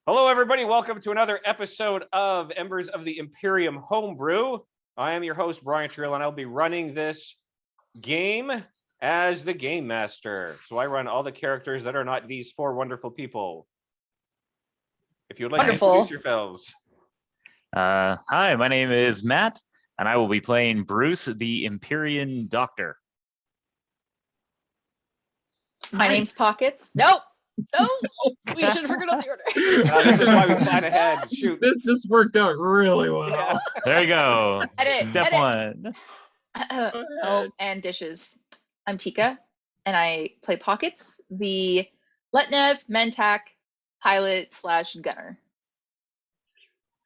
Hello, everybody. Welcome to another episode of Embers of the Imperium Homebrew. I am your host, Brian Reil, and I'll be running this game as the game master. So I run all the characters that are not these four wonderful people. If you would like to introduce yourselves. Hi, my name is Matt, and I will be playing Bruce, the Imperium Doctor. My name's Pockets. Nope. No, we should have forgotten the order. This is why we plan ahead. Shoot. This worked out really well. Yeah. There you go. Step one. And dishes. I'm Tika, and I play Pockets, the Letnev Mentak pilot / gunner.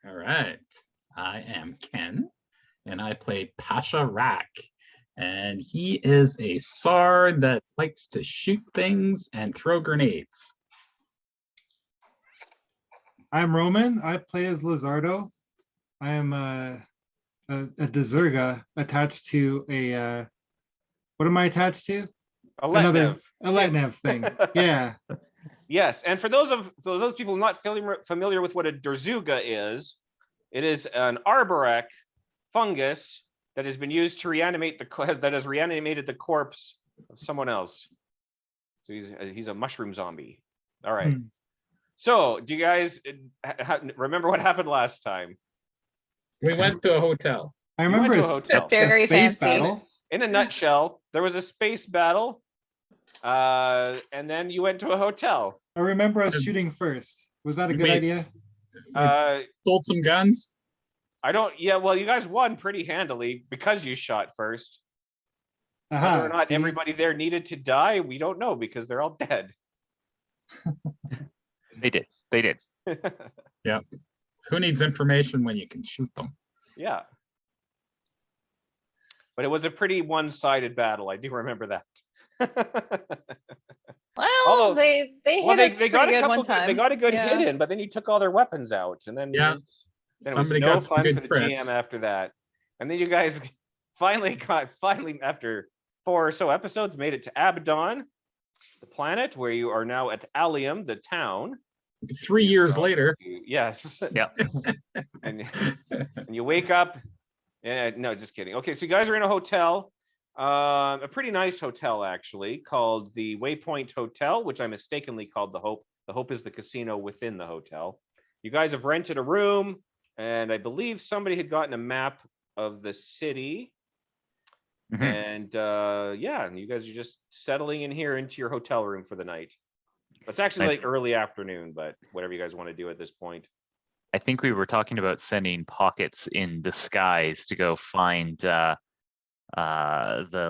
All right. I am Ken, and I play Pasha Rak. And he is a SAR that likes to shoot things and throw grenades. I'm Roman. I play as Lizardo. I am a Deserga attached to a what am I attached to? A Letnev thing. Yeah. Yes, and for those people not familiar with what a Derzuga is, it is an arborec fungus that has been used to reanimated the corpse of someone else. So he's a mushroom zombie. All right. So do you guys remember what happened last time? We went to a hotel. I remember a hotel. Very space fancy. battle. In a nutshell, there was a space battle, and then you went to a hotel. I remember us shooting first. Was that a good idea? Sold some guns. Well, you guys won pretty handily because you shot first. Whether or not everybody there needed to die, we don't know because they're all dead. They did. Yeah. Who needs information when you can shoot them? Yeah. But it was a pretty one-sided battle. I do remember that. Well, they hit us pretty good one time. They got a good hit in, but then you took all their weapons out, and then then it was Somebody no got some fun for good the crits. GM after that. And then you guys finally after 4 or so episodes made it to Abaddon, the planet where you are now at Alium, the town. 3 years later. Yes. Yeah. and you wake up. No, just kidding. Okay, so you guys are in a hotel, a pretty nice hotel actually, called the Waypoint Hotel, which I mistakenly called the Hope. The Hope is the casino within the hotel. You guys have rented a room, and I believe somebody had gotten a map of the city. Mhm. And you guys are just settling in here into your hotel room for the night. It's actually like early afternoon, but whatever you guys want to do at this point. I think we were talking about sending Pockets in disguise to go find the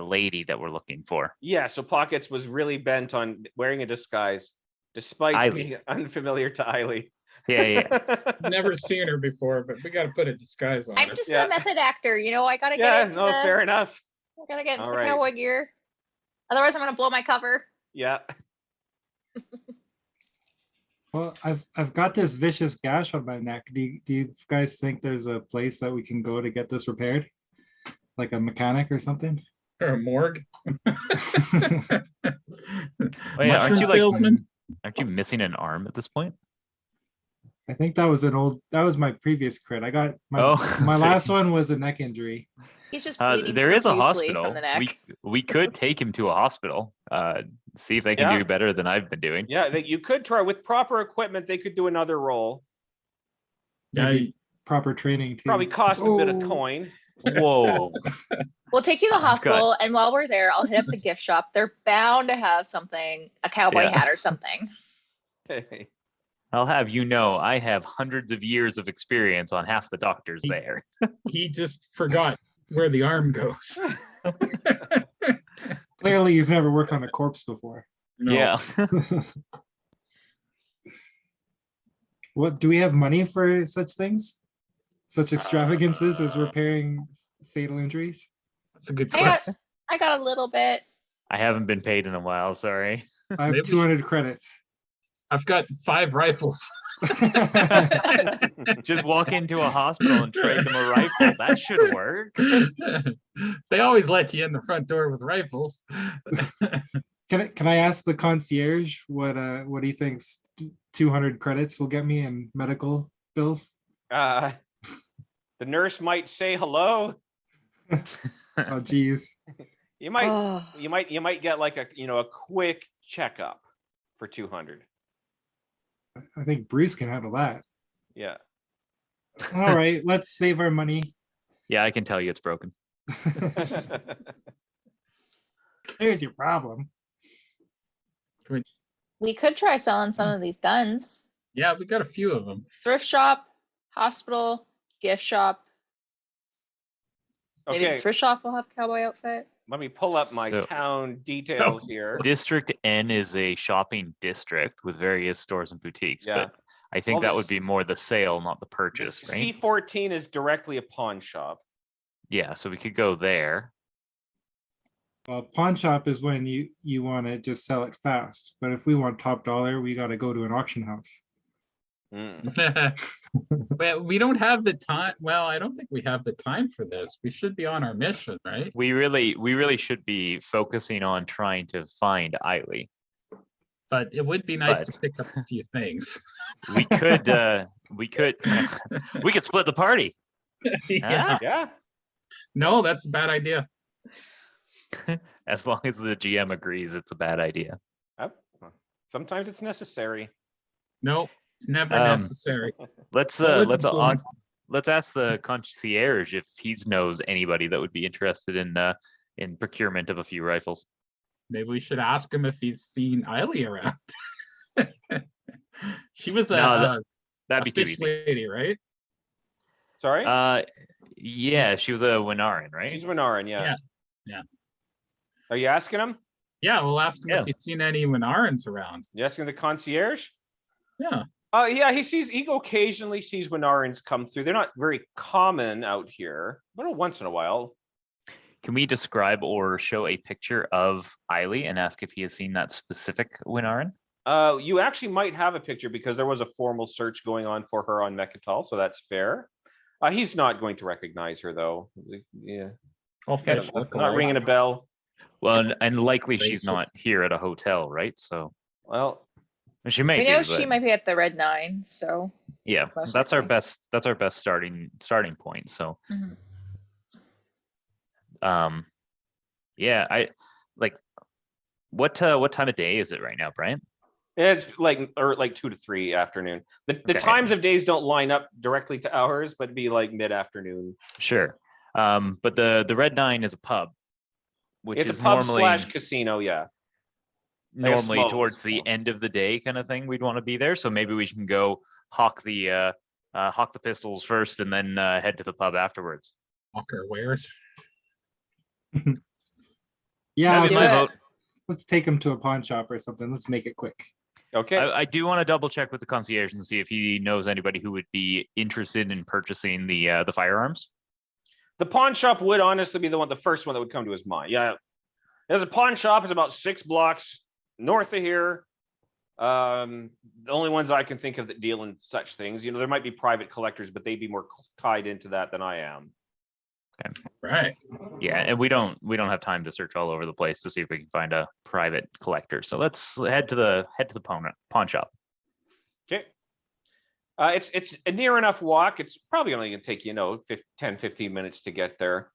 lady that we're looking for. Yeah, so Pockets was really bent on wearing a disguise, despite Aili. being unfamiliar to Aili. Yeah. Never seen her before, but we got to put a disguise on I'm her. just Yeah. a method actor, I gotta get into fair enough. I gotta get into All the right. cowboy gear. Otherwise, I'm gonna blow my cover. Yeah. Well, I've got this vicious gash on my neck. Do you guys think there's a place that we can go to get this repaired? Like a mechanic or something? Or a morgue. Oh, yeah, Mushroom salesman. Aren't you missing an arm at this point? I think that was my previous crit. I got my last one was a neck injury. He's just bleeding There is a profusely hospital. from the neck. We could take him to a hospital. See if they can do better than I've been doing. Yeah, you could try with proper equipment. They could do another roll. Maybe proper training too. Probably cost a bit of coin. Whoa. We'll take you to the hospital, and while we're there, I'll hit up the gift shop. They're bound to have something, a cowboy hat or something. I'll have you know, I have hundreds of years of experience on half the doctors there. He just forgot where the arm goes. Clearly, you've never worked on a corpse before. No. Yeah. What do we have money for such things? Such extravagances as repairing fatal injuries? That's a good question. I got a little bit. I haven't been paid in a while, sorry. I have Maybe 200 credits. I've got 5 rifles. Just walk into a hospital and trade them a rifle. That should work. They always let you in the front door with rifles. Can I ask the concierge what he thinks 200 credits will get me in medical bills. The nurse might say hello. Oh, geez. You might, Oh, you might get like a quick checkup for 200. I think Bruce can handle that. Yeah. All right, let's save our money. Yeah, I can tell you it's broken. There's your problem. we could try selling some of these guns. Yeah, we got a few of them. Thrift shop, hospital, gift shop. Maybe the Okay, thrift shop will have cowboy outfit. let me pull up my So- town details here. District N is a shopping district with various stores and boutiques, Yeah. but I think Well, that this- would be more the sale, not the This purchase, right? C14 is directly a pawn shop. Yeah, so we could go there. Well, pawn shop is when you want to just sell it fast. But if we want top dollar, we got to go to an auction house. Mm. Well, we don't have the time. Well, I don't think we have the time for this. We should be on our mission, right? We really should be focusing on trying to find Aili. But it would be nice to But- pick up a few things. We could we could we could split the party. Yeah. Yeah. No, that's a bad idea. As long as the GM agrees it's a bad idea. Sometimes it's necessary. No, it's never Um, necessary. Let's Don't listen to him. let's ask the concierge if he knows anybody that would be interested in procurement of a few rifles. Maybe we should ask him if he's seen Aili around. She was No, a That'd be too fish easy. lady, right? Sorry? Yeah, she was a Winnaran, right? She's Winnaran, yeah. Yeah. Are you asking him? Yeah, we'll ask him Yeah. if he's seen any Winnarans around. You asking the concierge? Yeah. Yeah, he occasionally sees Winnarans come through. They're not very common out here, but once in a while. Can we describe or show a picture of Aili and ask if he has seen that specific Winnaran? You actually might have a picture because there was a formal search going on for her on Mechatol, so that's fair. He's not going to recognize her though. Yeah, All fish look not alike. ringing a bell. Well, and likely she's not Racist. here at a hotel, right? So Well, she may We be, know she but might be at the Red 9, so. yeah, most that's our likely. best starting point. So Mhm. yeah, I like what time of day is it right now, Brian? it's like 2 to 3 afternoon. The Okay. times of days don't line up directly to ours, but it'd be like mid-afternoon. Sure. But the Red 9 is a pub, which It's is a pub normally slash casino, yeah. like a normally small- towards the small. end of the day kind of thing. We'd want to be there, so maybe we can go hawk the pistols first and then head to the pub afterwards. Walker wares. Yeah, Let's That's do my it. vote. let's take him to a pawn shop or something. Let's make it quick. Okay. I do want to double check with the concierge and see if he knows anybody who would be interested in purchasing the firearms. The pawn shop would honestly be the first one that would come to his mind. Yeah. There's a pawn shop. It's about 6 blocks north of here. The only ones I can think of that deal in such things, there might be private collectors, but they'd be more tied into that than I am. Right. Yeah, and we don't have time to search all over the place to see if we can find a private collector. So let's head to the pawn shop. Okay. It's a near enough walk. It's probably only going to take 10, 15 minutes to get there.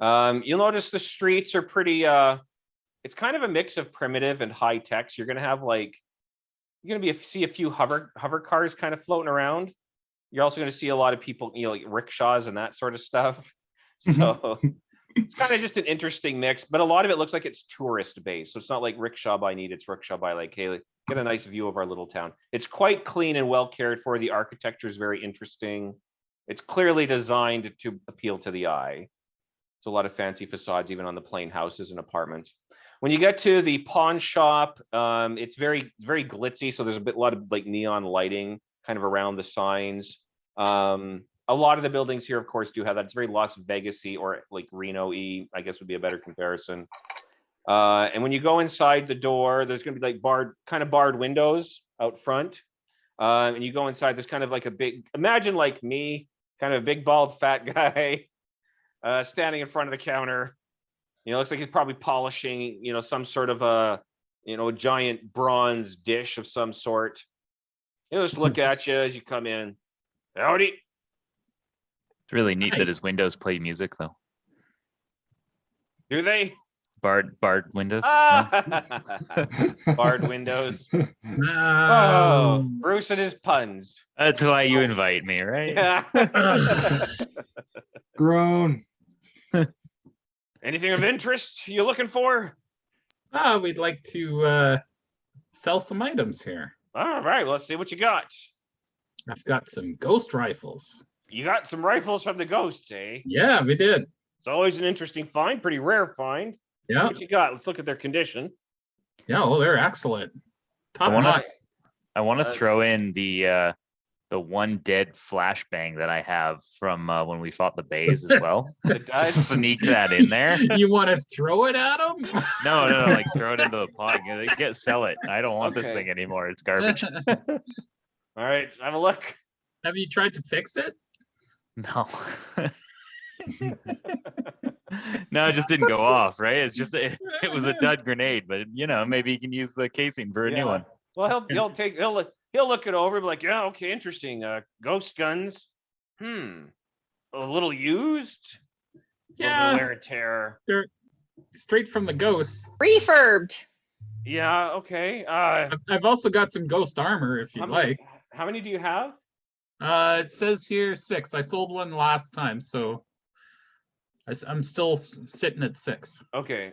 You'll notice the streets are pretty, it's kind of a mix of primitive and high tech. So you're going to have see a few hover cars kind of floating around. You're also going to see a lot of people, like rickshaws and that sort of stuff. So it's kind of just an interesting mix, but a lot of it looks like it's tourist based. So it's not like rickshaw by need, it's rickshaw by like, hey, get a nice view of our little town. It's quite clean and well cared for. The architecture is very interesting. It's clearly designed to appeal to the eye. So a lot of fancy facades, even on the plain houses and apartments. When you get to the pawn shop, it's very, very glitzy. So there's a lot of like neon lighting kind of around the signs. A lot of the buildings here, of course, do have that. It's very Las Vegas-y or like Reno-y, I guess would be a better comparison. And when you go inside the door, there's going to be like barred windows out front. And you go inside, there's kind of like imagine like me, kind of a big, bald, fat guy standing in front of the counter. Looks like he's probably polishing, some sort of a giant bronze dish of some sort. He'll just look at you as you come in. Howdy. It's really neat Hi. that his windows play music though. Do they? Bard windows. No? Ah! Barred windows. Oh, No. Bruce and his puns. That's why you invite me, right? Yeah. Grown. Anything of interest you looking for? We'd like to sell some items here. All right, let's see what you got. I've got some ghost rifles. You got some rifles from the ghosts, eh? Yeah, we did. It's always an interesting find, pretty rare find. See Yeah, what you got. Let's look at their condition. yeah. Oh, they're excellent. Top wanna- notch. I want to Uh, throw in the one dead flashbang that I have from when we fought the bays as well. The Just guys. sneak that in there. You want to throw it at them? No, like throw it into the pot. Sell it. I don't want this Okay. thing anymore. It's garbage. All right, have a look. Have you tried to fix it? No. No, it just didn't go off, right? It's just it was a dud grenade, but maybe you can use the casing for a new Yeah. one. Well, he'll look it over, and be like, yeah, okay, interesting. Ghost guns. A little used. A little bit of Yeah, wear and tear. they're straight from the ghosts. Refurbed. Yeah, okay. I've also got some ghost armor if you'd like. How many do you have? It says here 6. I sold one last time, so I'm still sitting at 6. Okay.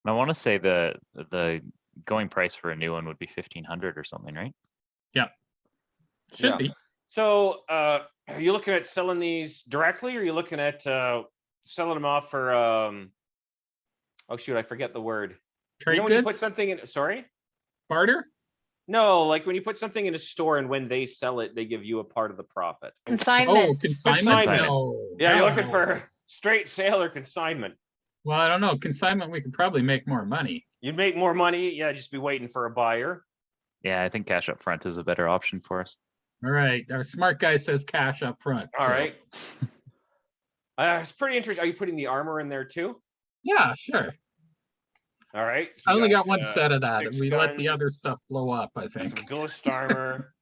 I want to say the going price for a new one would be 1,500 or something, right? Should Yeah. be. So, are you looking at selling these directly, or are you looking at selling them off for? Oh shoot, I forget the word. Trade When you goods, put something in, sorry. barter. No, like when you put something in a store and when they sell it, they give you a part of the profit. Consignment. Oh, consignment. Consignment. No. Yeah, you're no. looking for straight sale or consignment. Well, I don't know. Consignment, we could probably make more money. You'd make more money. Yeah, just be waiting for a buyer. Yeah, I think cash up front is a better option for us. All right. Our smart guy says cash up front. All so- right. It's pretty interesting. Are you putting the armor in there too? Yeah, sure. All right. so I you only got one uh, set of that. 6 We let the guns, other stuff blow up, I some think. ghost armor.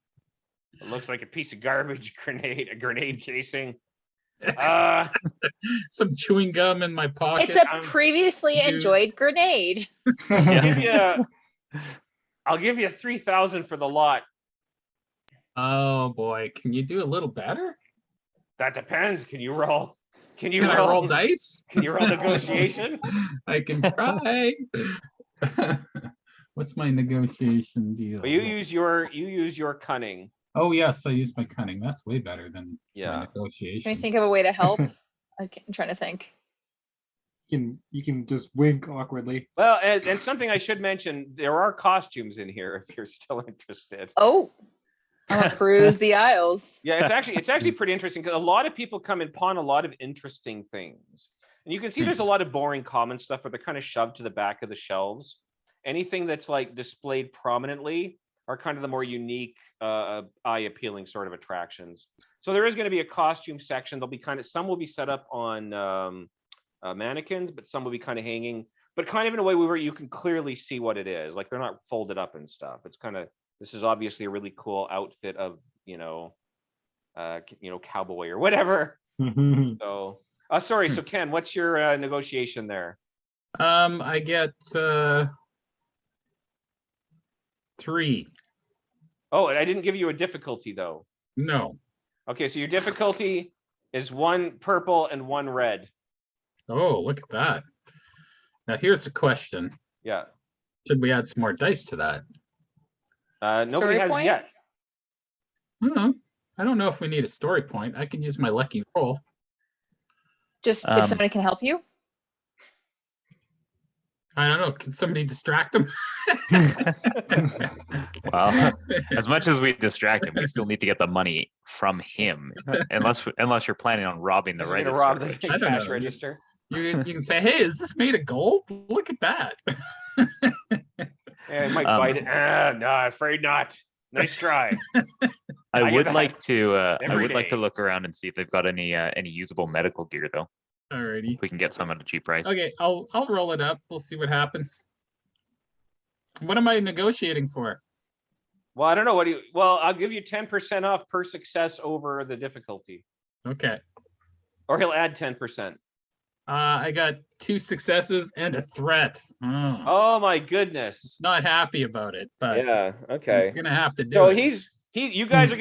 It looks like a piece of garbage a grenade casing. Some chewing gum in my pocket. It's a previously used. enjoyed grenade. I'll give you 3,000 for the lot. Oh boy, can you do a little better? That depends. Can you roll? Can you Can I roll dice? Can you roll negotiation? I can try. What's my negotiation deal? Well, you use your cunning. Oh yes, I use my cunning. That's way better than my Can negotiation. you think of a way to help? I'm trying to think. You can just wink awkwardly. Well, and something I should mention, there are costumes in here if you're still interested. Oh, I'm gonna peruse the aisles. Yeah, it's actually pretty interesting because a lot of people come and pawn a lot of interesting things. And you can see there's a lot of boring common stuff, but they're kind of shoved to the back of the shelves. Anything that's like displayed prominently are kind of the more unique, eye appealing sort of attractions. So there is going to be a costume section. There'll be some will be set up on mannequins, but some will be kind of hanging, but kind of in a way where you can clearly see what it is. Like they're not folded up and stuff. It's kind of, this is obviously a really cool outfit of, cowboy or whatever. So, sorry. So Ken, what's your negotiation there? I get 3. Oh, and I didn't give you a difficulty though. No. Okay, so your difficulty is 1 purple and 1 red. Oh, look at that. Now here's a question. Yeah. Should we add some more dice to that? Nobody Story has point? yet. I don't know if we need a story point. I can use my lucky roll. Just Um, if somebody can help you. I don't know. Can somebody distract them? Well, as much as we distract him, we still need to get the money from him, unless you're planning on robbing the You're gonna register. rob the which- I don't cash know. register. You can say, hey, is this made of gold? Look at that. Yeah, it might Um, bite it. No, afraid not. Nice try. I hear would that like to. I every would like to day. look around and see if they've got any usable medical gear, though. Alrighty. If we can get some at a cheap price. Okay, I'll roll it up. We'll see what happens. What am I negotiating for? Well, I don't know what do you. Well, I'll give you 10% off per success over the difficulty, Okay. or he'll add 10%. I got 2 successes and a threat. Oh my goodness. Not happy about it, but Yeah. he's Okay. gonna have to do So it. you guys are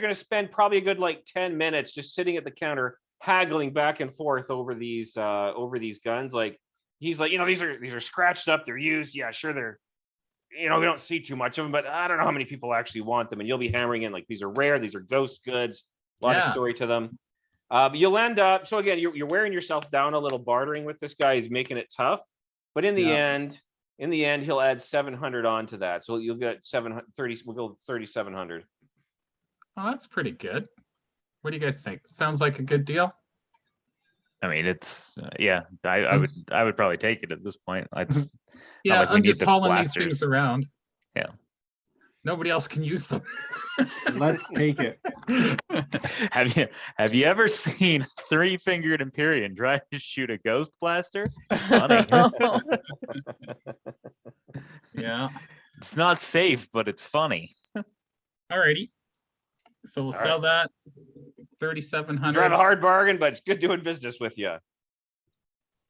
gonna spend probably a good like 10 minutes just sitting at the counter haggling back and forth over these guns. Like he's like, these are scratched up, they're used. Yeah, sure they're, we don't see too much of them, but I don't know how many people actually want them. And you'll be hammering in like these are rare, these are ghost goods, a lot of Yeah. story to them. But you'll end up, so again, you're wearing yourself down a little bartering with this guy. He's making it tough, but in the Yeah. end, he'll add 700 onto that. So you'll get 730, we'll go 3,700. Oh, that's pretty good. What do you guys think? Sounds like a good deal. I mean, it's yeah. I would probably take it at this point. It's Yeah, like we I'm need just the hauling these blasters. things around. Yeah. Nobody else can use them. Let's take it. Have you ever seen 3-fingered Imperium try to shoot a ghost blaster? Funny. Yeah. It's not safe, but it's funny. Alrighty. So we'll All sell that. Drive 3,700. a hard bargain, but it's good doing business with you.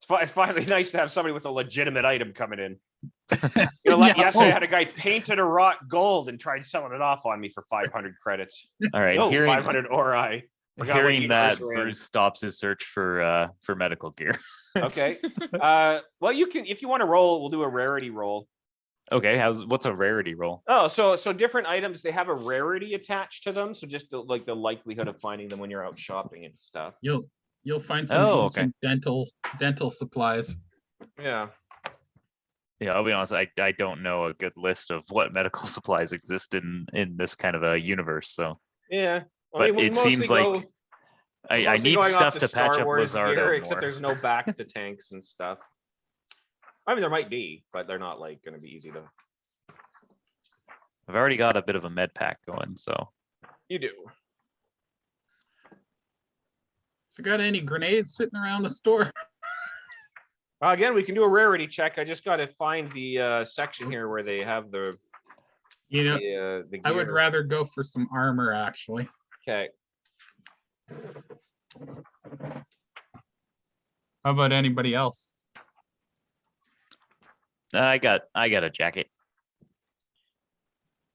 It's finally nice to have somebody with a legitimate item coming in. Yesterday I had a guy painted a rock gold and tried selling it off on me for 500 credits. All right, No, hearing 500 ori. Forgot what hearing that, universe we're in. Bruce stops his search for medical gear. Okay. Well, you can, if you want to roll, we'll do a rarity roll. Okay, what's a rarity roll? Oh, so different items, they have a rarity attached to them. So just like the likelihood of finding them when you're out shopping and stuff. You'll find some Oh, okay. ancient dental supplies. Yeah. Yeah, I'll be honest. I don't know a good list of what medical supplies exist in this kind of a universe. So, Yeah. but we it mostly seems like I mostly need going off stuff the to patch Star up Wars Lizardo gear, more. except there's no back to tanks and stuff. I mean, there might be, but they're not like going to be easy to. I've already got a bit of a med pack going, so You do. So got any grenades sitting around the store? Again, we can do a rarity check. I just got to find the section here where they have the You know, the I would gear. rather go for some armor actually. Okay. How about anybody else? I got a jacket.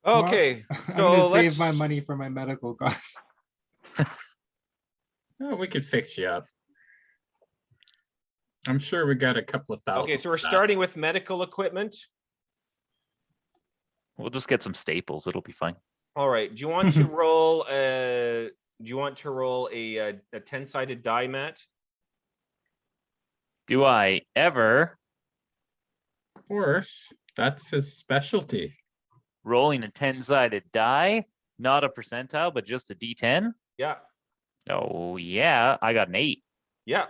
Okay. I'm So gonna save let's- my money for my medical costs. Oh, we could fix you up. I'm sure we got a couple of thousand. Okay, so we're for that. starting with medical equipment. We'll just get some staples. It'll be fine. All right. Do you want to roll a 10-sided die, Matt? Do I ever Of course, that's his specialty. rolling a 10-sided die? Not a percentile, but just a D10? Yeah. Oh yeah, I got an 8. Yeah.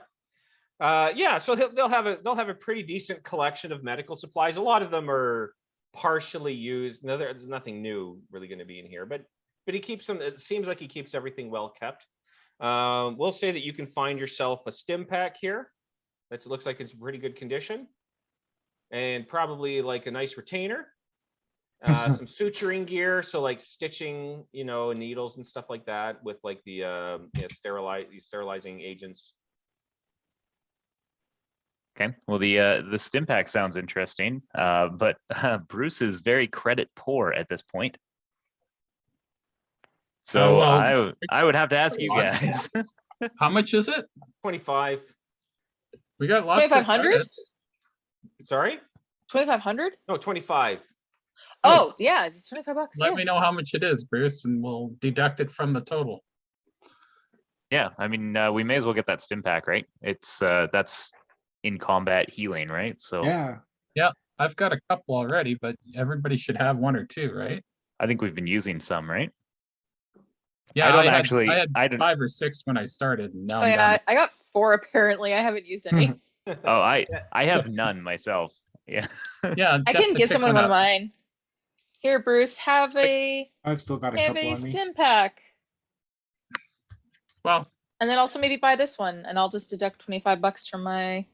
Yeah, so they'll have a pretty decent collection of medical supplies. A lot of them are partially used. No, there's nothing new really going to be in here, but he keeps them. It seems like he keeps everything well kept. We'll say that you can find yourself a stim pack here. It looks like it's in pretty good condition, and probably like a nice retainer. Some suturing gear, so like stitching, needles and stuff like that with like the sterilizing agents. Okay. Well, the stim pack sounds interesting, but Bruce is very credit poor at this point. So well, I would have to ask you a lot. guys. How much is it? 25. We got lots of 2,500? credits. Sorry? 2,500? No, 25. Oh, yeah, it's $25. Let Yeah. me know how much it is, Bruce, and we'll deduct it from the total. Yeah, I mean, we may as well get that stim pack, right? It's that's in combat healing, right? So Yeah. I've got a couple already, but everybody should have one or two, right? I think we've been using some, right? Yeah, don't had, actually- I had I don't- 5 or 6 when I started. And now Oh I'm yeah, down I got 4 apparently. I haven't used any. Oh, I have none myself. Yeah. to- Yeah, I can definitely give pick someone one of up. mine. Here, Bruce, have a I've still got a have couple a on me. stim pack. Well, And then also maybe buy this one, and I'll just deduct $25 from my.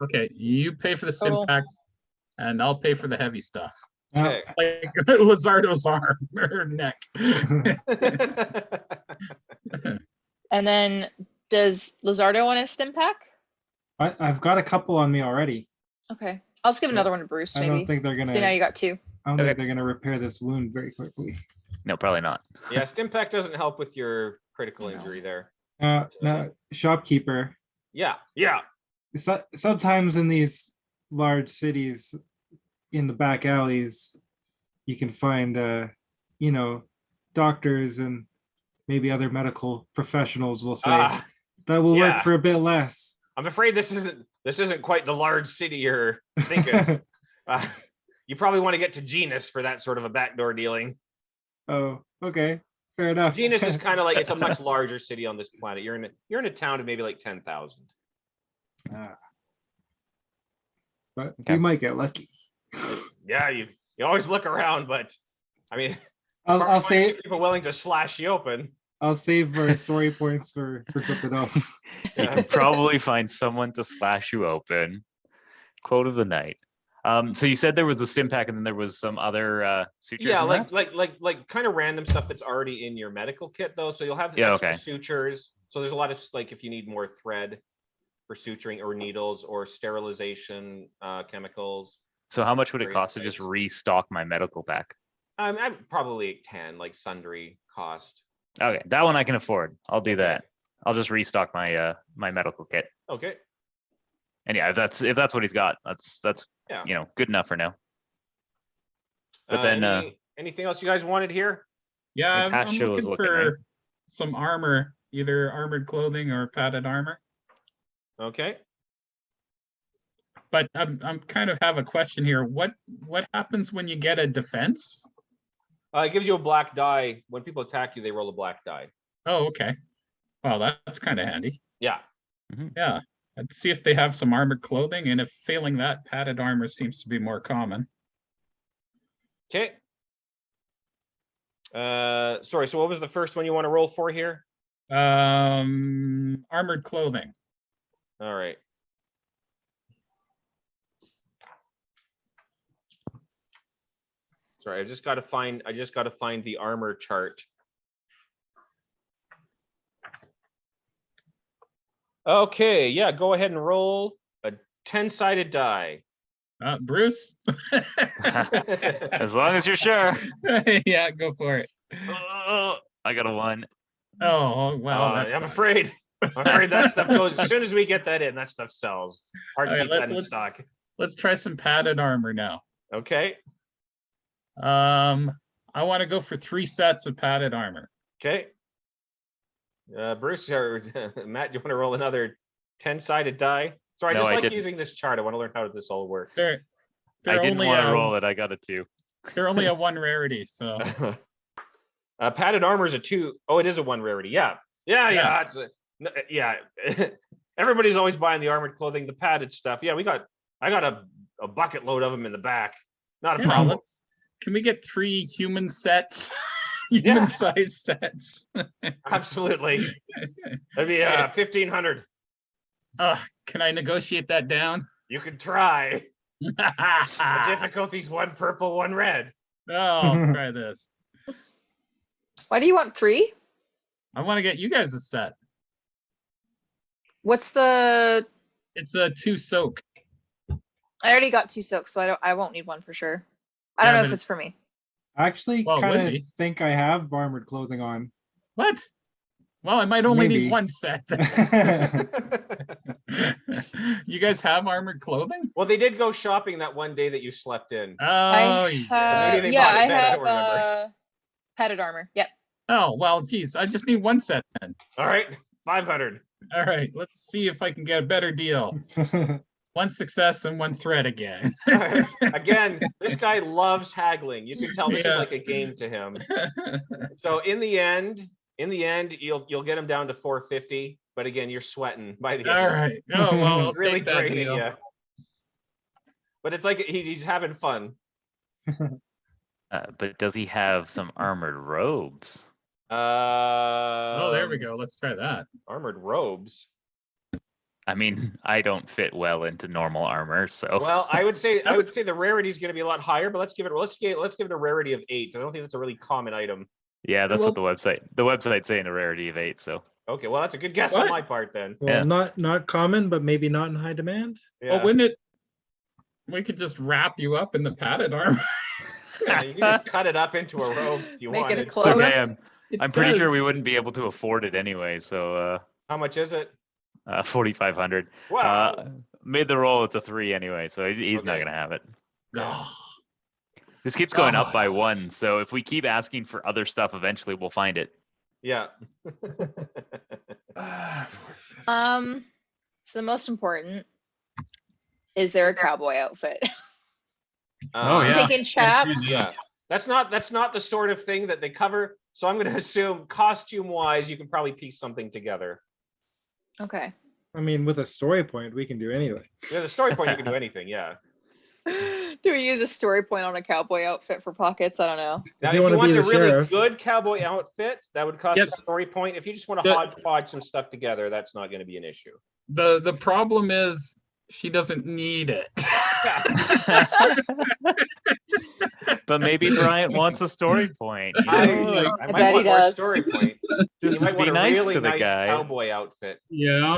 okay, you pay for the stim Total. pack, and I'll pay for the heavy stuff. Okay. Like Lizardo's arm or neck. And then does Lizardo want a stim pack? I've got a couple on me already. Okay. I'll just give another one to Bruce, I maybe. don't think they're See, now gonna. you got two. I don't Okay. think they're gonna repair this wound very quickly. No, probably not. Yeah, Stimpack doesn't help with your critical No. injury there. Now, shopkeeper. Yeah, yeah. Sometimes in these large cities, in the back alleys, you can find, doctors and maybe other medical professionals will say Ah, that will work yeah. for a bit less. I'm afraid this isn't quite the large city you're thinking. You probably want to get to Genus for that sort of a backdoor dealing. Oh, okay, fair enough. Genus is kind of like, it's a much larger city on this planet. You're in a town of maybe like 10,000. But Okay. we might get lucky. Yeah, you always look around, but I mean, I'll save people willing to slash you open. I'll save our story points for something else. You Yeah. can probably find someone to slash you open. Quote of the night. So you said there was a stim pack and then there was some other sutures. Yeah, in that? like kind of random stuff that's already in your medical kit though. So you'll have Yeah, extra okay. sutures. So there's a lot of like if you need more thread for suturing or needles or sterilization chemicals. So how much would it various cost to just types. restock my medical pack? I'm probably 10, like sundry cost. Okay, that one I can afford. I'll do Okay. that. I'll just restock my my medical kit. Okay. And yeah, if that's what he's got, that's Yeah. good enough for now. But then anything else you guys wanted here? Yeah, And I'm Pasha was looking looking, for right? some armor, either armored clothing or padded armor. Okay. But I'm kind of have a question here. What happens when you get a defense? It gives you a black die. When people attack you, they roll a black die. Oh, okay. Well, that's kind of handy. Yeah. Yeah. Let's see if they have some armored clothing, and if failing that, padded armor seems to be more common. Okay. Sorry. So what was the first one you want to roll for here? Armored clothing. All right. Sorry, I just got to find the armor chart. Okay, yeah, go ahead and roll a 10-sided die. Bruce? As long as you're sure. Yeah, go for it. Oh, I got a 1. Oh, well, that I'm sucks. afraid that stuff goes as soon as we get that in. That stuff sells. Hard to All keep right, that in let's- stock. Let's try some padded armor now. Okay. I want to go for 3 sets of padded armor. Okay. Bruce or Matt, do you want to roll another 10-sided die? Sorry, I No, just I like didn't. using this chart. I want to learn how this all works. They're I didn't only want to roll it. I got a 2. They're only a 1 rarity, so Padded armor is a 2. Oh, it is a 1 rarity. Yeah. Yeah. Yeah. Everybody's always buying the armored clothing, the padded stuff. Yeah, I got a bucket load of them in the back. Not a yeah, problem. can we get 3 human sets? Yeah. Human size sets. Absolutely. That'd be 1,500. Can I negotiate that down? You can try. The difficulty's 1 purple, 1 red. Oh, I'll try this. Why do you want 3? I want to get you guys a set. What's the? It's a 2 soak. I already got 2 soaks, so I won't need 1 for sure. I don't Yeah, know if but it's for me. I actually Well, it would kind of be. think I have armored clothing on. What? Well, I might only Maybe. need 1 set. You guys have armored clothing? Well, they did go shopping that one day that you slept in. Oh, Maybe they Yeah, bought it I then, I have don't remember. padded armor. Yep. Oh, well, geez, I just need 1 set then. All right, 500. All right, let's see if I can get a better deal. 1 success and 1 threat again. Again, this guy loves haggling. You can tell this is Yeah. like a game to him. So in the end, you'll get him down to 450. But again, you're sweating by the end. All right. Oh, well, I'll Really take that draining deal. you. But it's like he's having fun. But does he have some armored robes? Oh, there we go. Let's try that. Armored robes. I mean, I don't fit well into normal armor, so. Well, I would say the rarity is going to be a lot higher, but let's give it a rarity of 8. I don't think that's a really common item. Yeah, that's Well- what the website's saying, a rarity of 8. So Okay, well that's a good guess on What? my part then. Well, Yeah. not common, but maybe not in high demand. Yeah, Well, wouldn't it? We could just wrap you up in the padded armor. yeah, you can just cut it up into a robe if you Make it a wanted. it's cloak. okay. Close. I'm pretty sure we says- wouldn't be able to afford it anyway. So How much is it? 4,500. Wow. Made the roll. It's a 3 anyway, so he's not Okay. gonna have it. Oh, This keeps going Oh. up by 1. So if we keep asking for other stuff, eventually we'll find it. Yeah. So the most important, is there a cowboy outfit? Oh, I'm yeah. thinking chaps. Yeah. That's not the sort of thing that they cover. So I'm going to assume costume wise, you can probably piece something together. Okay. I mean, with a story point, we can do anything. Yeah, the story point, you can do anything. Yeah. Do we use a story point on a cowboy outfit for pockets? I don't know. Now, If you if wanna you want be a the really sheriff. good cowboy outfit, that would cost Yep. a story point. If you just want to The- hodgepodge some stuff together, that's not going to be an issue. the problem is she doesn't need it. But maybe Bryant wants a story point. You I, know, like, I I might bet he want more does. story points. You just might be want a nice really to the nice guy. cowboy outfit. Yeah.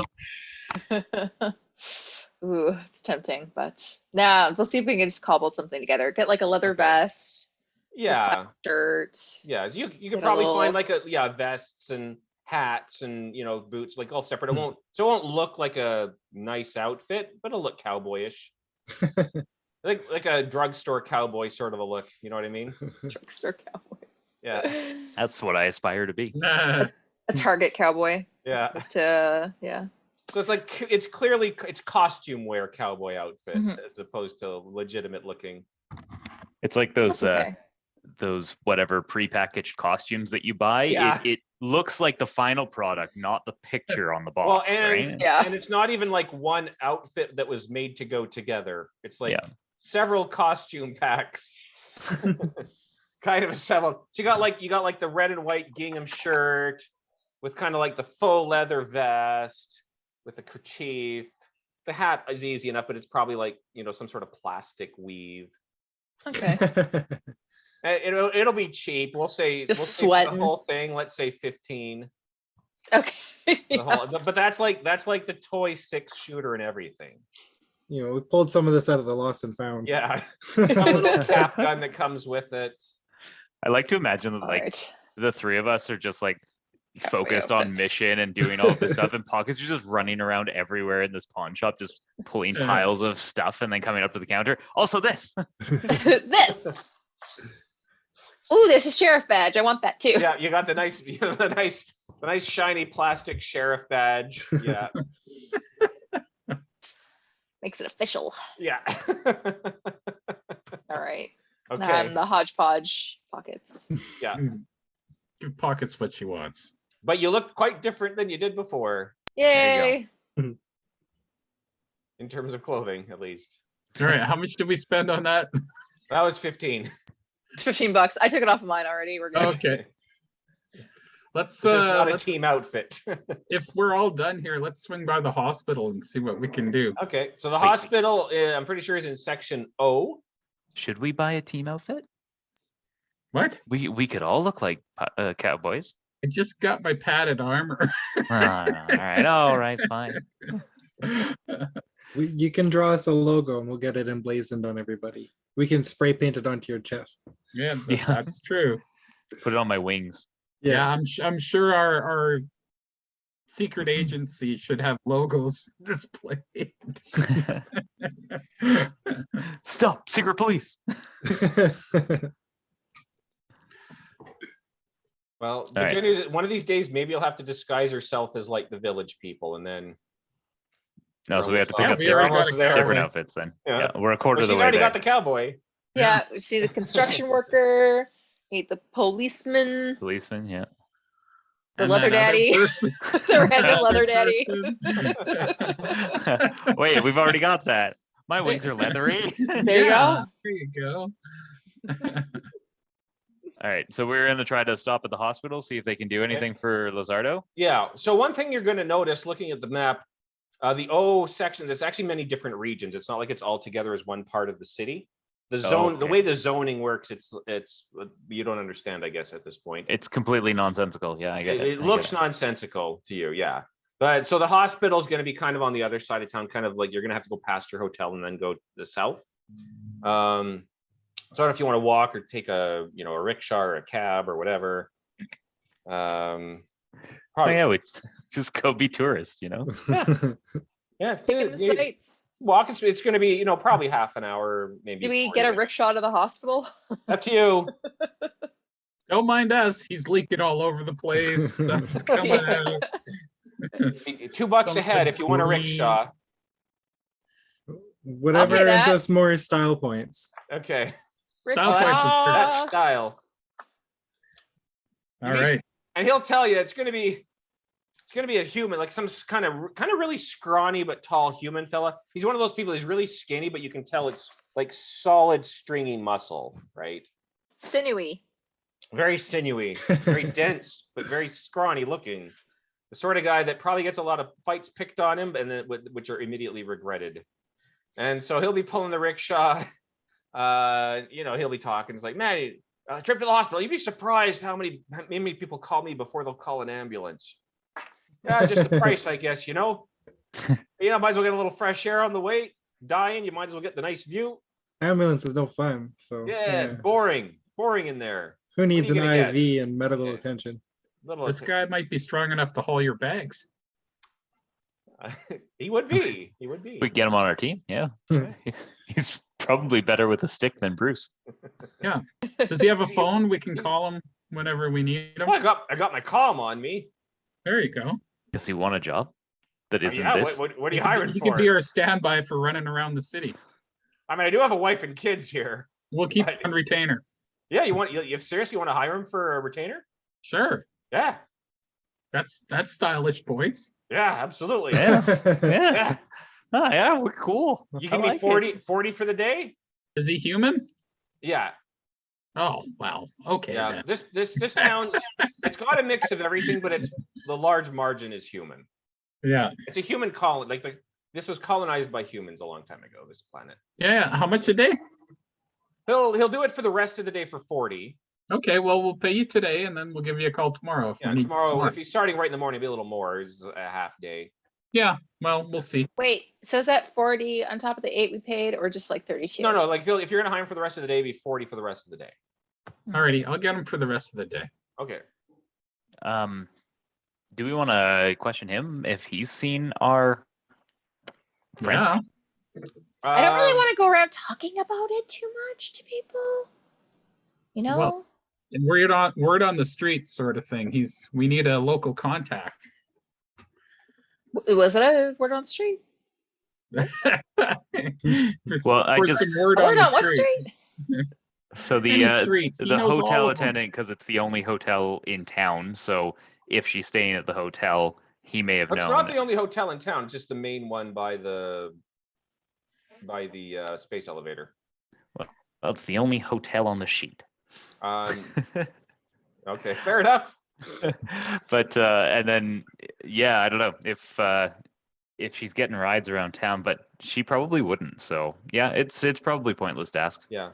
Ooh, it's tempting, but nah, we'll see if we can just cobble something together. Get like a leather Okay. vest, a Yeah. plaid shirt. Yeah. You can Get a probably little- find like vests and hats and boots, like all separate. It won't look like a nice outfit, but it'll look cowboyish. like a drugstore cowboy sort of a look. You know what I mean? Drugstore cowboy. Yeah. That's what I aspire to be. A Target cowboy. Yeah. As opposed to, yeah. So it's like it's clearly costume wear cowboy outfit Mhm. as opposed to legitimate looking. It's like those That's okay. those whatever prepackaged costumes that you buy. Yeah. It looks like the final product, not the picture on the box. Well, and right? Yeah. and it's not even like one outfit that was made to go together. It's like Yeah. several costume packs. Kind of several. So you got like the red and white gingham shirt with kind of like the faux leather vest with the kerchief. The hat is easy enough, but it's probably like some sort of plastic weave. Okay. It'll be cheap. We'll say Just for the sweating. whole thing. Let's say 15. Okay. The whole, but that's like the toy 6 shooter and everything. We pulled some of this out of the lost and found. Yeah, a little cap gun that comes with it. I like to imagine that All like right. the three of us are just like Cowboy focused on outfits. mission and doing all this stuff, and Pockets are just running around everywhere in this pawn shop, just pulling piles of stuff and then coming up to the counter. Also, this. This. Ooh, there's a sheriff badge. I want that too. Yeah, you got the nice shiny plastic sheriff badge. Yeah, Makes it official. yeah. All right. Okay, The hodgepodge pockets. yeah, Give Pockets what she wants. but you look quite different than you did before Yay. in terms of clothing, at least. All right, how much did we spend on that? That was 15. It's $15. I took it off of mine already. We're good. Okay. Let's This is not a let's- team outfit. if we're all done here, let's swing by the hospital and see what we can do. Okay, so the Wait. hospital, I'm pretty sure is in section O. Should we buy a team outfit? What? We could all look like cowboys. I just got my padded armor. All right, fine. You can draw us a logo and we'll get it emblazoned on everybody. We can spray paint it onto your chest. Yeah, Yeah. that's true. Put it on my wings. Yeah, I'm sure our secret agency should have logos displayed. Stop, secret police. Well, the right. good news is one of these days, maybe you'll have to disguise yourself as like the village people, and then. No, so we have to pick Yeah, up we You're already different, got a almost there. different cowboy. outfits then. Yeah. Yeah, we're a quarter Well, of the she's way already there. got the cowboy. Yeah, we see the construction worker, meet the policeman, Policeman, yeah. the And leather that other daddy. person- The random leather daddy. person. Wait, we've already got that. My wings are leathery. There you Yeah, go. There you go. All right, so we're gonna try to stop at the hospital, see if they can do anything for Lazardo. Yeah. So one thing you're going to notice looking at the map, The O section, there's actually many different regions. It's not like it's all together as one part of the city. The zone, the Okay. way the zoning works, it's you don't understand, I guess, at this point. It's completely nonsensical. Yeah, I get it. It looks nonsensical to you, yeah. But so the hospital is going to be kind of on the other side of town, kind of like you're going to have to go past your hotel and then go to the south. So I don't know if you want to walk or take a rickshaw or a cab or whatever. Oh, Probably, yeah, we just go be tourists, yeah. Taking the sights. Walk. It's going to be probably half an hour, maybe. Do we 40 get a minutes. rickshaw to the hospital? Up to you. Don't mind us. He's leaking all over the place. Stuff's coming out. $2 a head if you want a Something's rickshaw. Whatever pay earns that. us more style points. Okay, Style points is Rickshaw. that's style. All right. And he'll tell you it's going to be a human, like some kind of really scrawny but tall human fella. He's one of those people. He's really skinny, but you can tell it's like solid, stringy muscle, right? Sinewy. Very sinewy, very dense, but very scrawny looking. The sort of guy that probably gets a lot of fights picked on him, and then which are immediately regretted. And so he'll be pulling the rickshaw. He'll be talking. It's like, man, a trip to the hospital. You'd be surprised how many people call me before they'll call an ambulance. Yeah, just the price, I guess. Might as well get a little fresh air on the way. Dying, you might as well get the nice view. Ambulance is no fun. So Yeah, it's boring in there. who needs What an are you gonna IV and medical Yeah. attention? This guy might be strong enough to haul your bags. He would be. He would be. We get him on our team. Yeah. He's probably better with a stick than Bruce. Does he have a phone? We can call him whenever we need him. Well, I got my comm on me. There you go. Does he want a job that isn't Yeah, this? what are He you could be- hiring he for? could be our standby for running around the city. I mean, I do have a wife and kids here. We'll keep Right. on retainer. Yeah, you seriously want to hire him for a retainer? Sure. Yeah, That's stylish, boys. yeah, absolutely. Yeah. Yeah. Yeah. Oh, yeah, we're cool. You I give me like it. 40 for the day? Is he human? Yeah, Oh, wow. Okay. yeah. Then. This town's it's got a mix of everything, but the large margin is human. Yeah. It's a human colony. This was colonized by humans a long time ago. This planet. Yeah. How much a day? He'll do it for the rest of the day for 40. Okay. Well, we'll pay you today, and then we'll give you a call tomorrow. If Yeah, we need tomorrow, some more. if he's starting right in the morning, it'll be a little more. It's a half day. Yeah. Well, we'll see. Wait, so is that 40 on top of the 8 we paid, or just like 32? No, like if you're gonna hire him for the rest of the day, it'd be 40 for the rest of the day. Alrighty. I'll get him for the rest of the day. Okay. Do we want to question him if he's seen our friend? Yeah. I don't really Um, want to go around talking about it too much to people. Well- And word on the street sort of thing. We need a local contact. Was it a word on the street? Well, I just- some word A on word the on what street. street? So Any the street. He the knows all hotel of them. attendant, because it's the only hotel in town. So if she's staying at the hotel, he may have It's known. not the only hotel in town, just the main one by the space elevator. Well, it's the only hotel on the sheet. Okay, fair enough. But and then I don't know if she's getting rides around town, but she probably wouldn't. So yeah, it's probably pointless to ask. Yeah.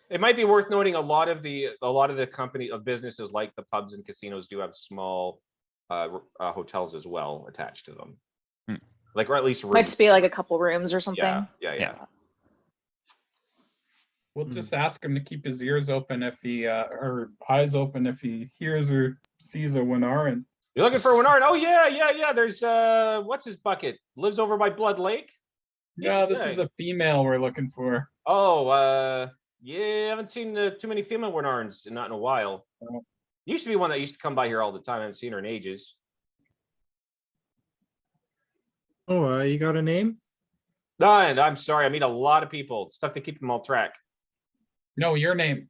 It might be worth noting a lot of the company of businesses like the pubs and casinos do have small hotels as well attached to them. Like, or at least Might rooms. just be like a couple rooms or something. Yeah. We'll just ask him to keep his ears open or eyes open if he hears or sees a Winnaran. You're looking for Winnaran? Oh yeah. There's what's his bucket? Lives over by Blood Lake. Yeah, this is a female we're looking for. Oh, yeah, I haven't seen too many female Winnarans, not in a while. Oh. Used to be one that used to come by here all the time. I haven't seen her in ages. Oh, you got a name? No, and I'm sorry. I meet a lot of people. It's tough to keep them all track. No, your name.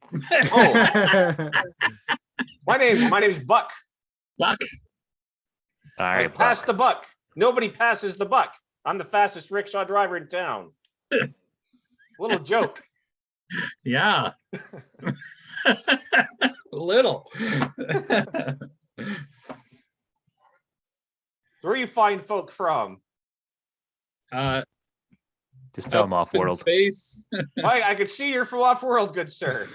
Oh, my name's Buck. Buck. All I right, pass Buck. the buck. Nobody passes the buck. I'm the fastest rickshaw driver in town. Little joke. Yeah. Little. Where you find folk from? Just tell him up in off-world. space. I could see you're from off-world, good sir.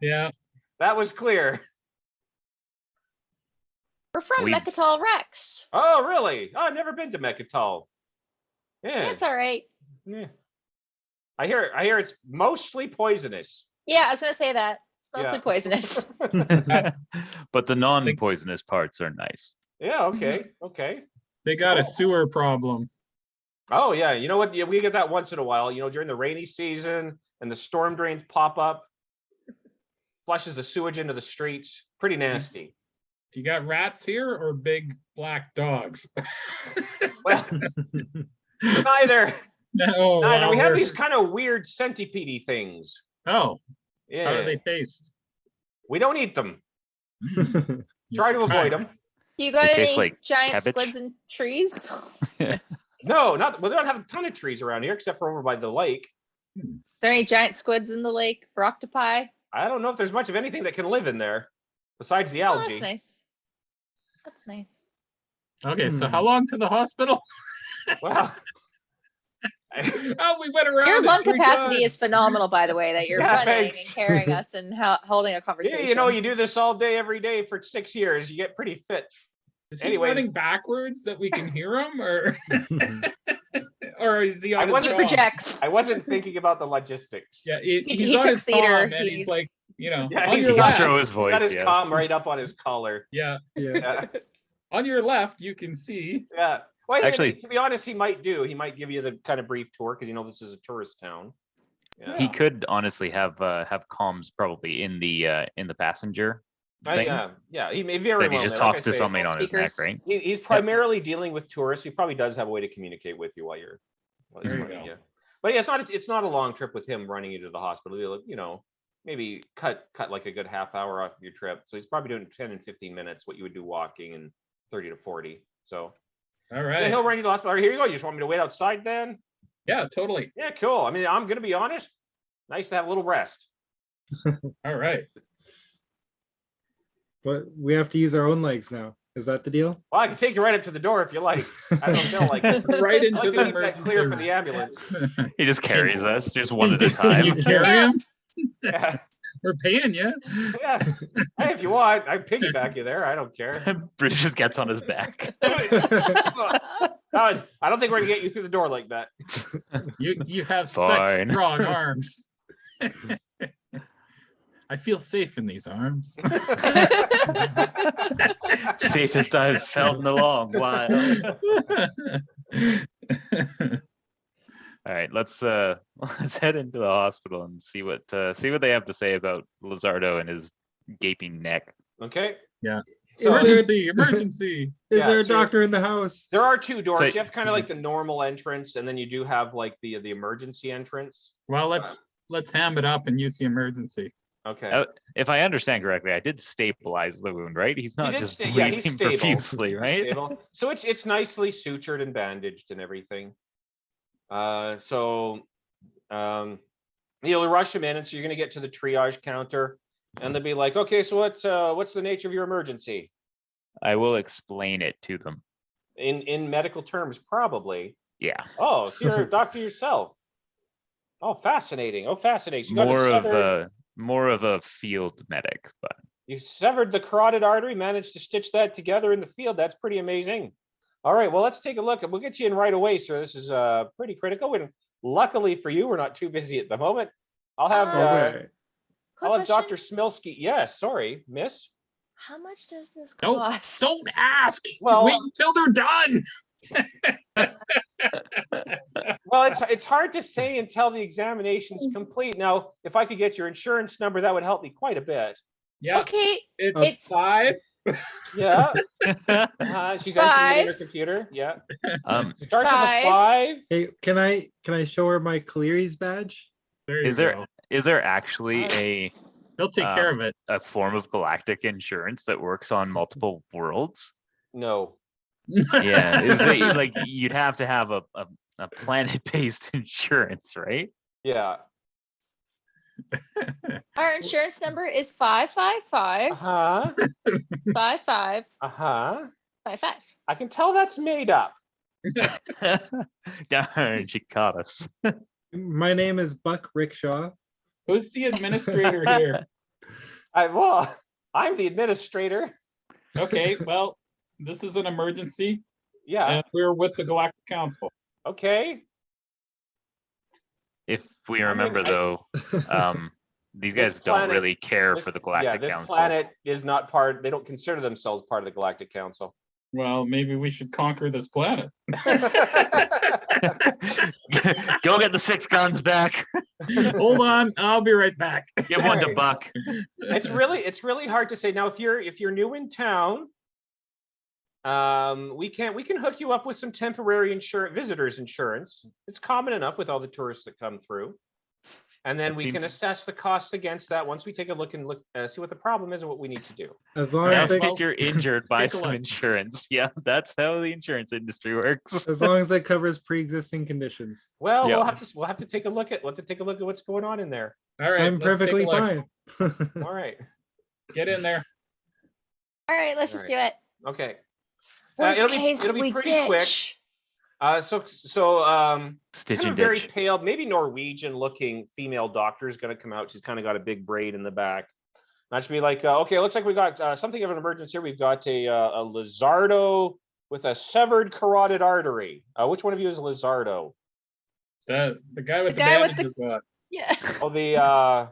Yeah. That was clear. We're from We've- Mechatol Rex. Oh, really? Oh, I've never been to Mechatol. Yeah. That's all right. Yeah. I hear it's mostly poisonous. Yeah, I was gonna say that. It's mostly Yeah. poisonous. But the non-poisonous parts are nice. Yeah, okay, okay. They got a sewer problem. Oh yeah, you know what? Yeah, we get that once in a while. You know, during the rainy season and the storm drains pop up, flushes the sewage into the streets. Pretty nasty. You got rats here or big black dogs? Well, neither. No. Neither. We have we're- these kind of weird centipede things. Oh, Yeah. how do they taste? We don't eat them. You Try to should avoid them. Do you got They any taste like giant cabbage. squids and trees? No, not. Well, they don't have a ton of trees around here except for over by the lake. Is there any giant squids in the lake or octopi? I don't know if there's much of anything that can live in there besides the Oh, algae. that's nice. That's nice. Okay, so how long to the hospital? Well, Oh, we went around. Your it lung 3 capacity times. is phenomenal, by the way, that you're Yeah, running thanks. and carrying us and holding a conversation. yeah, you know, you do this all day, every day for 6 years. You get pretty fit. Is he anyways. running backwards that we can hear him, or or is he on I his wasn't- He phone? projects. I wasn't thinking about the logistics. Yeah, He he's on took his theater, phone, and he's like, you know, Yeah, on he's your got left. Show his He voice, got his yeah. comm right up on his collar. Yeah, Yeah. Yeah. on your left, you can see. Yeah. Well, Actually- to be honest, he might give you the kind of brief tour because you know this is a tourist town. Yeah. He could honestly have comms probably in the passenger thing. Yeah, he may very That he well. just may. talks Like I to say, something on his neck, speakers. right? He's primarily dealing with tourists. He probably does have a way to communicate with you while he's There you running go. you. But yeah, it's not a long trip with him running you to the hospital. He'll, you know, maybe cut like a good half hour off of your trip. So he's probably doing 10 and 15 minutes what you would do walking and 30 to 40. So All yeah, right. he'll run you to the hospital. All right, here you go. You just want me to wait outside then? Yeah, totally. Yeah, cool. I mean, I'm gonna be honest. Nice to have a little rest. All right. But we have to use our own legs now. Is that the deal? Well, I can take you right up to the door if you like. I don't know, like I Right like into to the keep that emergency clear for room. the ambulance. He just carries us just one at a You time. carry Yeah. him. Yeah, We're paying you. yeah. Hey, if you want, I piggyback you there. I don't care. Bruce just gets on his back. I don't think we're gonna get you through the door like that. You have such Fine. strong arms. I feel safe in these arms. Safest I've felt in a long while. All right, let's head into the hospital and see what they have to say about Lizardo and his gaping neck. Okay. Emergency! Emergency! Is Yeah, there a so- doctor in the house? There are 2 doors. So- You have kind of like the normal entrance, and then you do have like the emergency entrance. Well, let's ham it up and use the emergency. Okay. If I understand correctly, I did stabilize the wound, right? He's not did just yeah, he's bleeding stable. profusely, He's right? stable. So it's nicely sutured and bandaged and everything. So you'll rush him in, and so you're gonna get to the triage counter, and they'll be like, okay, so what's the nature of your emergency? I will explain it to them. In medical terms, probably. Yeah, Oh, so you're a doctor yourself. Oh, fascinating. Oh, fascinating. So you got more of a field medic, but you severed the carotid artery, managed to stitch that together in the field. That's pretty amazing. All right, well, let's take a look. We'll get you in right away, sir. This is pretty critical. Luckily for you, we're not too busy at the moment. I'll have Okay. Quick I'll have question, Dr. Smilsky. Yes, sorry, miss. how much does this Don't- cost? Don't ask. Well- Wait until they're done. Well, it's hard to say until the examination's complete. Now, if I could get your insurance number, that would help me quite a bit. Yeah, Okay, it's it's- 5. Yeah. She's entering it in her 5. computer. Yeah. um, Starts with a 5. 5. Hey, can I show her my Cleary's badge? There you is there go. is there actually They'll take care of it. a form of galactic insurance that works on multiple worlds? No. Yeah, is it like you'd have to have a planet-based insurance, right? Yeah. our insurance number is 555 Uh-huh. 55 Uh-huh. 55. I can tell that's made up. Darn, she caught us. My name is Buck Rickshaw. Who's the administrator here? I'm the administrator. Okay, well, this is an emergency, Yeah. and we're with the Galactic Council. Okay. If we mean, remember, though, these This guys don't planet- really care This- for the Galactic this Council. planet is not part. They don't consider themselves part of the Galactic Council. Well, maybe we should conquer this planet. Go get the 6 guns back. Hold on, I'll be right back. Give one to Alright. Buck. It's really hard to say. Now, if you're new in town, we can hook you up with some temporary visitors insurance. It's common enough with all the tourists that come through. And then That we can seems- assess the costs against that once we take a look and see what the problem is and what we need to do. As long Now, as if it, you're injured, buy take a some look. insurance. Yeah, that's how the insurance industry works. as long as it covers pre-existing conditions, Well, Yeah. we'll have to take a look at what's going on in there. All right, I'm let's take a perfectly look. fine. All right. Get in there. All right, let's just do it. Okay. Worst it'll be- case, it'll be we pretty quick. ditch. Kind Stitch of a and very ditch. pale, maybe Norwegian-looking female doctor is going to come out. She's kind of got a big braid in the back. That should be like, okay, it looks like we got something of an emergency here. We've got a Lizardo with a severed carotid artery. Which one of you is Lizardo? The guy with The the guy with bandages on. Yeah. Oh, the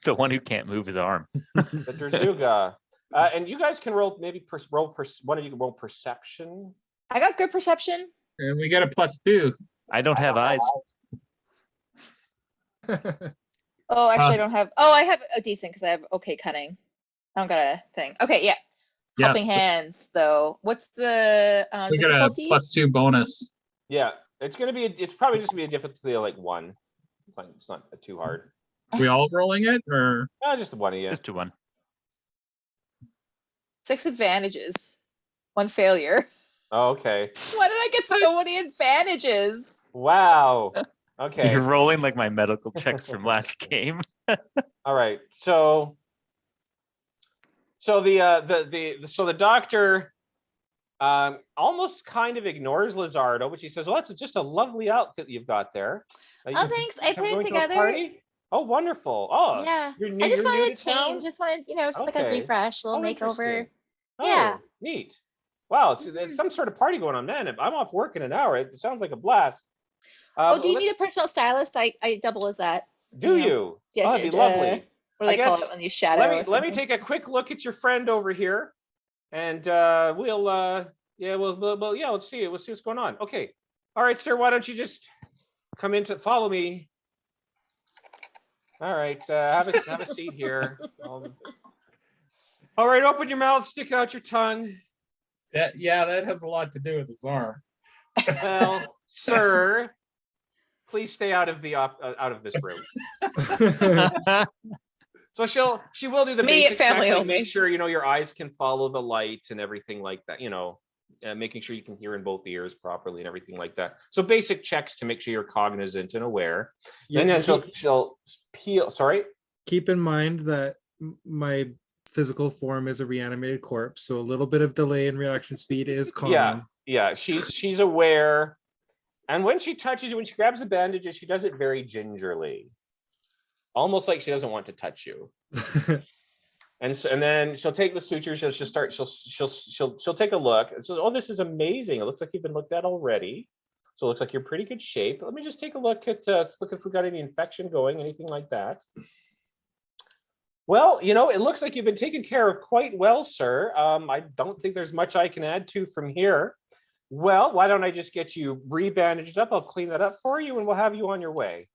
The one who can't move his arm. Derzuga. And you guys can roll maybe one of you can roll perception. I got good perception. And we got a +2. I don't have eyes. Oh, actually, I don't have. Oh, I have a decent because I have okay cunning. I don't got a thing. Okay, yeah. Yeah. Helping hands, though. What's the We got a difficulty? +2 bonus. Yeah, it's probably just gonna be a difficulty of like 1. It's not too hard. We all rolling it, or Just the one of you. Just to one. 6 advantages, 1 failure. Oh, okay. Why did I get so many advantages? Wow. Okay. You're rolling like my medical checks from last game. All right. So the doctor almost kind of ignores Lizardo, but she says, "Well, that's just a lovely outfit you've got there." Oh, You- thanks. I put going it to a together. party? Oh, wonderful. Oh, Yeah. You're new, I just you're new wanted to to town? change. Just wanted, just like a Okay. refresh, a little Oh, makeover. interesting. Oh, Yeah. Neat. Wow. So there's some sort of party going on, man. I'm off work in an hour. It sounds like a blast. Oh, do you let's- need a personal stylist? I double as that. Do you know, you? yeah, Oh, that'd be uh, lovely. What do I they call guess- it when you shadow? Let or me something? take a quick look at your friend over here, and we'll let's see what's going on. Okay, all right, sir. Why don't you just come in to follow me? All right, have a seat here. All right, open your mouth, stick out your tongue. that has a lot to do with the czar. Well, sir, please stay out of this room. So she will do the Immediate basic checks, family like only. make sure your eyes can follow the light and everything like that. Making sure you can hear in both ears properly and everything like that. So basic checks to make sure you're cognizant and aware. Yeah, And then she'll peel. Sorry. keep in mind that my physical form is a reanimated corpse, so a little bit of delay in reaction speed is common. Yeah. She's aware. And when she touches you, when she grabs the bandages, she does it very gingerly, almost like she doesn't want to touch you. And then she'll take the sutures. She'll take a look. And so, oh, this is amazing. It looks like you've been looked at already. So it looks like you're in pretty good shape. Let me just take a look at look if we got any infection going, anything like that. Well, it looks like you've been taken care of quite well, sir. I don't think there's much I can add to from here. Well, why don't I just get you rebandaged up? I'll clean that up for you, and we'll have you on your way.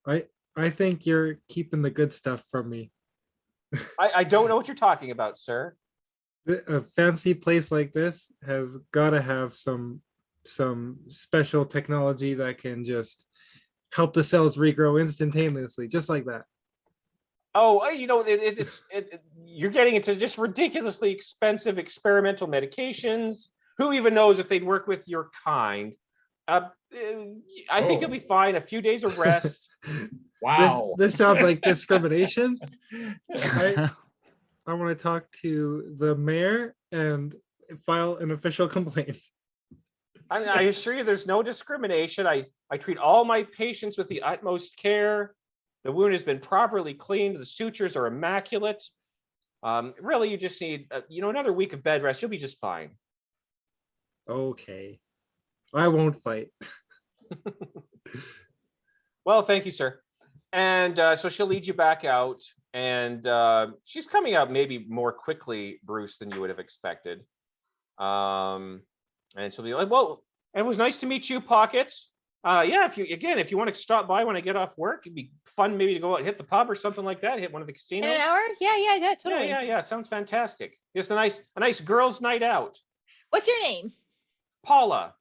I think you're keeping the good stuff from me. I don't know what you're talking about, sir. A fancy place like this has got to have some special technology that can just help the cells regrow instantaneously, just like that. Oh, you're getting into just ridiculously expensive experimental medications. Who even knows if they'd work with your kind? I think you'll be fine. A few days of rest. Wow. This sounds like discrimination. I want to talk to the mayor and file an official complaint. I assure you, there's no discrimination. I treat all my patients with the utmost care. The wound has been properly cleaned. The sutures are immaculate. Really, you just need, another week of bed rest. You'll be just fine. Okay. I won't fight. Well, thank you, sir. And so she'll lead you back out, and she's coming out maybe more quickly, Bruce, than you would have expected. And she'll be like, well, it was nice to meet you, Pockets. Yeah, if you want to stop by when I get off work, it'd be fun maybe to go out and hit the pub or something like that, hit one of the casinos. In an hour? Yeah, totally. Yeah, sounds fantastic. Just a nice girls' night out. What's your name? Paula.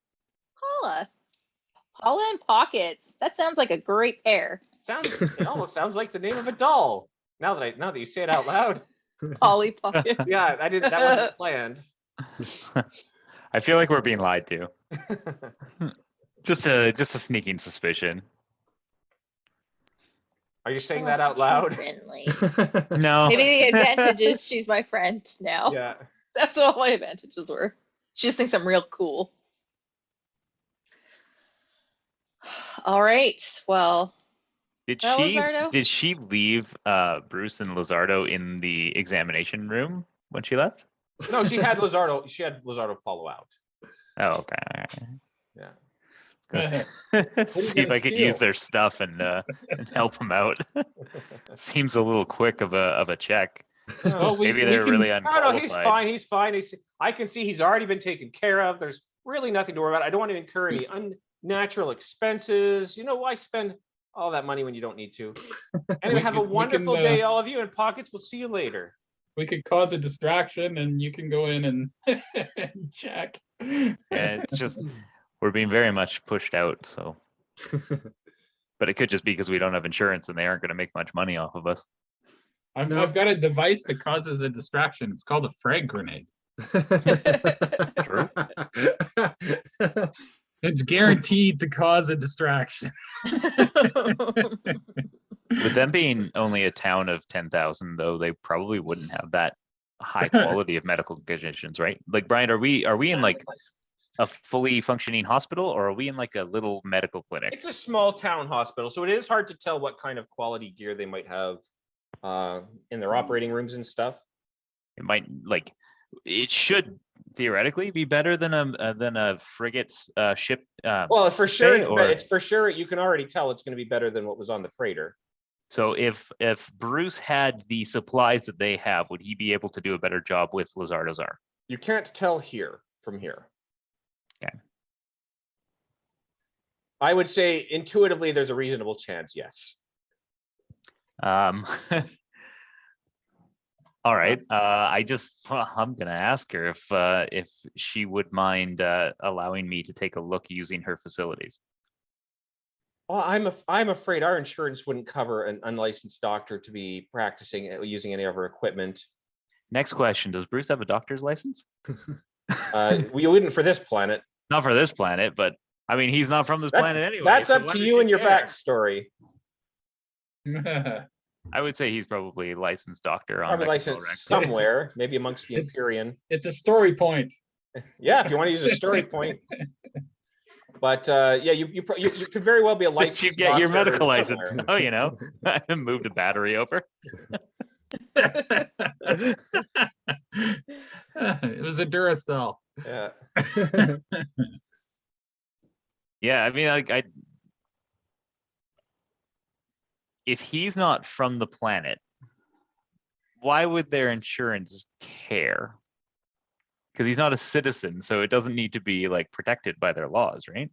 Paula and Pockets. That sounds like a great pair. It almost sounds like the name of a doll. Now that you say it out loud. Polly Pocket. Yeah, that wasn't planned. I feel like we're being lied to. Just a sneaking suspicion. Are you saying that out loud? Friendly. No. Maybe the advantage is she's my friend now. Yeah. That's what all my advantages were. She just thinks I'm real cool. All right. Well, did she leave Bruce and Lizardo in the examination room when she left? No, she had Lizardo follow out. Oh, okay. All right. Yeah. See if I could use their stuff and help them out. Seems a little quick of a check. Oh, Maybe they're really unqualified. No, he's fine. I can see he's already been taken care of. There's really nothing to worry about. I don't want to incur any unnatural expenses. Why spend all that money when you don't need to? Anyway, have a wonderful day, all of you, and Pockets. We'll see you later. We could cause a distraction, and you can go in and check. Yeah, it's just we're being very much pushed out. So, but it could just be because we don't have insurance, and they aren't going to make much money off of us. I've got a device that causes a distraction. It's called a frag grenade. True. It's guaranteed to cause a distraction. With them being only a town of 10,000, though, they probably wouldn't have that high quality of medical conditions, right? Like, Brian, are we in like a fully functioning hospital, or are we in like a little medical clinic? It's a small town hospital, so it is hard to tell what kind of quality gear they might have in their operating rooms and stuff. It should theoretically be better than a frigate's ship. Well, for sure, it's for sure. You can already tell it's going to be better than what was on the freighter. So if Bruce had the supplies that they have, would he be able to do a better job with Lizardo's arm? You can't tell from here. Okay. I would say intuitively there's a reasonable chance, yes. All right. I'm gonna ask her if she would mind allowing me to take a look using her facilities. Well, I'm afraid our insurance wouldn't cover an unlicensed doctor to be practicing using any of our equipment. Next question: does Bruce have a doctor's license? We wouldn't for this planet. Not for this planet, but I mean, he's not from this planet anyway. That's so up to you and your backstory. I would say he's probably a licensed doctor on Probably licensed somewhere, maybe amongst the Imperium. It's a story point. Yeah, if you want to use a story point. But yeah, you could very well be a licensed. You get your medical somewhere. license. Oh, I moved a battery over. It was a Duracell. Yeah. Yeah, I mean, if he's not from the planet, why would their insurance care? Because he's not a citizen, so it doesn't need to be like protected by their laws, right?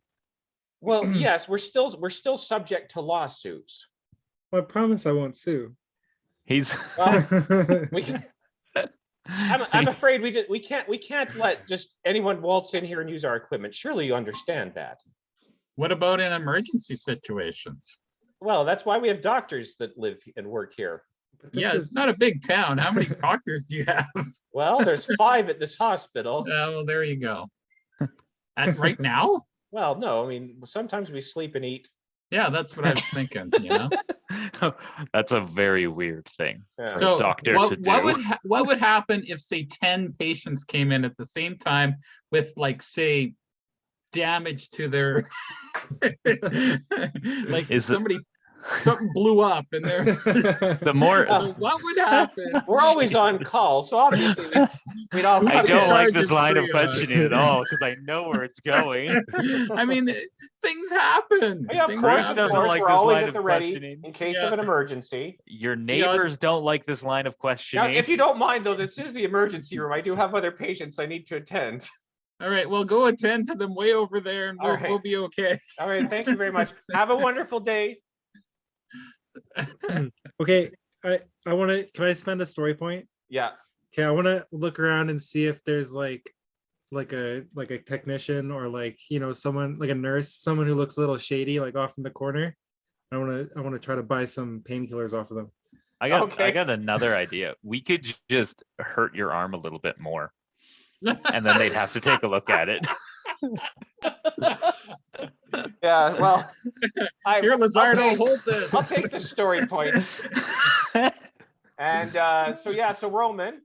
Well, yes, we're still subject to lawsuits. Well, I promise I won't sue. He's. Well, I'm afraid we can't let just anyone waltz in here and use our equipment. Surely you understand that. What about in emergency situations? Well, that's why we have doctors that live and work here. Yeah, it's not a big town. How many doctors do you have? Well, there's 5 at this hospital. Well, there you go. Right now? Well, no, I mean, sometimes we sleep and eat. Yeah, that's what I was thinking, That's a very weird thing. Yeah. For So a doctor to do. what would happen if, say, 10 patients came in at the same time with, like, say, damage to their like Is the- something blew up and they're The more so what would happen? We're always on call, so obviously we'd all. I Who's in don't like charge this of line of triage? questioning at all because I know where it's going. I mean, things happen. Yeah, of Things course, Bruce of happen. doesn't course, like we're this always line at of the ready questioning. in case Yeah. of an emergency. Your neighbors don't like this line of Now, questioning. if you don't mind, though, this is the emergency room. I do have other patients I need to attend. All right, well, go attend to them way over there, and All we'll right. be okay. All right, thank you very much. Have a wonderful day. Okay, I want to. Can I spend a story point? Yeah. Okay, I want to look around and see if there's like a technician or someone like a nurse, someone who looks a little shady, like off in the corner. I want to try to buy some painkillers off of them. I got Okay. another idea. We could just hurt your arm a little bit more, and then they'd have to take a look at it. Yeah. Well, Here, I'll Lizardo, hold this. I'll take the story point. And so Roman,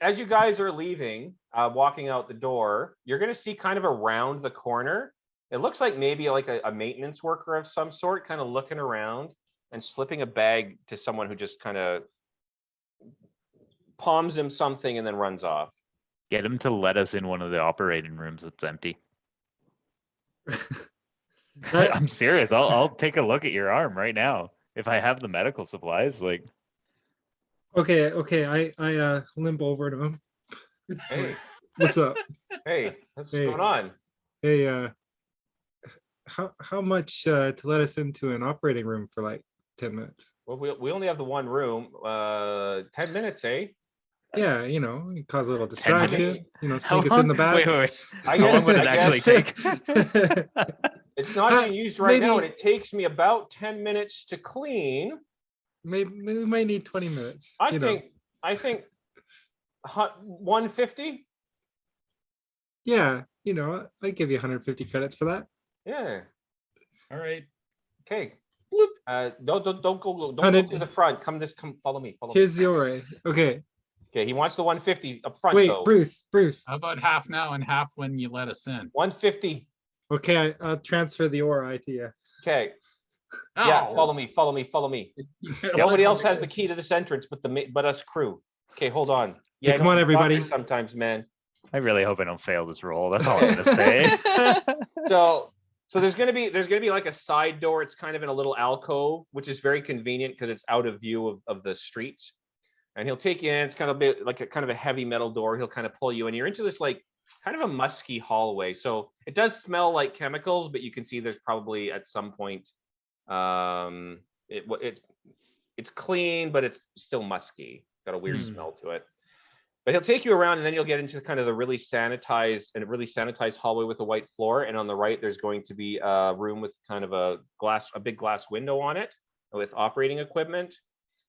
as you guys are leaving, walking out the door, you're going to see kind of around the corner. It looks like maybe like a maintenance worker of some sort, kind of looking around and slipping a bag to someone who just kind of palms him something and then runs off. Get him to let us in one of the operating rooms that's empty. I'm serious. I'll take a look at your arm right now if I have the medical supplies. Like, Okay, I limp over to him. Hey, What's up? hey, what's Hey. going on? Hey, how much to let us into an operating room for like 10 minutes? Well, we only have the one room. 10 minutes, eh? Yeah, cause a little 10 distraction. minutes? Sneak us in the back. Wait. I How guess- long would I it actually guess- take? It's not being used right now, and maybe- it takes me about 10 minutes to clean. Maybe we might need 20 minutes. I think 150. Yeah, I give you 150 credits for that. Yeah. All right. Okay. Bloop. Don't go 100 to the front. Come follow me. Follow me. Here's the aura. Okay. Okay, he wants the 150 up front. Wait, though. Bruce. How about half now and half when you let us in? 150. Okay, I'll transfer the aura to you. Okay. Yeah, Oh. follow me. Nobody else has the key to this entrance but us crew. Okay, hold on. Yeah, Hey, come on, no, everybody. doctors sometimes, man. I really hope I don't fail this roll. That's all I'm gonna say. So there's gonna be like a side door. It's kind of in a little alcove, which is very convenient because it's out of view of the streets. And he'll take you in. It's kind of a heavy metal door. He'll kind of pull you in. You're into this like kind of a musky hallway. So it does smell like chemicals, but you can see there's probably at some point it's clean, but it's still musky. Got a weird smell to it. But he'll take you around, and then you'll get into kind of the really sanitized hallway with a white floor. And on the right, there's going to be a room with kind of a big glass window on it with operating equipment.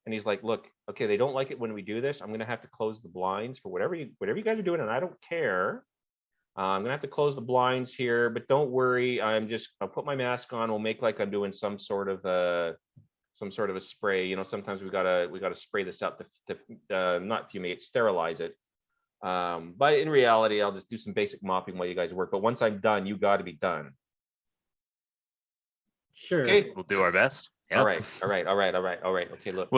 And he's like, "Look, okay, they don't like it when we do this. I'm gonna have to close the blinds for whatever you guys are doing, and I don't care. I'm gonna have to close the blinds here, but don't worry. I'll put my mask on. We'll make like I'm doing some sort of a spray. Sometimes we gotta spray this up to not fumigate, sterilize it. But in reality, I'll just do some basic mopping while you guys work. But once I'm done, you got to be done. Sure. Okay. We'll do our best. Yep. All right. Okay, look.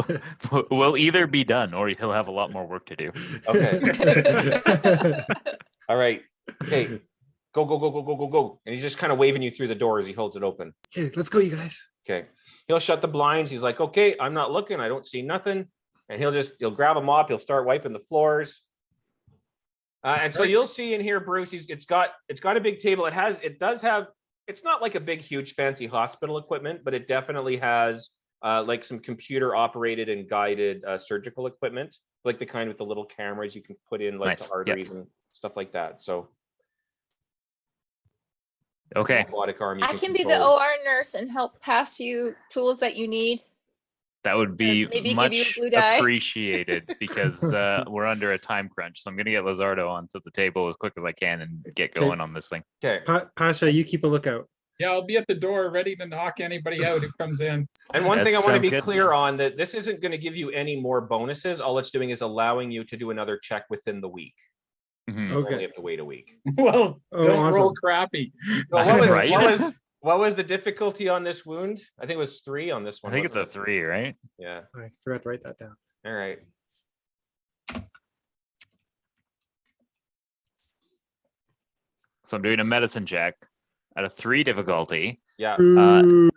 We'll either be done or he'll have a lot more work to do. Okay. All right. Okay. Go. And he's just kind of waving you through the door as he holds it open. Okay, let's go, you guys. Okay. He'll shut the blinds. He's like, okay, I'm not looking. I don't see nothing. And he'll grab a mop. He'll start wiping the floors. And so you'll see in here, Bruce, it's got a big table. It's not like a big, huge, fancy hospital equipment, but it definitely has like some computer operated and guided surgical equipment, like the kind with the little cameras you can put in like Nice. the arteries and stuff like that. So Okay. robotic arm. I can be the OR nurse and help pass you tools that you need. That would be Maybe give you a much blue die. appreciated because we're under a time crunch. So I'm going to get Lizardo onto the table as quick as I can and get Okay. going on this thing. Okay. Pasha, you keep a lookout. Yeah, I'll be at the door ready to knock anybody out who comes in. And one That thing I want to sounds be good. clear on, that this isn't going to give you any more bonuses. All it's doing is allowing you to do another check within the week. Mhm. You only Okay. have to wait a week. Well, Oh, don't roll awesome. crappy. So what was, Right? what was the difficulty on this wound? I think it was 3 on this I one. think it's a wasn't it? 3, right? Yeah. I forgot to write that down. All right. So I'm doing a medicine check at a 3 difficulty. Yeah. Bruce.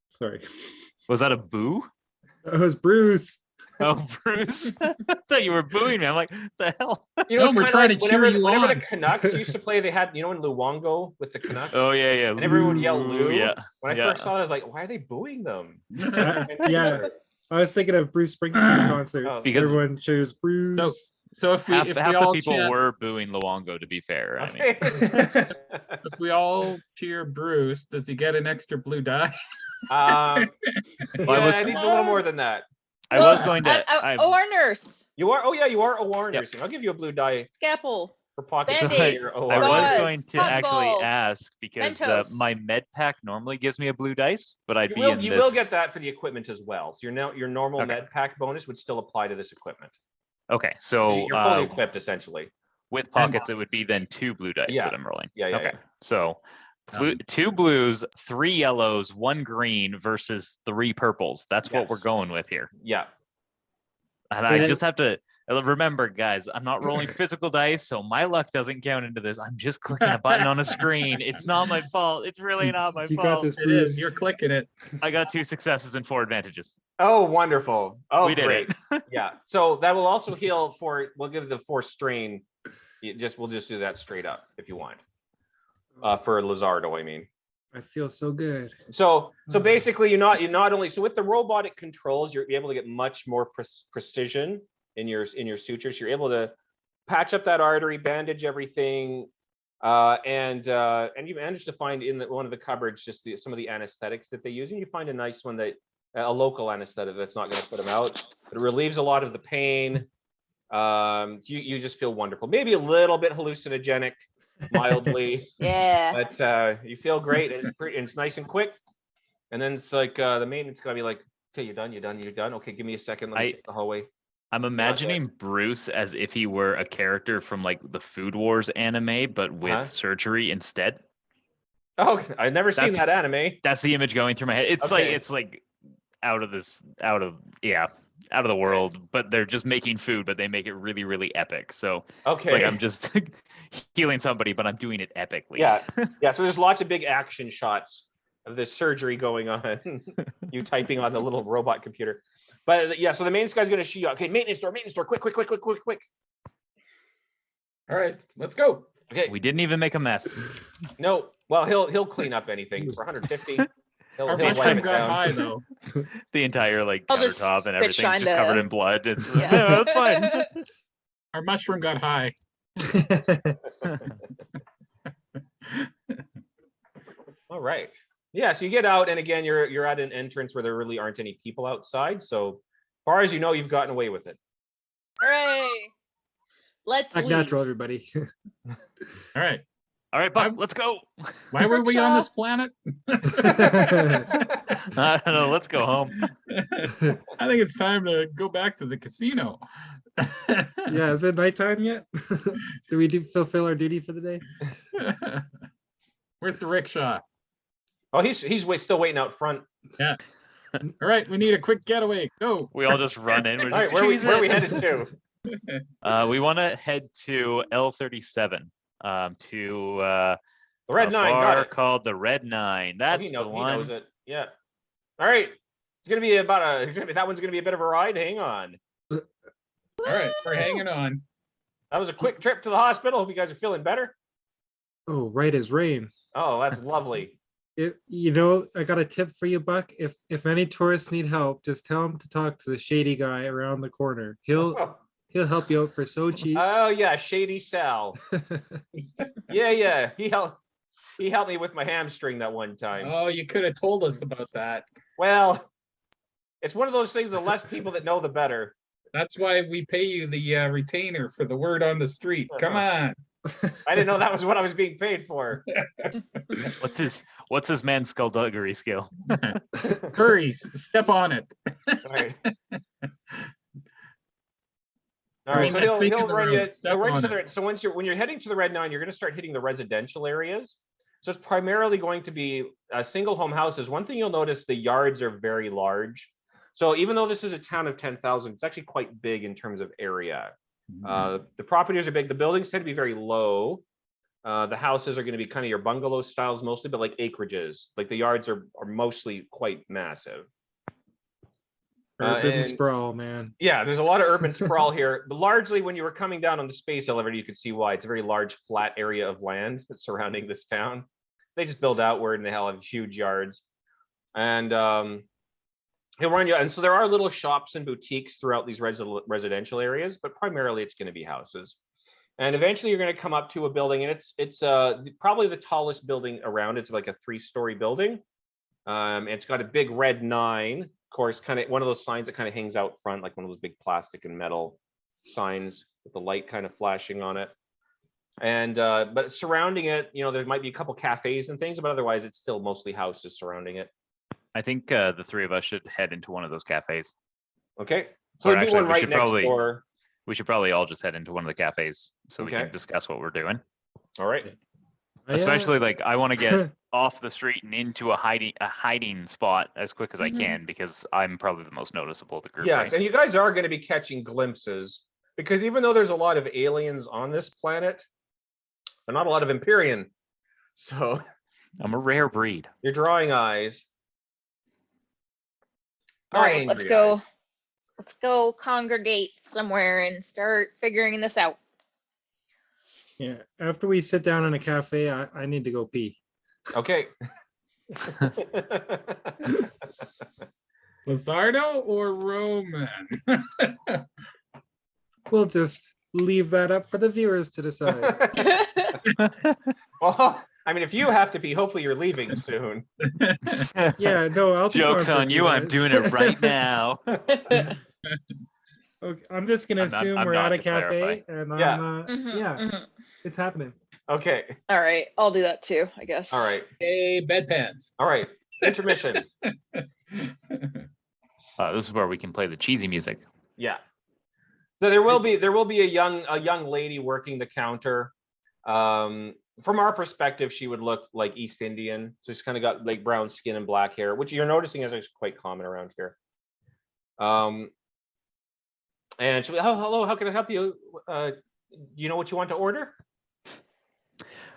Sorry. Was that a boo? That was Bruce. Oh, Bruce. I thought you were booing me. I'm like, the hell? You know, No, it's we're kinda trying like to cheer whenever, you whenever the on. Canucks used to play, they had, you know, in Luongo with the Canucks. Oh, yeah, yeah. And everyone would yell Lou, Lou. Yeah. When I yeah. first saw it, I was like, why are they booing them? Yeah. I was thinking of Bruce Springsteen concerts. Oh. Because- Everyone cheers Bruce. So if we half if half we the all people chant, were booing Luongo, to be fair. I mean, Okay. if we all cheer Bruce, does he get an extra blue die? Yeah, was- I need a little more than that. I was going to. OR nurse. You are, oh yeah, you are OR Yep. nursing. I'll give you a blue die Scalpel. for pocket. Band-Aids. for your OR I was Gauze, going to cotton actually ball, ask because Mentos. my med pack normally gives me a blue dice, but I'd You be will, in you this. will get that for the equipment as well. So your normal Okay. med pack bonus would still apply to this equipment. Okay, so You're fully equipped essentially. with pockets, it would be then 2 blue dice Yeah. that I'm rolling. Yeah, yeah, Okay, yeah. so 2 blues, 3 yellows, 1 green versus 3 purples. That's what we're Yes. going with here. Yeah. And I just have to remember, guys, I'm not rolling physical dice, so my luck doesn't count into this. I'm just clicking a button on a screen. It's not my fault. It's really not my You got fault. this, It is. Bruce. You're clicking it. I got 2 successes and 4 advantages. Oh, wonderful. Oh, We did great. it. Yeah. So that will also heal for, we'll give the 4 strain. We'll just do that straight up if you want. For Lizardo, I mean. I feel so good. So basically you not only, so with the robotic controls, you're able to get much more precision in your sutures. You're able to patch up that artery, bandage everything, and you managed to find in one of the cupboards just some of the anesthetics that they use, and you find a nice one that a local anesthetic that's not going to put them out. It relieves a lot of the pain. You just feel wonderful. Maybe a little bit hallucinogenic, mildly. Yeah. But you feel great, and it's nice and quick. And then it's like the maintenance gotta be like, okay, you're done. Okay, give me a second. Let me check the hallway. I'm imagining Bruce as if he were a character from like the Food Wars anime, but with surgery instead. Oh, I've never seen that anime. That's the image going through my head. It's like out of the world, but they're just making food, but they make it really, really epic. So Okay. it's like I'm just healing somebody, but I'm doing it epically. Yeah. So there's lots of big action shots of this surgery going on. You typing on the little robot computer. But yeah, so the maintenance guy's gonna shoot you. Okay, maintenance door, quick. All right, let's go. Okay. We didn't even make a mess. No, well, he'll clean up anything for 150. He'll Our wipe mushroom it got down. high though. The entire like I'll just countertop and spit everything's shine just the- covered in blood. It's, Yeah. no, that's fine. Our mushroom got high. All right. Yeah, so you get out, and again, you're at an entrance where there really aren't any people outside. So far as you know, you've gotten away with it. Hooray. Let's Back leave. natural, everybody. All right. All right, Buck, let's go. Why were we on this planet? I don't know. Let's go home. I think it's time to go back to the casino. Yeah, is it nighttime yet? Do we fulfill our duty for the day? Where's the rickshaw? Oh, he's still waiting out front. Yeah. All right, we need a quick getaway. Go. We all just run in. We're All right, just, where are we "Jesus." headed to? We want to head to L37, to The Red a Nine. Got bar it. called the Red Nine. Oh, That's he the knows one. it. Yeah. All right. It's gonna be that one's gonna be a bit of a ride. Hang on. All right, we're hanging on. That was a quick trip to the hospital. Hope you guys are feeling better. Oh, right as rain. Oh, that's lovely. I got a tip for you, Buck. If any tourists need help, just tell them to talk to the shady guy around the corner. He'll help you out for so cheap. Oh yeah, Shady Sal. Yeah. He helped me with my hamstring that one time. Oh, you could have told us about that. Well, it's one of those things. The less people that know, the better. That's why we pay you the retainer for the word on the street. Come on. I didn't know that was what I was being paid for. What's his man's skullduggery skill? Hurry, step on it. All right. All right, so Well, think he'll of the run road, you. step He'll run you on to it. the, so when you're heading to the red 9, you're going to start hitting the residential areas. So it's primarily going to be single home houses. One thing you'll notice, the yards are very large. So even though this is a town of 10,000, it's actually quite big in terms of area. The properties are big. The buildings tend to be very low. The houses are going to be kind of your bungalow styles mostly, but like acreages. Like the yards are mostly quite massive. Urban and- sprawl, man. Yeah, there's a lot of urban sprawl here. But largely, when you were coming down on the space elevator, you could see why. It's a very large, flat area of land that's surrounding this town. They just build outward and they have huge yards. And he'll run you. And so there are little shops and boutiques throughout these residential areas, but primarily it's going to be houses. And eventually you're going to come up to a building, and it's probably the tallest building around. It's like a 3-story building. It's got a big red 9. Of course, kind of one of those signs that kind of hangs out front, like one of those big plastic and metal signs with the light kind of flashing on it. And but surrounding it, there might be a couple cafes and things, but otherwise it's still mostly houses surrounding it. I think the 3 of us should head into one of those cafes. Okay, so Or there'll be actually, one we right should next probably- door. We should probably all just head into one of the cafes so we Okay. can discuss what we're doing. All right. Especially like I want to get off the street and into a hiding spot as quick as I can, because I'm probably the most noticeable of the group. Yes, right? and you guys are going to be catching glimpses, because even though there's a lot of aliens on this planet, there are not a lot of Imperium. So I'm a rare breed. you're drawing eyes. All right, let's Angry go. eyes. Let's go congregate somewhere and start figuring this out. Yeah. After we sit down in a cafe, I need to go pee. Okay. Lizardo or Roman? We'll just leave that up for the viewers to decide. Well, I mean, if you have to pee, hopefully you're leaving soon. Yeah, no, I'll be Joke's gone for a on few you. I'm minutes. doing it right now. Okay, I'm just gonna I'm not- assume I'm we're not at a to clarify. cafe, and Yeah. yeah, Mhm. it's happening. Okay. All right, I'll do that too, I guess. All right. Hey, bedpans. All right. Intermission. This is where we can play the cheesy music. Yeah. So there will be a young lady working the counter. From our perspective, she would look like East Indian. So she's kind of got like brown skin and black hair, which you're noticing is actually quite common around here. And she'll be, oh, hello, how can I help you? You know what you want to order?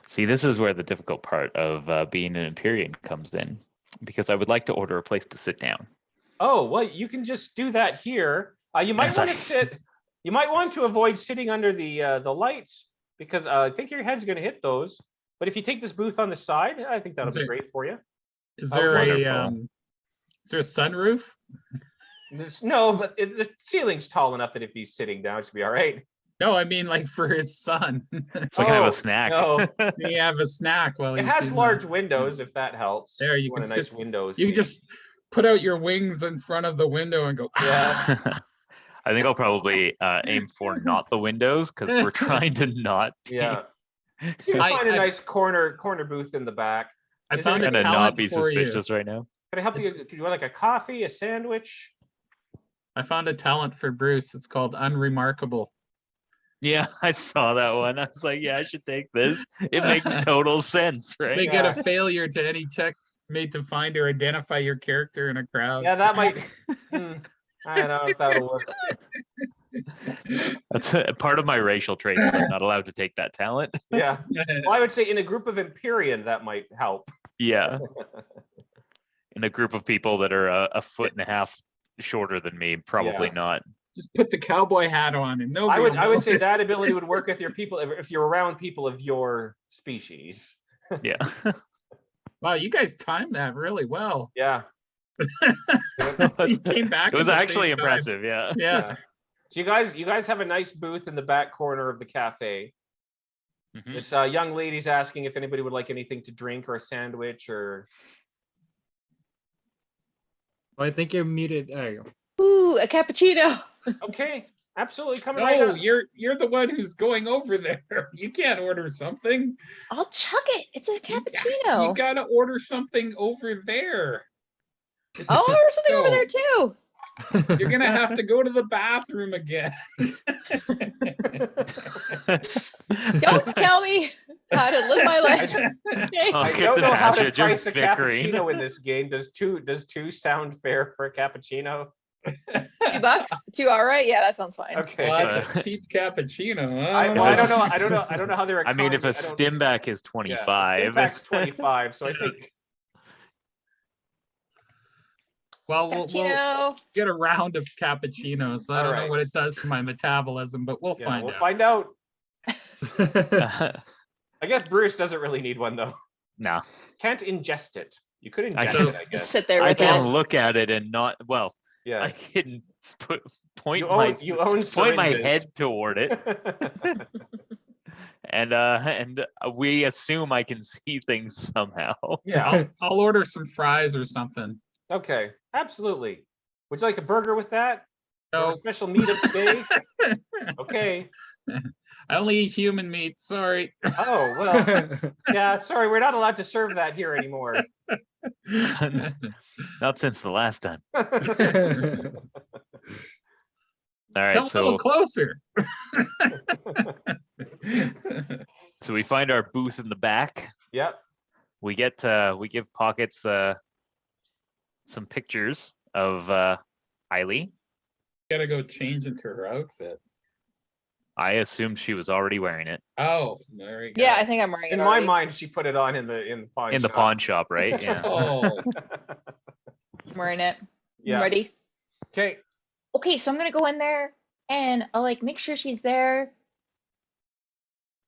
See, this is where the difficult part of being an Imperium comes in, because I would like to order a place to sit down. Oh, well, you can just do that here. You might Yes, want I- to sit. You might want to avoid sitting under the lights, because I think your head's going to hit those. But if you take this booth on the side, I think that'll Is be there- great for you. Is Oh, there wonderful. is there a sunroof? No, but the ceiling's tall enough that if he's sitting down, it should be all right. No, I mean like for his son. So I can have Oh, a snack. No, You have a snack while it he's has in large the- windows, if that helps. There, you want can a nice sit- window You seat. can just put out your wings in front of the window and go. Yeah. I think I'll probably aim for not the windows, because we're trying to not be Yeah. You can I- find a I- nice corner booth in the back. I Is there found a and to not talent be for you. suspicious right now. Can I help It's- you? Do you want like a coffee, a sandwich? I found a talent for Bruce. It's called unremarkable. Yeah, I saw that one. I was like, yeah, I should take this. It makes total sense, right? Make Yeah. it a failure to any check made to find or identify your character in a crowd. Yeah, that might. I don't know if that'll work. That's part of my racial trait. Is I'm not allowed to take that talent. Yeah. Well, I would say in a group of Imperium, that might help. Yeah. In a group of people that are a foot and a half shorter than me, probably Yeah. not. Just put the cowboy hat on and nobody. I would say that ability would work with your people if you're around people of your species. Yeah. Wow, you guys timed that really well. Yeah. You came back. It was at the actually same time. impressive. Yeah. Yeah. So you guys have a nice booth in the back corner of the cafe. Mhm. This young lady's asking if anybody would like anything to drink or a sandwich or. I think you're muted. There you go. Ooh, a cappuccino. Okay, absolutely coming right No, up. you're the one who's going over there. You can't order something. I'll chug it. It's a You cappuccino. gotta order something over there. I'll order something over No. there too. You're gonna have to go to the bathroom again. Don't tell me how to live my life. Okay. Oh, I Kits don't and know how to Hatchet just price a bickering. cappuccino in this game. Does two sound fair for a cappuccino? $2? 2, all right. Yeah, that sounds fine. Okay. Well, that's a cheap cappuccino. I If don't it's- know. I don't know how they're. I mean, if a economy- I don't- stim back is yeah, 25. Stimpak's 25, so I think Well, we'll Cappuccino. get a round of cappuccinos. I don't know Alright. what it does to my metabolism, but we'll yeah, find we'll out. find out. I guess Bruce doesn't really need one though. No, Can't ingest it. You could I ingest can- it, I Just guess. sit there I with can it. look at it and not. Well, Yeah. I can point You own my syringes. head toward it, and we assume I can see things somehow. Yeah. I'll order some fries or something. Okay. Absolutely. Would you like a burger with that? Or a No, special meat of the day? Okay. I only eat human meat. Sorry. Oh well. Yeah. Sorry, we're not allowed to serve that here anymore. Not since the last time. All right, Come a so little closer. so we find our booth in the back. Yep. We give Pockets some pictures of Aili. Gotta go change into her outfit. I assumed she was already wearing it Oh, there we go. Yeah, I think I'm wearing it. In my already. mind, she put it on in the pawn in the shop. pawn shop, right? Yeah. Oh, I'm wearing it. Yeah. I'm ready. Okay. Okay, so I'm gonna go in there and I'll like make sure she's there.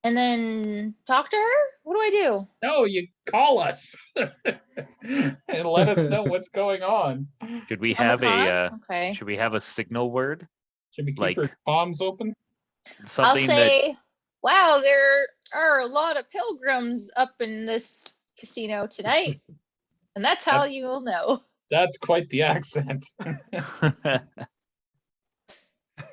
And then talk to her? What do I do? no, you call us and let us know what's going on. Should we On the have a con? Okay. should we have a signal word? Should we keep Like- her comms open? I'll Something that say, wow, there are a lot of pilgrims up in this casino tonight. And that's how That's- you will know. That's quite the accent.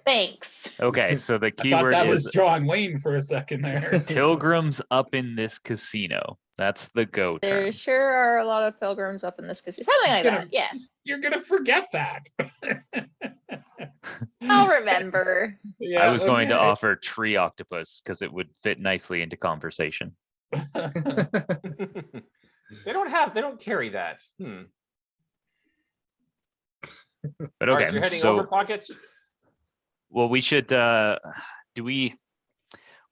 Thanks. Okay, so the I thought keyword that is was John Wayne for a second there. pilgrims up in this casino. That's the go There term. sure are a lot of pilgrims up in this casino. Something like that. Yeah. You're gonna forget that. I'll remember. Yeah, I was going to okay. offer tree octopus because it would fit nicely into conversation. They don't carry that. But All right, okay, so you're heading so over Pockets? well, we should do we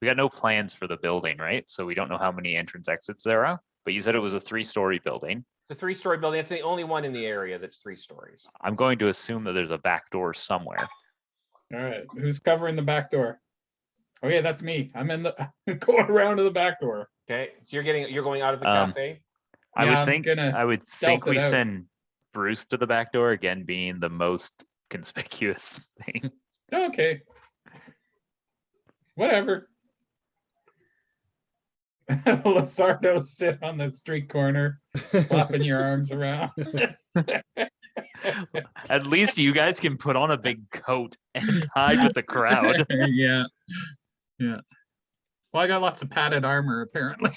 got no plans for the building, right? So we don't know how many entrance exits there are. But you said it was a 3-story building. It's a 3-story building. It's the only one in the area that's 3 stories. I'm going to assume that there's a back door somewhere. All right, who's covering the back door? Oh yeah, that's me. I'm in the going around to the back door. Okay, so you're going out of the Um, cafe. I Yeah, would I'm think gonna I would think stealth it we out. send Bruce to the back door again, being the most conspicuous thing. Okay. Whatever. Lazardo sit on the street corner, flapping your arms around. At least you guys can put on a big coat and hide with the crowd. Yeah. Yeah. Well, I got lots of padded armor apparently.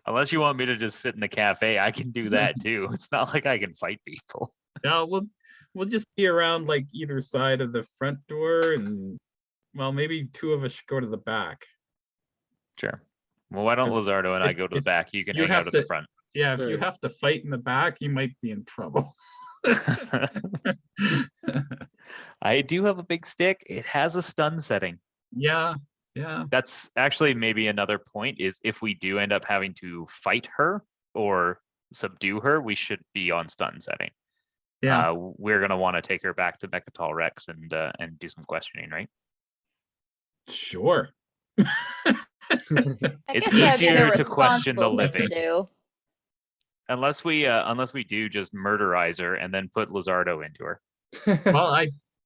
Unless you want me to just sit in the cafe, I can do that too. It's not like I can fight people. Yeah, we'll just be around like either side of the front door, and well, maybe two of us should go to the back. Sure. Well, why don't If- Lazardo and I if- go to the if back? You can you hang out have at the to- front. Yeah, if you Right. have to fight in the back, you might be in trouble. I do have a big stick. It has a stun setting. Yeah, yeah. That's actually maybe another point is if we do end up having to fight her or subdue her, we should be on stun setting. Yeah. We're gonna want to take her back to Mechatol Rex and do some questioning, right? Sure. I It's guess that'd be easier the to question the responsible thing to living. do. Unless we do just murderize her and then put Lazardo into her. Well,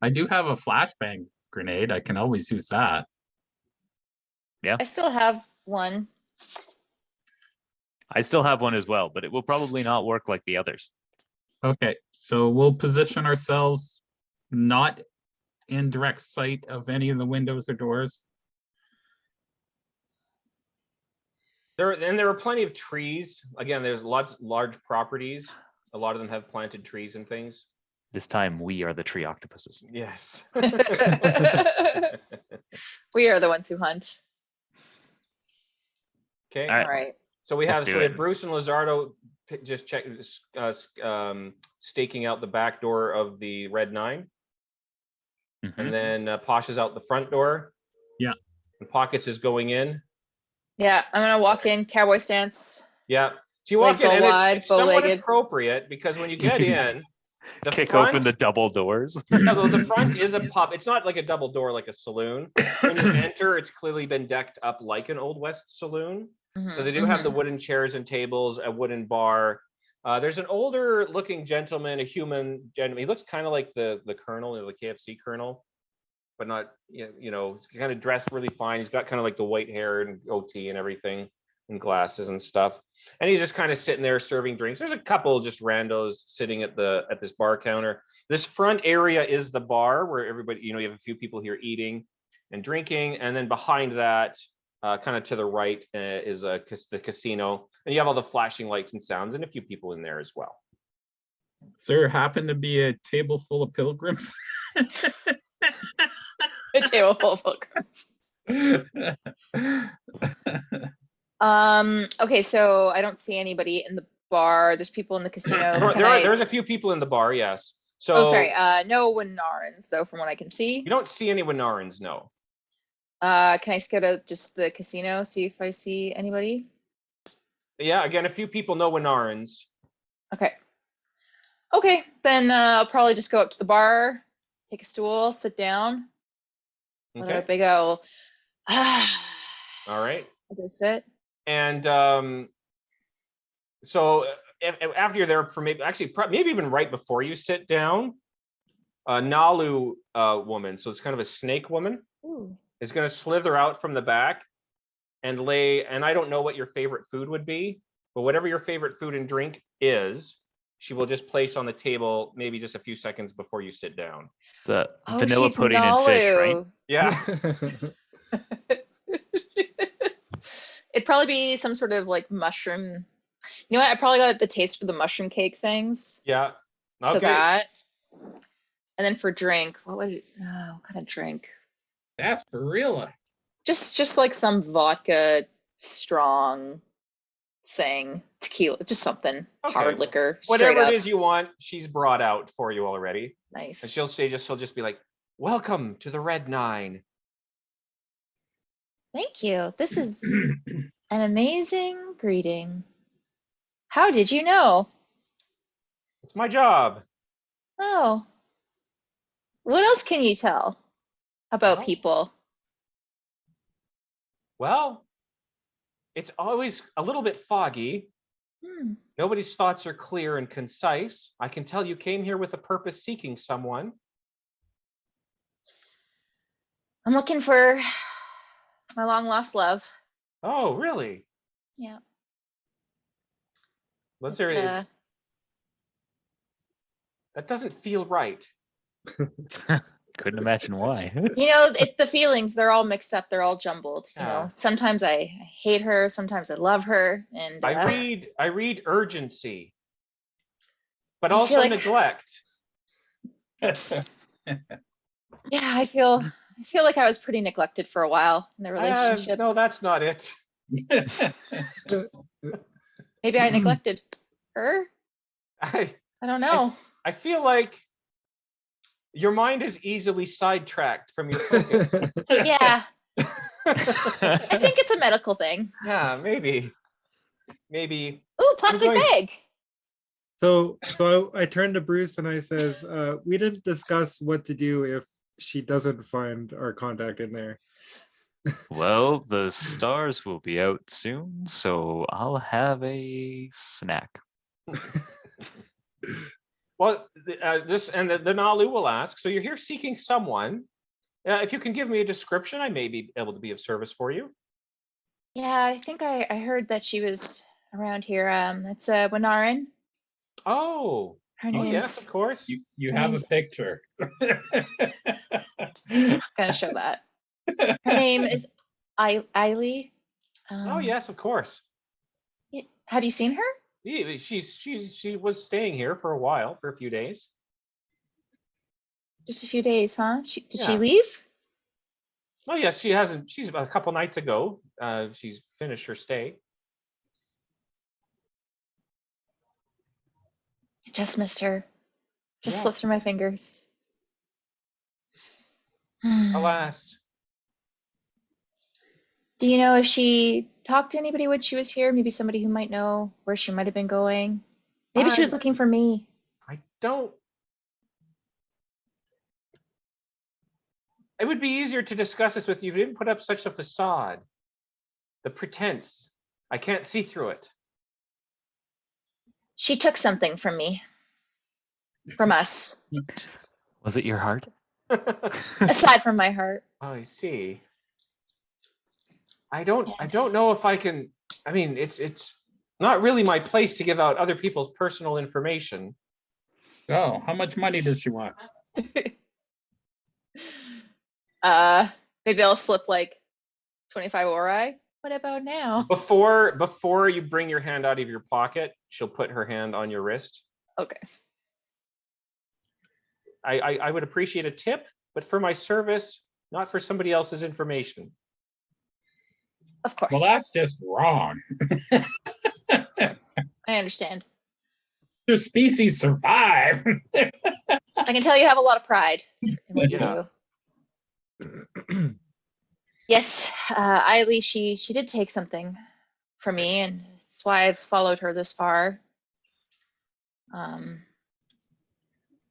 I do have a flashbang grenade. I can always use that. I still have one. I still have one as well, but it will probably not work like the others. Okay, so we'll position ourselves not in direct sight of any of the windows or doors. There are plenty of trees. Again, there's large properties. A lot of them have planted trees and things. This time we are the tree octopuses. Yes. We are the ones who hunt. Okay. All right. All right. So we Let's have do it. Bruce and Lizardo just staking out the back door of the Red 9, Mhm. and then Posh is out the front door. Yeah. And Pockets is going in. Yeah, I'm gonna walk in, cowboy stance. Yeah. So you walk Legs in, all and wide, it's somewhat bow-legged. appropriate because when you get in, the Kick front, open the double doors. yeah, the front is a pub. It's not like a double door like a saloon. When you enter, it's clearly been decked up like an Old West saloon. So they do have the wooden chairs and tables, a wooden bar. There's an older looking gentleman, a human gentleman. He looks kind of like the colonel, the KFC colonel, but not, you know, he's kind of dressed really fine. He's got kind of like the white hair and goatee and everything and glasses and stuff. And he's just kind of sitting there serving drinks. There's a couple just randos sitting at this bar counter. This front area is the bar where everybody, you have a few people here eating and drinking. And then behind that, kind of to the right is the casino, and you have all the flashing lights and sounds and a few people in there as well. So there happened to be a table full of pilgrims. A table full of pilgrims. Okay, so I don't see anybody in the bar. There's people in the casino. There's a few people in the bar, yes. So Oh, sorry. No Winnarans, though, from what I can see. You don't see any Winnarans, no. Can I scout out just the casino, see if I see anybody? Yeah, again, a few people know Winnarans. Okay. Okay, then I'll probably just go up to the bar, take a stool, sit down. Let out a Okay. big old All right. as I sit. And so after you're there for maybe even right before you sit down, a Nalu woman, so it's kind of a snake woman, Ooh. is going to slither out from the back and lay, and I don't know what your favorite food would be, but whatever your favorite food and drink is, she will just place on the table maybe just a few seconds before you sit down. The Oh, vanilla she's pudding and fish, right? Nalu. Yeah. It'd probably be some sort of like mushroom. You know what? I probably got the taste for the mushroom cake things. Yeah. So Okay. that. And then for drink, what kind of drink? Sarsaparilla. Just like some vodka strong thing, tequila, just something Okay. hard liquor, straight Whatever up. it is you want, she's brought out for you already. Nice. And she'll just be like, "Welcome to the Red 9." Thank you. This is an amazing greeting. How did you know? It's my job. Oh. What else can you tell about Well, people? Well, it's always a little bit foggy. Hmm. Nobody's thoughts are clear and concise. I can tell you came here with a purpose, seeking someone. I'm looking for my long lost love. Oh, really? Yeah. Let's It's, hear. That doesn't feel right. Couldn't imagine why. it's the feelings. They're all mixed up. They're all jumbled. Yeah. Sometimes I hate her. Sometimes I love her. And I read urgency, but I just feel also like- neglect. yeah, I feel like I was pretty neglected for a while in the relationship. No, that's not it. Maybe I neglected her. I I don't know. I feel like your mind is easily sidetracked from your focus. Yeah, I think it's a medical thing. Yeah, maybe. Ooh, plastic going- bag. So I turned to Bruce and I says, we didn't discuss what to do if she doesn't find our contact in there. Well, the stars will be out soon, so I'll have a snack. Well, the Nalu will ask. So you're here seeking someone. If you can give me a description, I may be able to be of service for you. Yeah, I think I heard that she was around here. It's Winnaran. Oh, Her yes, name's of course. You Her have a name's- picture. gonna show that. Her name is Aili. Oh, yes, of course. Have you seen her? She was staying here for a while, for a few days. Just a few days, huh? Did she Yeah. leave? Oh yes, she hasn't. She's a couple nights ago. She's finished her stay. I just missed her. Just Yeah. slipped through my fingers. Alas. Do you know if she talked to anybody when she was here? Maybe somebody who might know where she might have been going. Maybe she was looking for me. I don't. It would be easier to discuss this with you if you didn't put up such a facade. The pretense. I can't see through it. She took something from me. From us. Was it your heart? Aside from my heart. Oh, I see. I don't know if I can. I mean, it's not really my place to give out other people's personal information. Oh, how much money does she want? Maybe I'll slip like 25 ori. What about now? Before you bring your hand out of your pocket, she'll put her hand on your wrist. Okay. I would appreciate a tip, but for my service, not for somebody else's information. Of course. Well, that's just wrong. I understand. Your species survive. I can tell you have a lot of pride in what Yeah. you do. Yes, Aili, she did take something from me, and that's why I've followed her this far.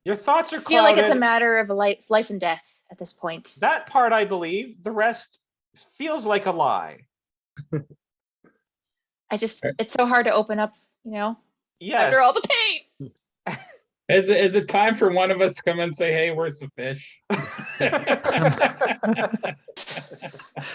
Your thoughts are I feel like it's a clouded. matter of life and death at this point. That part I believe. The rest feels like a lie. It's so hard to open up, Yes. after all the pain. Is it time for one of us to come and say, "Hey, where's the fish?"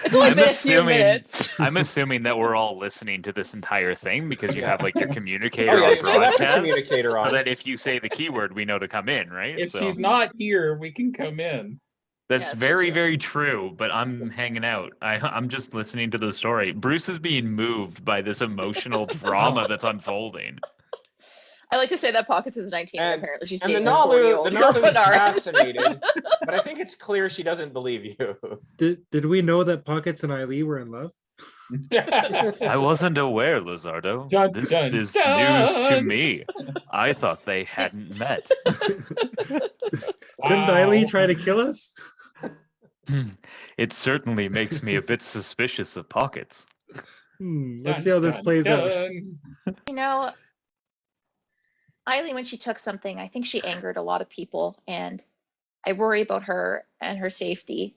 It's only I'm been a few assuming- minutes. I'm assuming that we're all listening to this entire thing because you Yeah. have like your communicator Oh, yeah, on you have the broadcast. communicator So on. that if you say the keyword, we know to come in, right? If So she's not here, we can come in. that's Yeah, that's very, true. very true. But I'm hanging out. I'm just listening to the story. Bruce is being moved by this emotional drama that's unfolding. I like to say that Pockets is 19, and And- apparently she's And the dating a 40-year-old Nalu is Winnaran. fascinated, but I think it's clear she doesn't believe you. Did we know that Pockets and Aili were in love? I wasn't aware, Lizardo. Dun, This dun, is news to dun. me. I thought they hadn't met. Didn't Wow. Aili try to kill us? It certainly makes me a bit suspicious of Pockets. Let's Dun, see how this dun, plays out. dun. Aili, when she took something, I think she angered a lot of people, and I worry about her and her safety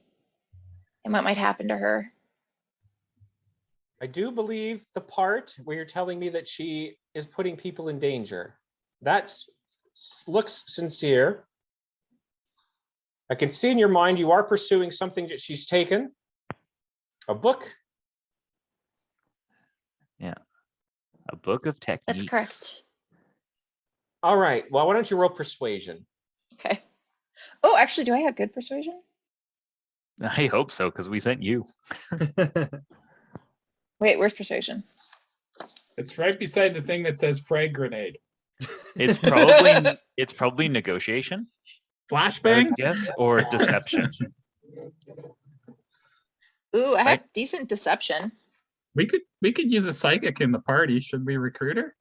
and what might happen to her. I do believe the part where you're telling me that she is putting people in danger. Looks sincere. I can see in your mind you are pursuing something that she's taken. A book. A book of techniques. That's correct. All right. Well, why don't you roll persuasion? Okay. Oh, actually, do I have good persuasion? I hope so, because we sent you. Wait, where's persuasion? It's right beside the thing that says frag grenade. It's probably negotiation, I Flashbang? would guess, or deception. Ooh, I have Right. decent deception. We could use a psychic in the party. Should we recruit her?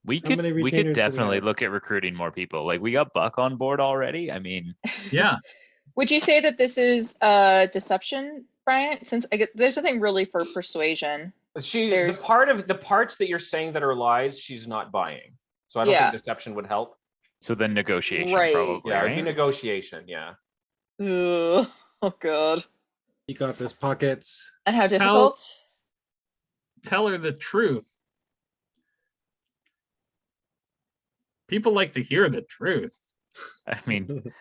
We How could many we retainers could do we definitely have? look at recruiting more people. Like we got Buck on board already. I mean, Yeah. Would you say that this is deception, Bryant? Since there's nothing really for persuasion. She's There's- the parts that you're saying that are lies, she's not buying. So I don't Yeah. think deception would help. so then negotiation Right. probably. Yeah, it'd be Right? negotiation. Yeah. Ugh. Oh god. You got this, Pockets. And how difficult? Tell her the truth. People like to hear the truth. I mean,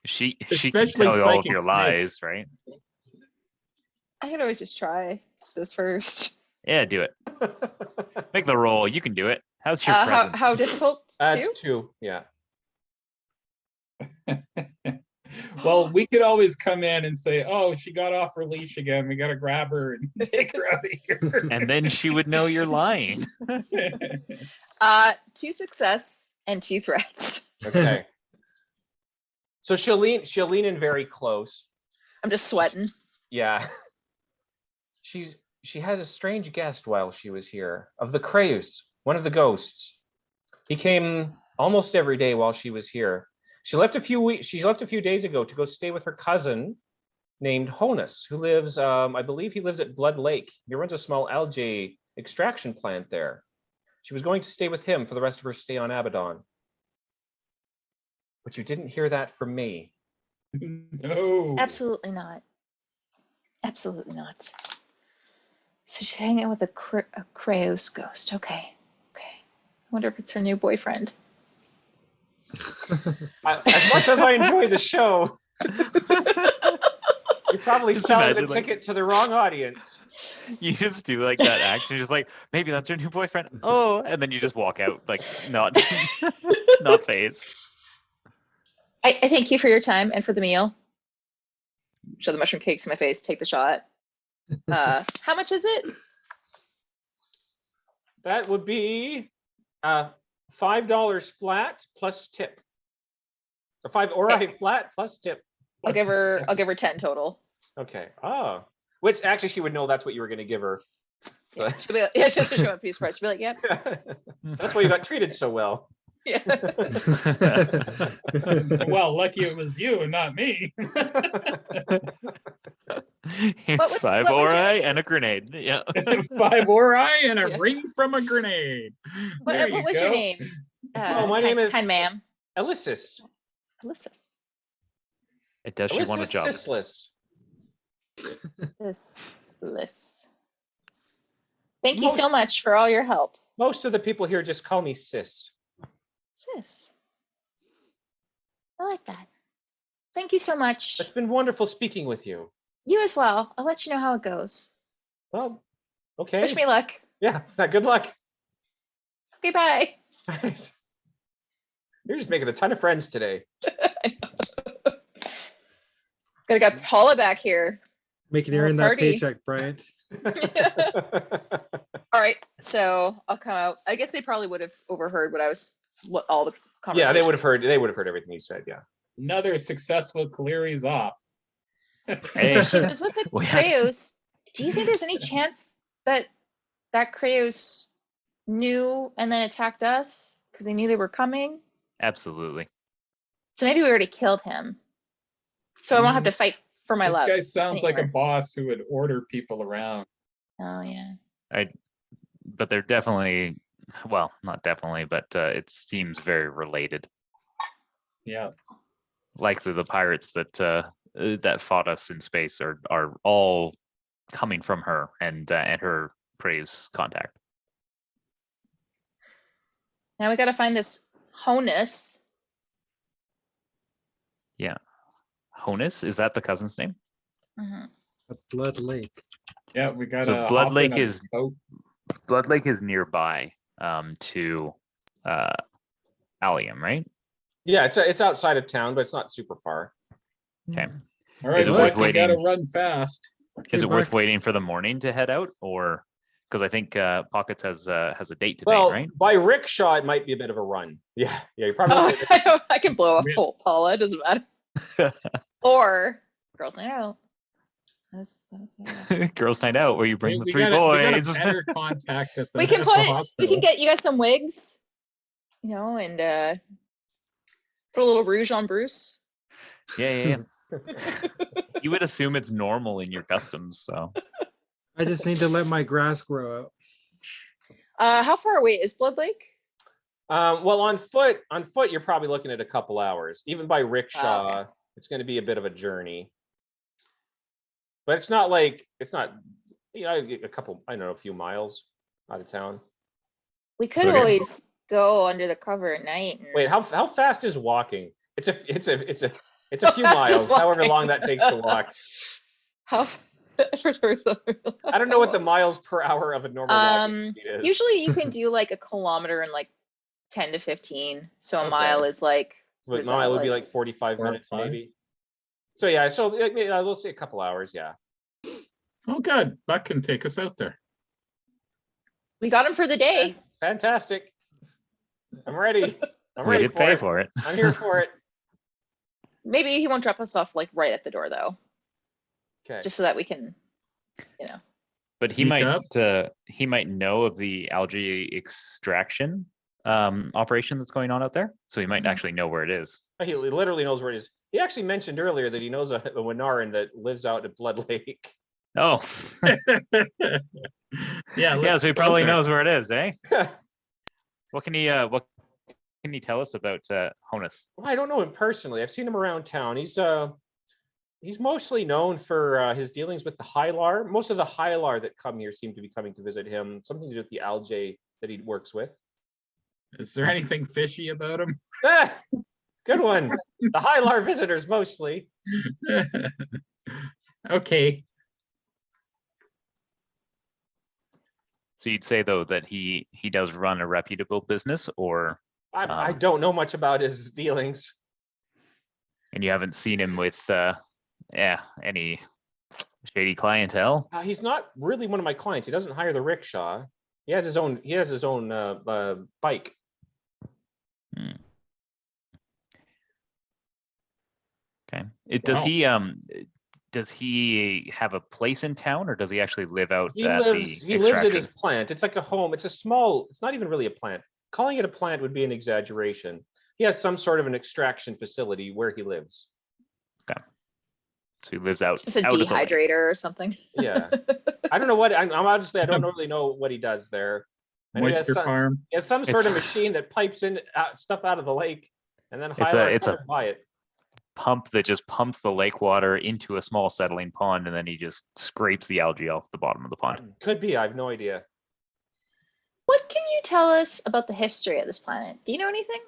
she can Especially tell you all of psychic your snakes. lies, right? I could always just try this first. Yeah, do it. Make the roll. You can do it. How's your How presence? how difficult? That's Two? 2. Yeah. Well, we could always come in and say, "Oh, she got off her leash again. We got to grab her and take her out of here." And then she would know you're lying. 2 success and 2 threats. Okay. So she'll lean in very close. I'm just sweating. Yeah. She had a strange guest while she was here, of the Kraus, one of the ghosts. He came almost every day while she was here. She left a few days ago to go stay with her cousin named Honus, who lives, I believe he lives at Blood Lake. He runs a small algae extraction plant there. She was going to stay with him for the rest of her stay on Abaddon. But you didn't hear that from me. No. Absolutely not. Absolutely not. So she's hanging out with a Kraus ghost. Okay. Okay. I wonder if it's her new boyfriend. As much as I enjoy the show, you probably Just selling the imagine, like- ticket to the wrong audience. You just do like that action, just like maybe that's her new boyfriend. Oh, and then you just walk out like not not phased. I thank you for your time and for the meal. Show the mushroom cakes in my face. Take the shot. How much is it? That would be $5 flat plus tip. Or $5 flat plus tip. I'll give her 10 total. Okay. Oh. Which actually she would know that's what you were going to give her. So- Yeah, she'll be like, yeah, she'll show up piece price. She'll be like, yep. That's why you got treated so well. Yeah. Well, lucky it was you and not me. Here's what's- 5 what was your ori name? and a grenade. Yeah. 5 ori and a Yeah. ring from a grenade. What, There you what was your go. name? Oh, my name is- Kind ma'am. Elysis. Ulysses. Does she want a Elysis job? Sisless. This. Thank you so much for all your help. Most of the people here just call me Sis. Sis. I like that. Thank you so much. It's been wonderful speaking with you. You as well. I'll let you know how it goes. Well, okay. Wish me luck. Yeah, good luck. Okay, bye. You're just making a ton of friends today. Gotta get Paula back here. Making Have her a in that party. paycheck, Bryant. All right, so I'll come out. I guess they probably would have overheard what all the Yeah, conversation. they would have heard. They would have heard everything you said. Yeah. Another successful Cleary's off. Hey, She was with the We had- Kraus. Do you think there's any chance that Kraus knew and then attacked us because they knew they were coming? absolutely. So maybe we already killed him. So I won't have to fight for my This love. guy sounds like a anymore. boss who would order people around. Oh yeah. But they're definitely, well, not definitely, but it seems very related. Yeah. Likely the pirates that fought us in space are all coming from her and her praise contact. Now we gotta find this Honus. Honus, is that the cousin's name? Mhm. A Blood Lake. Yeah, we got So Blood Lake is Blood Lake is nearby to Allium, right? Yeah, it's outside of town, but it's not super far. Okay. All right, Is it Buck, worth you gotta waiting? run fast. Is Okay, it worth Mark. waiting for the morning to head out, or because I think Pockets has a date today, Well, right? by rickshaw, it might be a bit of a run. Yeah, you probably. Oh, I can blow up We- full Paula. It doesn't matter. Or girls' night out. Yeah. Girls' night out, where you bring the We three got a boys. better contact at the, We can at the put. We hospital. can get you guys some wigs. And put a little rouge on Bruce. Yeah. You would assume it's normal in your customs, so I just need to let my grass grow out. How far away is Blood Lake? Well, on foot, you're probably looking at a couple hours. Even by rickshaw, it's going to be a bit of a journey. But it's not, a couple, I don't know, a few miles out of town. We could So I guess- always go under the cover at night. And... Wait, how fast is walking? It's a few How fast is miles, however walking? long that takes to walk. How? I don't know what the miles per hour of a normal walking speed is. Usually you can do like a kilometer in like 10 to 15. So a Okay. mile is like. what But is mile that, would be like 45 4 or minutes 5? maybe. So yeah, we'll say a couple hours. Yeah. Oh, good. Buck can take us out there. We got him for the day. Fantastic. I'm ready. I'm we ready did for pay it. for it. I'm here for it. Maybe he won't drop us off like right at the door though, Okay. just so that we can, you know. But Sneak up. he might know of the algae extraction operation that's going on out there, so he might Mhm. actually know where it is. He literally knows where it is. He actually mentioned earlier that he knows a Winnaran that lives out at Blood Lake. Oh, Yeah, yeah, so he go probably there. knows where it is, eh? What can he tell us about Honus? Well, I don't know him personally. I've seen him around town. He's mostly known for his dealings with the Hylar. Most of the Hylar that come here seem to be coming to visit him. Something to do with the algae that he works with. Is there anything fishy about him? Ah, good one. The Hylar visitors mostly. Okay. So you'd say though that he does run a reputable business, or I don't know much about his dealings. and you haven't seen him with any shady clientele? He's not really one of my clients. He doesn't hire the rickshaw. He has his own. He has his own bike. Okay. Wow. Does he have a place in town, or does he actually live out He at lives. the He lives at his extraction? plant. It's like a home. It's a small. It's not even really a plant. Calling it a plant would be an exaggeration. He has some sort of an extraction facility where he lives. So he lives out. It's just a out of the lake. dehydrator or something. Yeah. I don't know what. I'm honestly. I don't really know what he does there. I know he has Moisture some, farm. he has some sort of It's- machine that pipes in stuff out of the lake, and then It's a- Hylar it's a- come and buy it. Pump that just pumps the lake water into a small settling pond, and then he just scrapes the algae off the bottom of the pond. Could be. I have no idea. What can you tell us about the history of this planet? Do you know anything?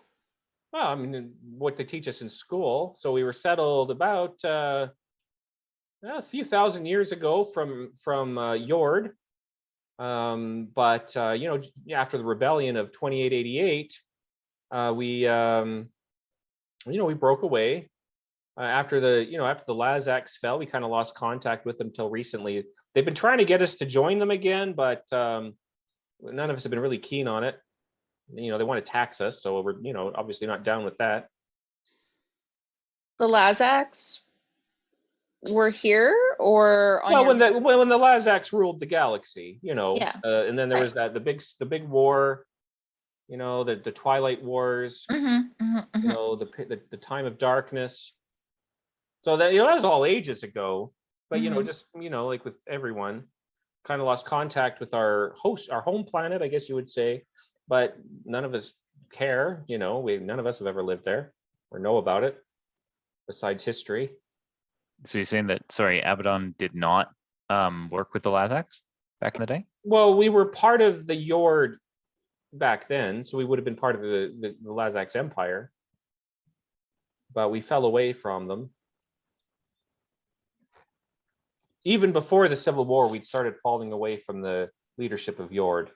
Well, I mean, what they teach us in school. So we were settled about a few thousand years ago from Yord. But you know, after the rebellion of 2888, we we broke away. After the Lazax fell, we kind of lost contact with them till recently. They've been trying to get us to join them again, but none of us have been really keen on it. You know, they want to tax us, so we're obviously not down with that. The Lazax were here or on Well, your... when the Lazax ruled the galaxy, Yeah. and then there was the big war, the Twilight Wars, the time of darkness. So that that was all ages ago. But just like with everyone, kind of lost contact with our home planet, I guess you would say. But none of us care. None of us have ever lived there or know about it, besides history. So you're saying that, sorry, Abaddon did not work with the Lazax back in the day? Well, we were part of the Yord back then, so we would have been part of the Lazax Empire. But we fell away from them. Even before the Civil War, we'd started falling away from the leadership of Yord.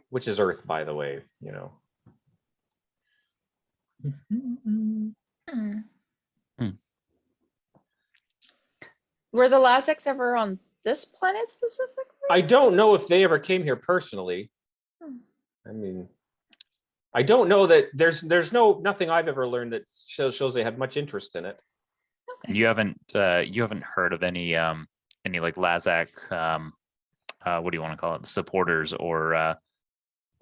Which is Earth, by the way, Were the Lazax ever on this planet specifically? I don't know if they ever came here personally. I mean, I don't know that there's nothing I've ever learned that shows they had much interest in it. And you haven't heard of any like Lazax what do you want to call it, supporters or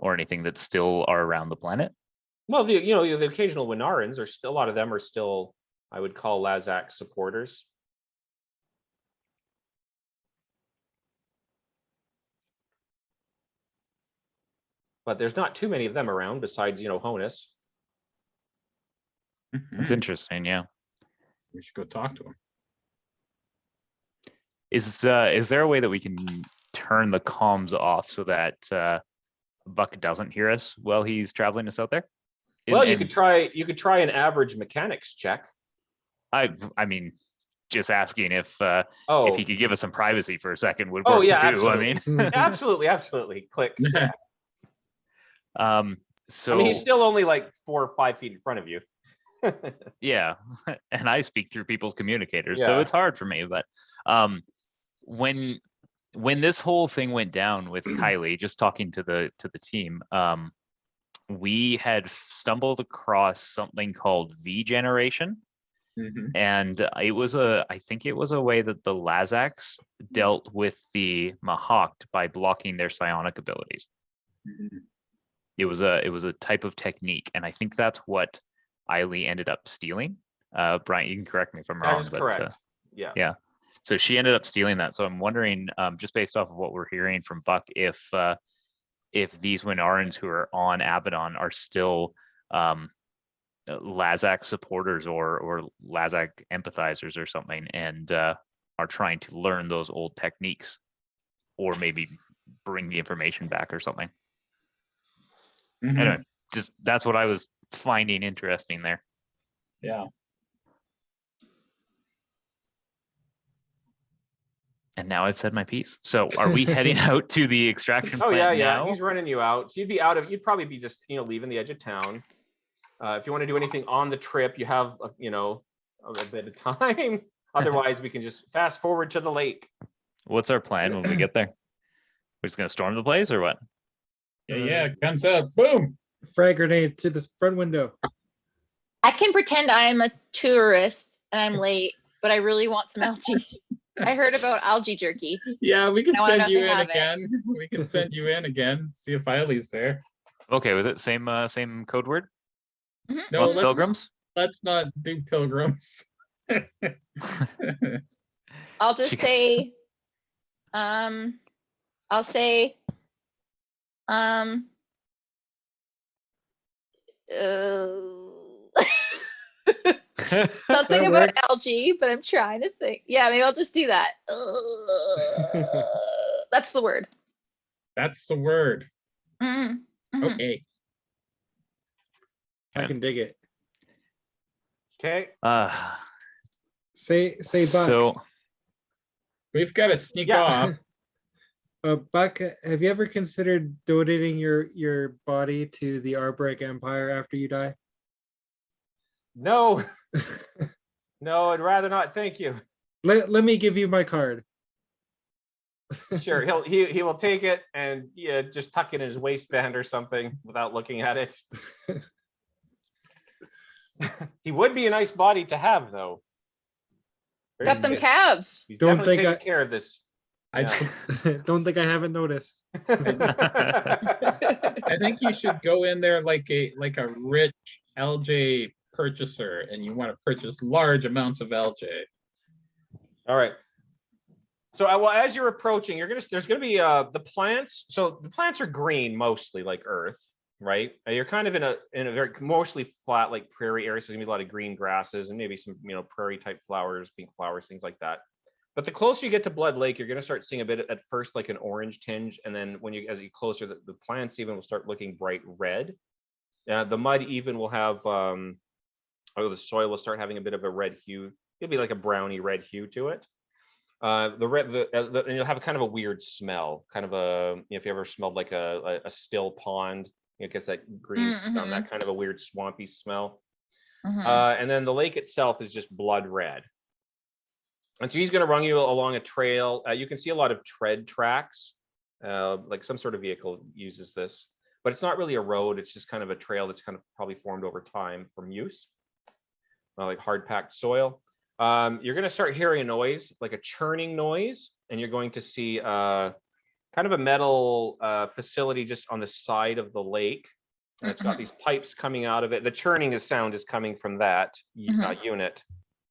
anything that still are around the planet? Well, the occasional Winnarans are still, a lot of them are still, I would call Lazax supporters. But there's not too many of them around besides, Honus. That's interesting, yeah. We should go talk to him. Is there a way that we can turn the comms off so that Buck doesn't hear us while he's traveling us out there? Well, you could try an average mechanics check. I mean, just asking if he could give us some privacy for a second would work Oh yeah, too. absolutely. I mean, absolutely. Click. So I mean, he's still only like 4 or 5 feet in front of you. yeah, and I speak through people's communicators, so Yeah. it's hard for me. But when this whole thing went down with Kylie, just talking to the team, we had stumbled across something called V generation. Mhm. And I think it was a way that the Lazax dealt with the Mahact by blocking their psionic abilities. Mhm. It was a type of technique, and I think that's what Aili ended up stealing. Brian, you can correct me if I'm That wrong, is but correct. Yeah. yeah. So she ended up stealing that. So I'm wondering, just based off of what we're hearing from Buck, if these Winnarans who are on Abaddon are still Lazax supporters or Lazax empathizers or something, and are trying to learn those old techniques, or maybe bring the information back or something. Mhm. Anyway, just that's what I was finding interesting there. Yeah. And now I've said my piece. So are we heading out to the extraction Oh plant yeah, now? he's running you out. So you'd probably be just leaving the edge of town. If you want to do anything on the trip, you have a bit of time. Otherwise, we can just fast forward to the lake. What's our plan when we get there? We're just gonna storm the place or what? Yeah. Guns up. Boom. Frag grenade to the front window. I can pretend I'm a tourist and I'm late, but I really want some algae. I heard about algae jerky. Yeah, we can I wanna know send if you they in have it. again. We can send you in again. See if Eili's there. Okay, with it, same code word. No, Lots of pilgrims. let's not do pilgrims. I'll just She- say, I'll say, something That about works. algae, but I'm trying to think. Yeah, maybe I'll just do that. That's the word. That's the word. Mhm, mhm. Okay. I can dig it. Okay. Say Buck. So We've got to sneak Yeah. off. Buck, have you ever considered donating your body to the Arbreak Empire after you die? No, no, I'd rather not. Thank you. Let me give you my card. Sure, he will take it and just tuck it in his waistband or something without looking at it. He would be a nice body to have, though. Got them calves. He's Don't definitely think taking care of this. I, Yeah. Don't think I haven't noticed. I think you should go in there like a rich LJ purchaser, and you want to purchase large amounts of LJ. All right. So, well, as you're approaching, there's gonna be the plants. So the plants are green mostly, like Earth, right? You're kind of in a very mostly flat, like prairie area. So there's gonna be a lot of green grasses and maybe some prairie type flowers, pink flowers, things like that. But the closer you get to Blood Lake, you're gonna start seeing a bit at first like an orange tinge, and then as you get closer, the plants even will start looking bright red. The mud even will have the soil will start having a bit of a red hue. It'll be like a browny red hue to it. And you'll have kind of a weird smell, kind of if you ever smelled like a still pond, it gets that green, that kind of a weird swampy smell. And then the lake itself is just blood red. And so he's going to run you along a trail. You can see a lot of tread tracks, like some sort of vehicle uses this, but it's not really a road. It's just kind of a trail that's kind of probably formed over time from use, like hard packed soil. You're going to start hearing a noise, like a churning noise, and you're going to see kind of a metal facility just on the side of the lake. And it's got these pipes coming out of it. The churning sound is coming from that unit,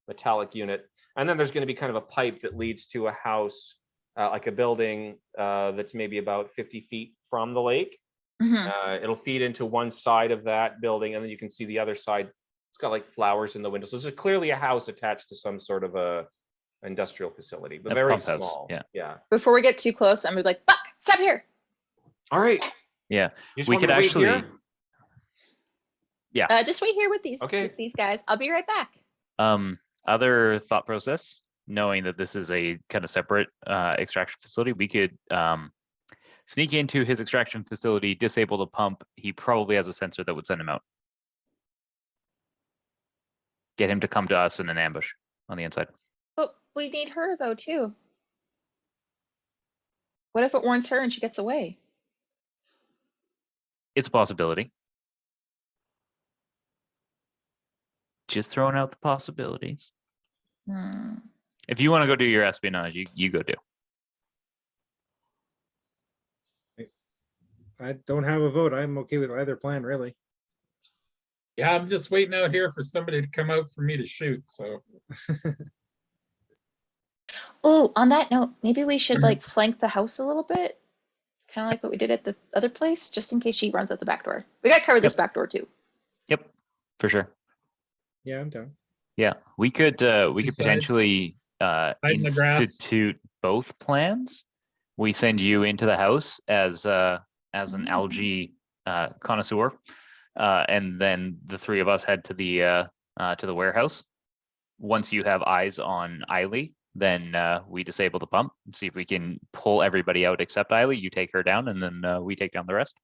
metallic unit. And then there's going to be kind of a pipe that leads to a house, like a building that's maybe about 50 feet from the lake. It'll feed into one side of that building, and then you can see the other side. It's got like flowers in the windows. So this is clearly a house attached to some sort of a industrial facility, but A very pump house, small. yeah. Before we get too close, I'm gonna be like, Buck, stop here. All right. Yeah, You just we want me could to wait actually. here? Yeah. Just wait here with these guys. I'll be right back. Other thought process, knowing that this is a kind of separate extraction facility, we could sneak into his extraction facility, disable the pump. He probably has a sensor that would send him out. Get him to come to us in an ambush on the inside. But we need her though too. What if it warns her and she gets away? It's a possibility. Just throwing out the possibilities. Hmm. If you want to go do your espionage, you go do. I don't have a vote. I'm okay with either plan, really. Yeah, I'm just waiting out here for somebody to come out for me to shoot. So Oh, on that note, maybe we should like flank the house a little bit. Kind of like what we did at the other place, just in case she runs out the back door. We gotta cover this back door too. Yep, for sure. Yeah, I'm down. Yeah, we could Besides, potentially in the grass. institute both plans. We send you into the house as an algae connoisseur, and then the three of us head to the warehouse. Once you have eyes on Aili, then we disable the pump, see if we can pull everybody out except Aili. You take her down, and then we take down the rest.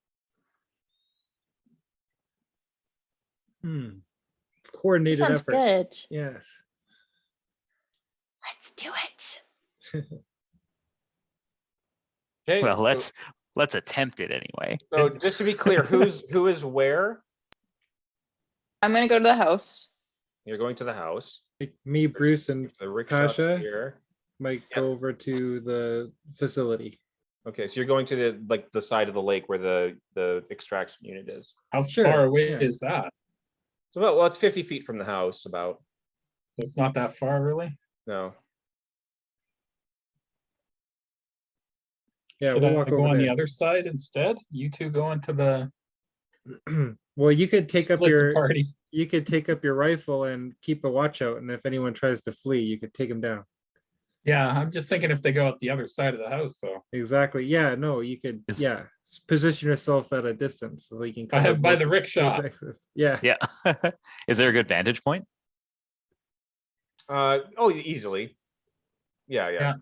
Coordinated Sounds efforts. good. Yes. Let's do it. Okay. Well, let's attempt it anyway. So just to be clear, who is where? I'm gonna go to the house. You're going to the house. Like me, Bruce, and The rickshaw Pasha? here. might go over to the facility. Okay, so you're going to the side of the lake where the extraction unit is. How Sure, far away yeah. is that? So well, it's 50 feet from the house. About It's not that far, really. no. Yeah, Should we'll I walk go over on the there. other side instead? You two go into the Well, you could take up split the your party. you could take up your rifle and keep a watch out, and if anyone tries to flee, you could take them down. Yeah, I'm just thinking if they go out the other side of the house, so Exactly. Yeah. No, you could. Is- Yeah. Position yourself at a distance so you can. I cover have by the both rickshaw. exits. Yeah. Yeah. Is there a good vantage point? Oh, easily. Yeah. Yeah.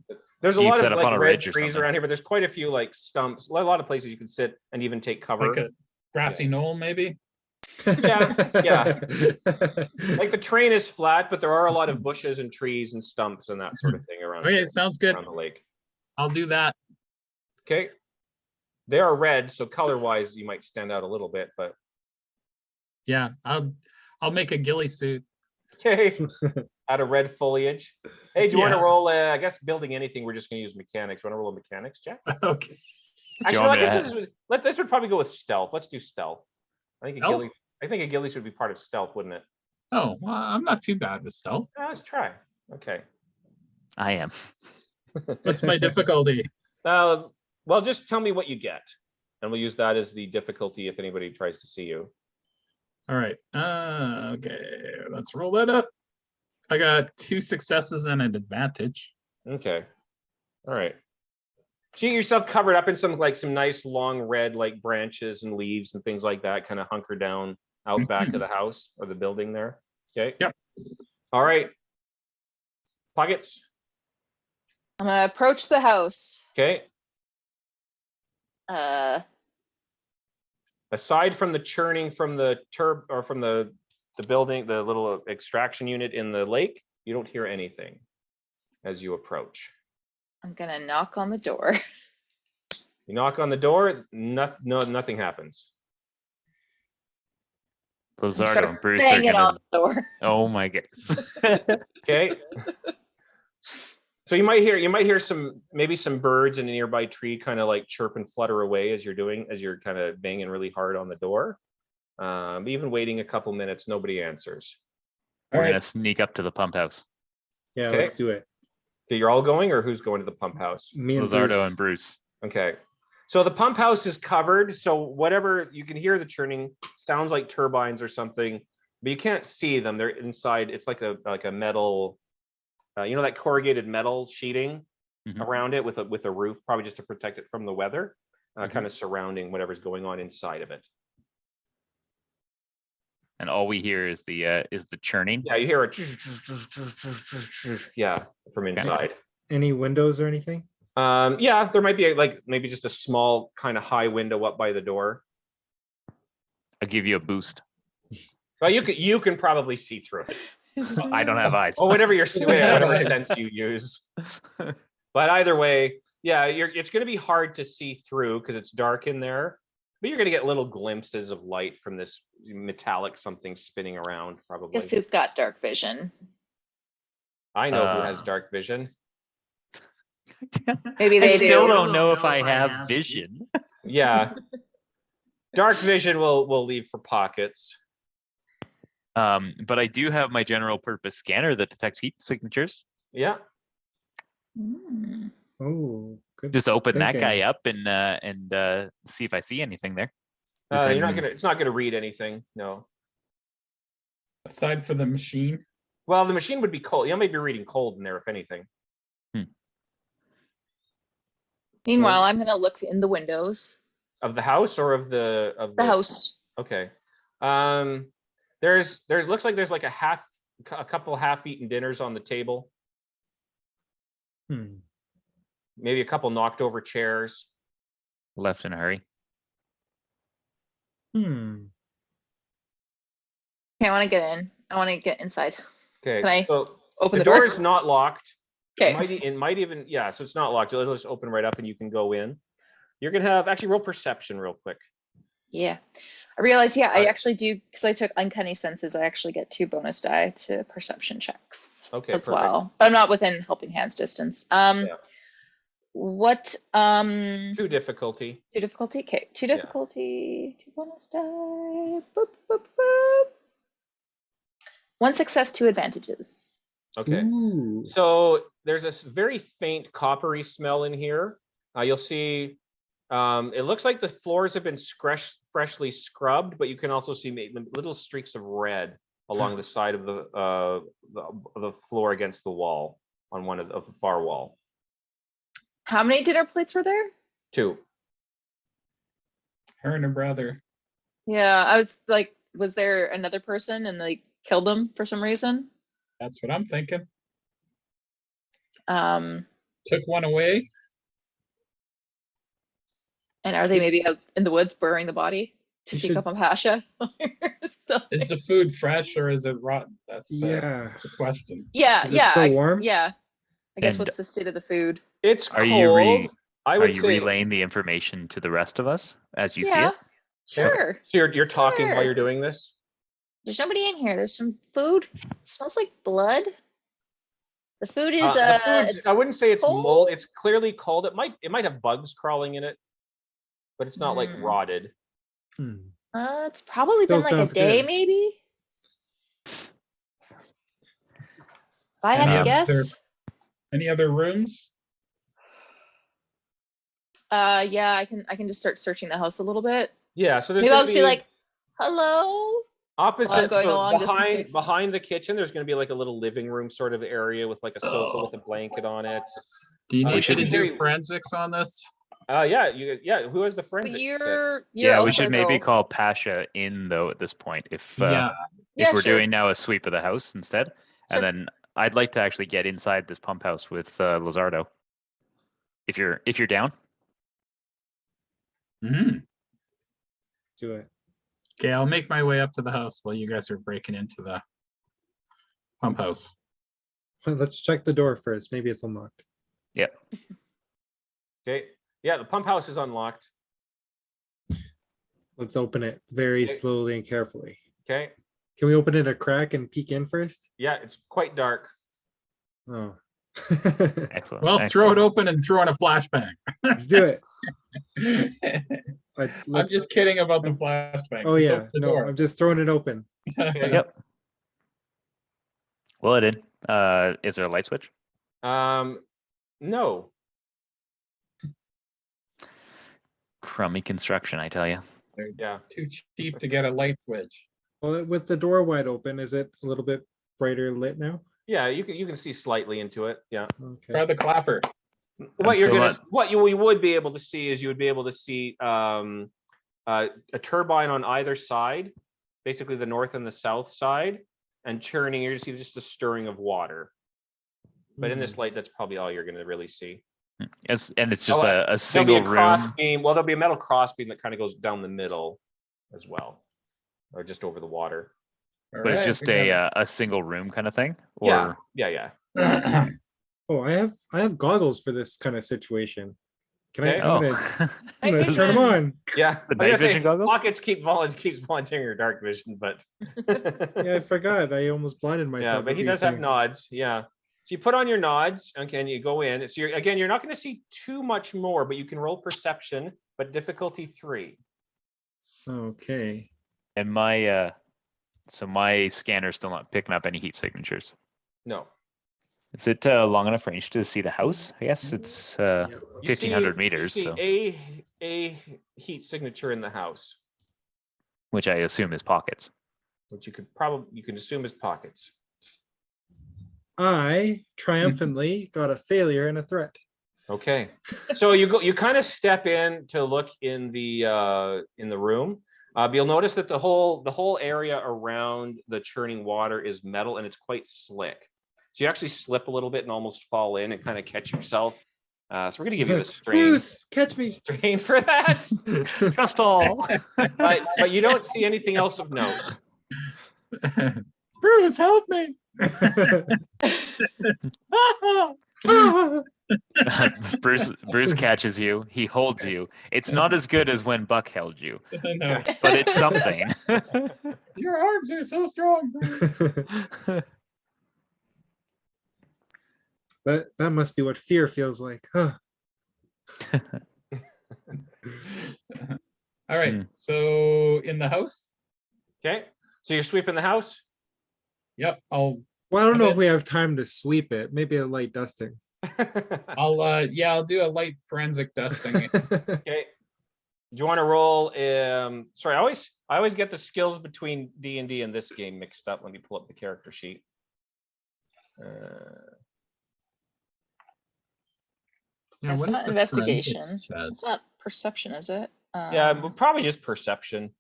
There's a You'd lot set of up like on a red ridge or trees something. around here, but there's quite a few like stumps. A lot of places you can sit and even take cover. like a grassy knoll, maybe. Yeah. Like the terrain is flat, but there are a lot of bushes and trees and stumps and that sort of thing around. Okay, sounds good. around the lake. I'll do that. Okay. They are red, so color-wise, you might stand out a little bit, but Yeah, I'll make a ghillie suit. okay. Out of red foliage. Hey, do you want to Yeah. roll? I guess building anything, we're just going to use mechanics. You want to roll a mechanics check? Okay. want me to Actually, this would probably go with stealth. Let's do stealth. I think Stealth? a ghillie would be part of stealth, wouldn't it? Oh, well, I'm not too bad with stealth. Let's try. Okay. I am. What's my difficulty? Well, just tell me what you get, and we'll use that as the difficulty if anybody tries to see you. All right. Okay, let's roll that up. I got 2 successes and an advantage. Okay. All right. So you get yourself covered up in some nice long red like branches and leaves and things like that, kind of hunker down out back of the house or the building there. Okay. Yep. All right. Pockets. I'm gonna approach the house. Okay. Uh, Aside from the churning from the from the building, the little extraction unit in the lake, you don't hear anything as you approach. I'm gonna knock on the door. You knock on the door, nothing happens. Lizardo Start and Bruce are banging gonna. on the door. Oh my goodness. Okay. So you might hear maybe some birds in a nearby tree kind of like chirp and flutter away as you're kind of banging really hard on the door. Even waiting a couple minutes, nobody answers. We're All gonna right. sneak up to the pump house. Yeah. Okay. Let's do it. Okay, you're all going, or who's going to the pump house? Me and Lizardo Bruce. and Bruce. Okay. So the pump house is covered. So whatever you can hear the churning sounds like turbines or something, but you can't see them. They're inside. It's like a metal, that corrugated metal sheeting Mhm. around it with a roof, probably just to protect it from the weather, kind of surrounding whatever's going on inside of it. And all we hear is the churning. Yeah, you hear a yeah from inside. Any windows or anything? Yeah, there might be maybe just a small kind of high window up by the door. I'll give you a boost. Well, you can probably see through it. I don't have eyes. Or whatever your Doesn't have whatever eyes. sense you use. But either way, yeah, it's going to be hard to see through because it's dark in there. But you're gonna get little glimpses of light from this metallic something spinning around, probably. Guess who's got dark vision? I know who has Uh, dark vision. Maybe I they still do. don't know if I have vision. Yeah. Dark vision we'll leave for pockets. But I do have my general purpose scanner that detects heat signatures. Yeah. Hmm. Oh, good. Just open that thinking. guy up and see if I see anything there. You're not Within- gonna. It's not gonna read anything. No. Aside for the machine, Well, the machine would be cold. You may be reading cold in there, if anything. Meanwhile, I'm gonna look in the windows. Of the house or of the The house. Okay. There's looks like there's like a couple half-eaten dinners on the table. Hmm. Maybe a couple knocked over chairs. Left in a hurry. Hmm. Okay, I want to get in. I want to get inside. Okay. Can I So open the the door? door is not locked. Okay. It might even, yeah, so it's not locked. It'll just open right up and you can go in. You're gonna have, actually roll perception real quick. Yeah. I realized, yeah, I Alright. actually do, because I took uncanny senses, I actually get 2 bonus die to perception checks Okay, as perfect. well. But I'm not within helping hands distance. Yeah. What 2 difficulty. 2 difficulty? Okay, 2 Yeah. difficulty, 2 bonus die. Boop, boop, boop. 1 success, 2 advantages. Okay. Ooh. So there's this very faint coppery smell in here. You'll see, it looks like the floors have been freshly scrubbed, but you can also see little streaks of red along the side of the floor against the wall on one of the far wall. How many dinner plates were there? 2. her and her brother. Yeah, I was like, was there another person and they killed them for some reason? That's what I'm thinking. Um, Took one away. and are they maybe out in the woods burying the body to You sneak should- up on Pasha? Still- Is the food fresh or is it rotten? Yeah. That's a question. yeah, Is it yeah, still warm? yeah. I guess And- what's the state of the food? It's Are cold. you I Are would you say relaying the information to the rest of us as you see Yeah, it? sure. so you're talking while Sure. you're doing this. There's nobody in here. There's some food. It smells like blood. The food is The food, it's I wouldn't say it's mold. It's cold. clearly cold. It might have bugs crawling in it, but it's not like Mm. rotted. Hmm. it's probably Still been like a sounds day good. maybe. If I had Any to other- guess. Any other rooms? Yeah, I can just start searching the house a little bit. Yeah, so there's Maybe I'll gonna just be like, hello. opposite going so along just in behind case. behind the kitchen. There's going to be like a little living room sort of area with like a sofa with a blanket on it. Do you We need me should to be do very- forensics on this? Yeah, Who has the But forensics? kit? you're Yeah, we also should maybe though- call Pasha in though at this point if Yeah. Yeah, we're sure. doing now a sweep of the house instead. Sure. And then I'd like to actually get inside this pump house with Lazardo. If you're down. Hmm. Do it. Okay, I'll make my way up to the house while you guys are breaking into the pump house. Let's check the door first. Maybe it's unlocked. Yep. Okay. Yeah, the pump house is unlocked. Let's open it very Okay. slowly and carefully. Okay. Can we open it a crack and peek in first? Yeah, it's quite dark. Oh. Excellent. Well, throw it open and throw in a flashbang. Let's do it. I'm Let's- just kidding about the flashbang. Oh Just yeah, open the no, door. I'm just throwing it open. Yep. Well, it in. Is there a light switch? No. Crummy construction, I tell you. They're Yeah. too cheap to get a light switch. Well, with the door wide open, is it a little bit brighter lit now? Yeah, you can see slightly into it. Yeah. Okay. Try the clapper. What you're still gonna not- what you would be able to see is you would be able to see a turbine on either side, basically the north and the south side, and churning. You're just see just a stirring of water. But in this light, that's probably all you're gonna really see. And it's just Oh, a There'll be single a cross room. beam. Well, there'll be a metal cross beam that kind of goes down the middle as well, or just over the water. But it's just a single room kind of thing? Yeah, Or yeah. a. Oh, I have goggles for this kind of situation. Can I? Okay. I'm Oh, gonna Night turn them vision. on. Yeah, The I was night gonna say, vision goggles? Pockets keeps volunteering your dark vision, but Yeah, I forgot. I almost blinded yeah, myself. but with he these does have things. nods. Yeah. So you put on your nods, okay, and you go in. So you're not going to see too much more, but you can roll perception, but difficulty 3. Okay. and my so my scanner's still not picking up any heat signatures. No. Is it long enough range to see the house? I guess it's Yeah. You 1,500 see- meters, you see so a heat signature in the house, which I assume is pockets. which you can assume is pockets. I triumphantly got a failure and a threat. Okay. So you kind of step in to look in the room. You'll notice that the whole area around the churning water is metal and it's quite slick. So you actually slip a little bit and almost fall in and kind of catch yourself. So we're gonna give you a strain. Bruce, catch me. Strain for that. Trust fall. But you don't see anything else of note. Bruce, help me! Bruce catches you. He holds you. It's not as good as when Buck held you, No, but it's something. your arms are so strong. Bruce. That must be what fear feels like. Huh. All right, Hmm. so in the house. Okay. So you're sweeping the house. Yep, I'll Well, I don't I'm know in. if we have time to sweep it. Maybe a light dusting. I'll do a light forensic dusting. Okay. Do you want to roll? Sorry, I always get the skills between D&D and this game mixed up. Let me pull up the character sheet. Yeah, It's what is not the investigation. forensics chest? It's not perception, is it? Yeah, probably just perception.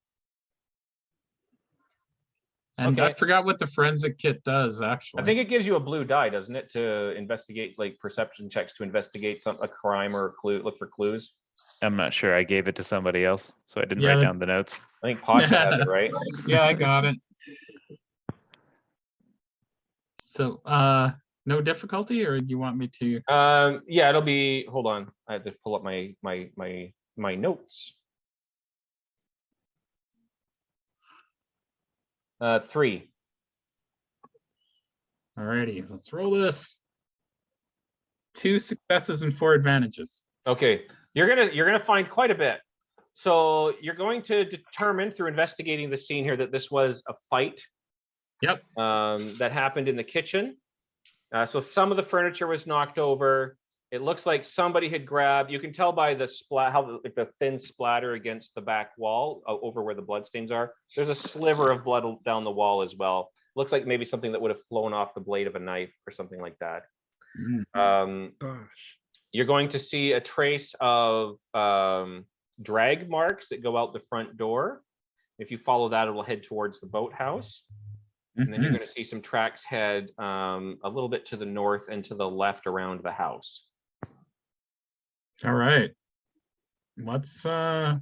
And I Okay. forgot what the forensic kit does, actually. I think it gives you a blue die, doesn't it, to investigate, like perception checks to investigate a crime or a clue, look for clues. I'm not sure. I gave it to somebody else, so I didn't Yeah, write that's- down the notes. I think Pasha has it, right? Yeah, I got it. So, no difficulty, or do you want me to? Yeah, it'll be. Hold on, I have to pull up my notes. 3. Alrighty, let's roll this. 2 successes and 4 advantages. Okay, you're gonna find quite a bit. So you're going to determine through investigating the scene here that this was a fight. Yep. That happened in the kitchen. So some of the furniture was knocked over. It looks like somebody had grabbed. You can tell by the like the thin splatter against the back wall over where the bloodstains are. There's a sliver of blood down the wall as well. Looks like maybe something that would have flown off the blade of a knife or something like that. Gosh. You're going to see a trace of drag marks that go out the front door. If you follow that, it will head towards the boathouse. And then you're going to see some tracks head a little bit to the north and to the left around the house. All right. Let's what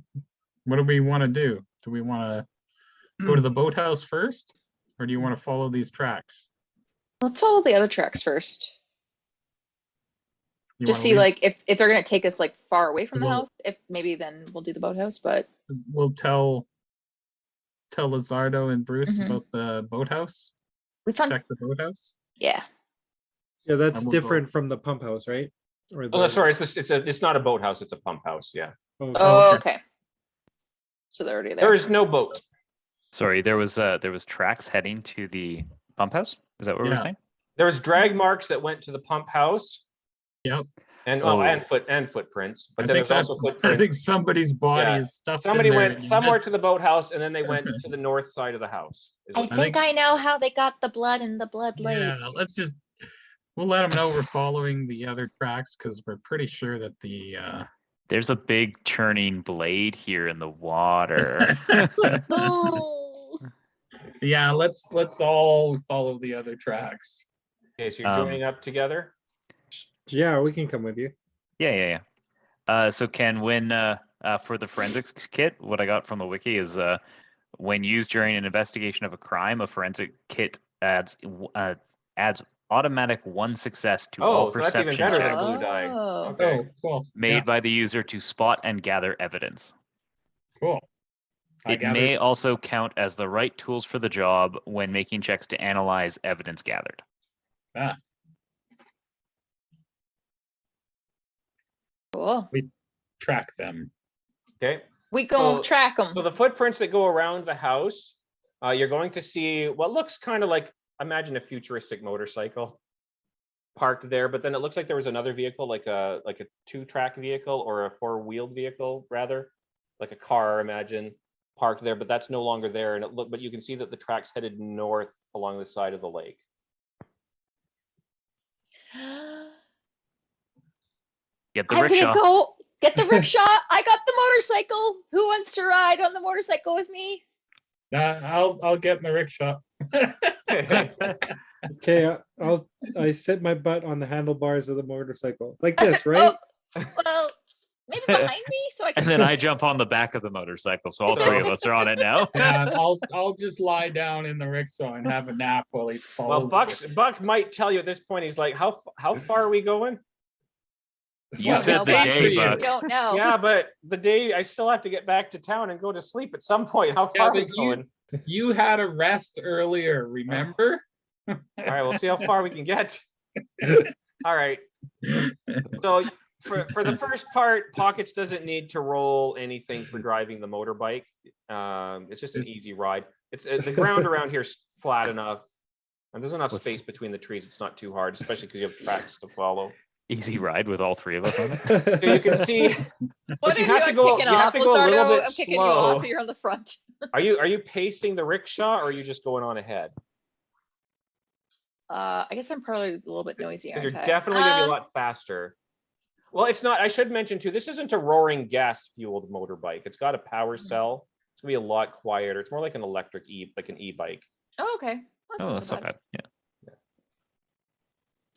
do we want to do? Do we want to go to the boathouse first, or do you want to follow these tracks? Let's follow the other tracks first. You Just wanna see leave- like if they're gonna take us like far away from the Well- house, if maybe then we'll do the boathouse, but we'll tell Lizardo and Bruce Mhm. about the boathouse. we found Check the boathouse. yeah. Yeah, that's I will different from the pump house, right? Or Oh, sorry, it's not a boathouse, it's a pump house. Yeah, Oh, okay. okay. So they're already there. there is no boat. Sorry, there was tracks heading to the pump house. Is that what we're Yeah. saying? There was drag marks that went to the pump house. Yep. And Oh. and footprints. But I then think there's also that's. I footprints. think somebody's body Yeah. is stuffed. Somebody in there went and you somewhere missed- to the boathouse, and then they went to the north side of the house. is I what- think I know how they got the blood in the blood lake. Yeah, let's just. We'll let them know we're following the other tracks because we're pretty sure that the. There's a big churning blade here in the water. Ooh. Yeah, let's all follow the other tracks. Okay, so you're joining up together. Yeah, we can come with you. Yeah. So Ken, when for the forensics kit, what I got from the wiki is when used during an investigation of a crime, a forensic kit adds automatic 1 success to Oh, all so that's even perception better than a checks blue die. Oh. Okay. Oh, cool. made Yeah, by the user to spot and gather evidence. cool. I It gathered- may also count as the right tools for the job when making checks to analyze evidence gathered. Ah, Cool. track them. Okay. We go So- track them. So the footprints that go around the house, you're going to see what looks kind of like, imagine a futuristic motorcycle parked there, but then it looks like there was another vehicle, like a 2-track vehicle or a 4-wheeled vehicle rather, like a car, imagine, parked there, but that's no longer there. And but you can see that the track's headed north along the side of the lake. Get the I'm rickshaw. gonna go get the rickshaw. I got the motorcycle. Who wants to ride on the motorcycle with me? I'll get in the rickshaw. Okay, I sit my butt on the handlebars of the motorcycle like this, right? Oh, well, maybe behind me so I can. And then I jump on the back of the motorcycle, so all 3 of us are on it now. Yeah, I'll just lie down in the rickshaw and have a nap while he Well, follows. Buck might tell you at this point. He's like, how far are we going? You Don't said know, the Buck. day, you Buck. Don't know. Yeah, but the day I still have to get back to town and go to sleep at some point. How Yeah, far are we but going? You had a rest earlier, remember? All right, we'll see how far we can get. All right. So for the first part, Pockets doesn't need to roll anything for driving the motorbike. It's just an easy ride. It's the ground around here is flat enough, and there's enough space between the trees. It's not too hard, especially because you have tracks to follow. Easy ride with all 3 of us on it. So you can see. What you are have you to go- kicking you have off, to go a little Lizardo? bit I'm kicking you off. slow. You're on the front. Are you pacing the rickshaw, or are you just going on ahead? I guess I'm probably a little bit noisy. Because you're aren't I? definitely gonna be a lot faster. Well, it's not. I should mention too. This isn't a roaring gas-fueled motorbike. It's got a power cell. It's gonna be a lot quieter. It's more like an electric like an e-bike. Oh, okay. That's Oh, not that's so not bad. bad. Yeah.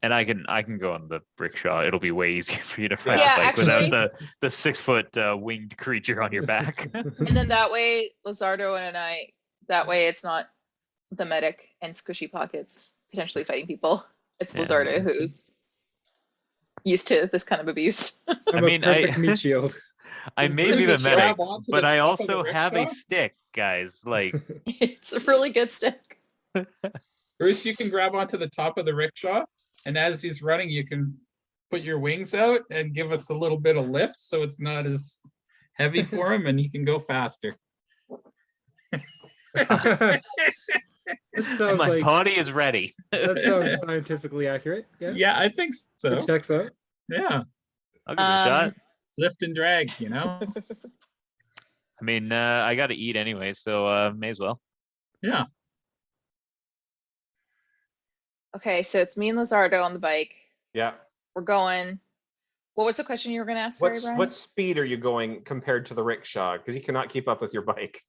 And I can go on the rickshaw. It'll be way easier for you to ride Yeah, a bike actually- without the 6-foot winged creature on your back. And then that way, Lizardo and I, that way it's not the medic and Squishy Pockets potentially fighting people. It's Yeah. Lizardo who's used to this kind of abuse. I'm mean, a perfect meat shield. I may be the Just medic, grab onto but the I top of the also have a rickshaw? stick, guys. Like, It's a really good stick. Bruce, you can grab onto the top of the rickshaw, and as he's running, you can put your wings out and give us a little bit of lift so it's not as heavy for him and he can go faster. That sounds my like body is ready. that sounds scientifically accurate. Yeah, Yeah, I think so. it checks out. Yeah, I'll give it a shot. lift and drag, you know? I mean, I got to eat anyway, so may as well. Yeah. Okay, so it's me and Lizardo on the bike. Yeah. We're going. What was the question you were going to ask? Sorry, Brian? What speed are you going compared to the rickshaw? Because you cannot keep up with your bike.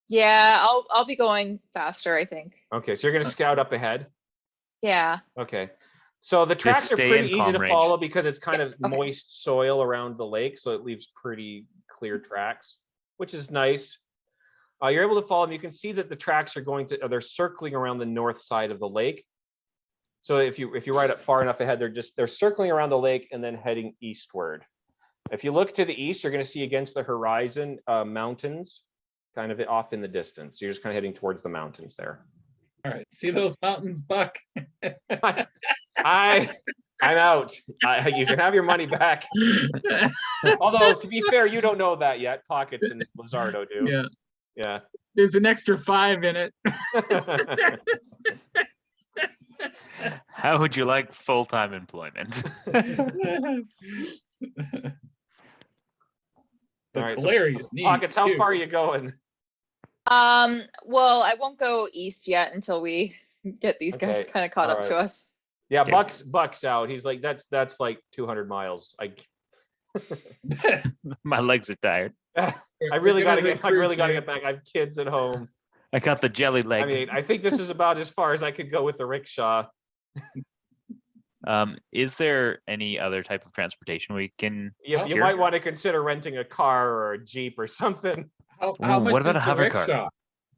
Yeah, I'll be going faster, I think. Okay, so you're gonna scout up ahead. Yeah. Okay. So the tracks are stay pretty in easy calm to range. follow because it's kind of okay. moist soil around the lake, so it leaves pretty clear tracks, which is nice. You're able to follow them. You can see that the tracks are they're circling around the north side of the lake. So if you ride up far enough ahead, they're circling around the lake and then heading eastward. If you look to the east, you're going to see against the horizon mountains, kind of off in the distance. So you're just kind of heading towards the mountains there. All right. See those mountains, Buck? I'm out. You can have your money back. Although to be fair, you don't know that yet. Pockets and Lizardo do. Yeah. Yeah. There's an extra 5 in it. How would you like full-time employment? The All right, so Clary's neat, Pockets, how too. far are you going? Well, I won't go east yet until we get these guys Okay, kind of caught up alright. to us. Yeah, Yeah. Buck's out. He's like, that's like 200 miles. My legs are tired. I We're really gonna gotta recruit you. get back. I have kids at home. I got the jelly leg. I mean, I think this is about as far as I could go with the rickshaw. Is there any other type of transportation we can You secure? might want to consider renting a car or a Jeep or something. How Ooh, much what about is a the hover car? rickshaw?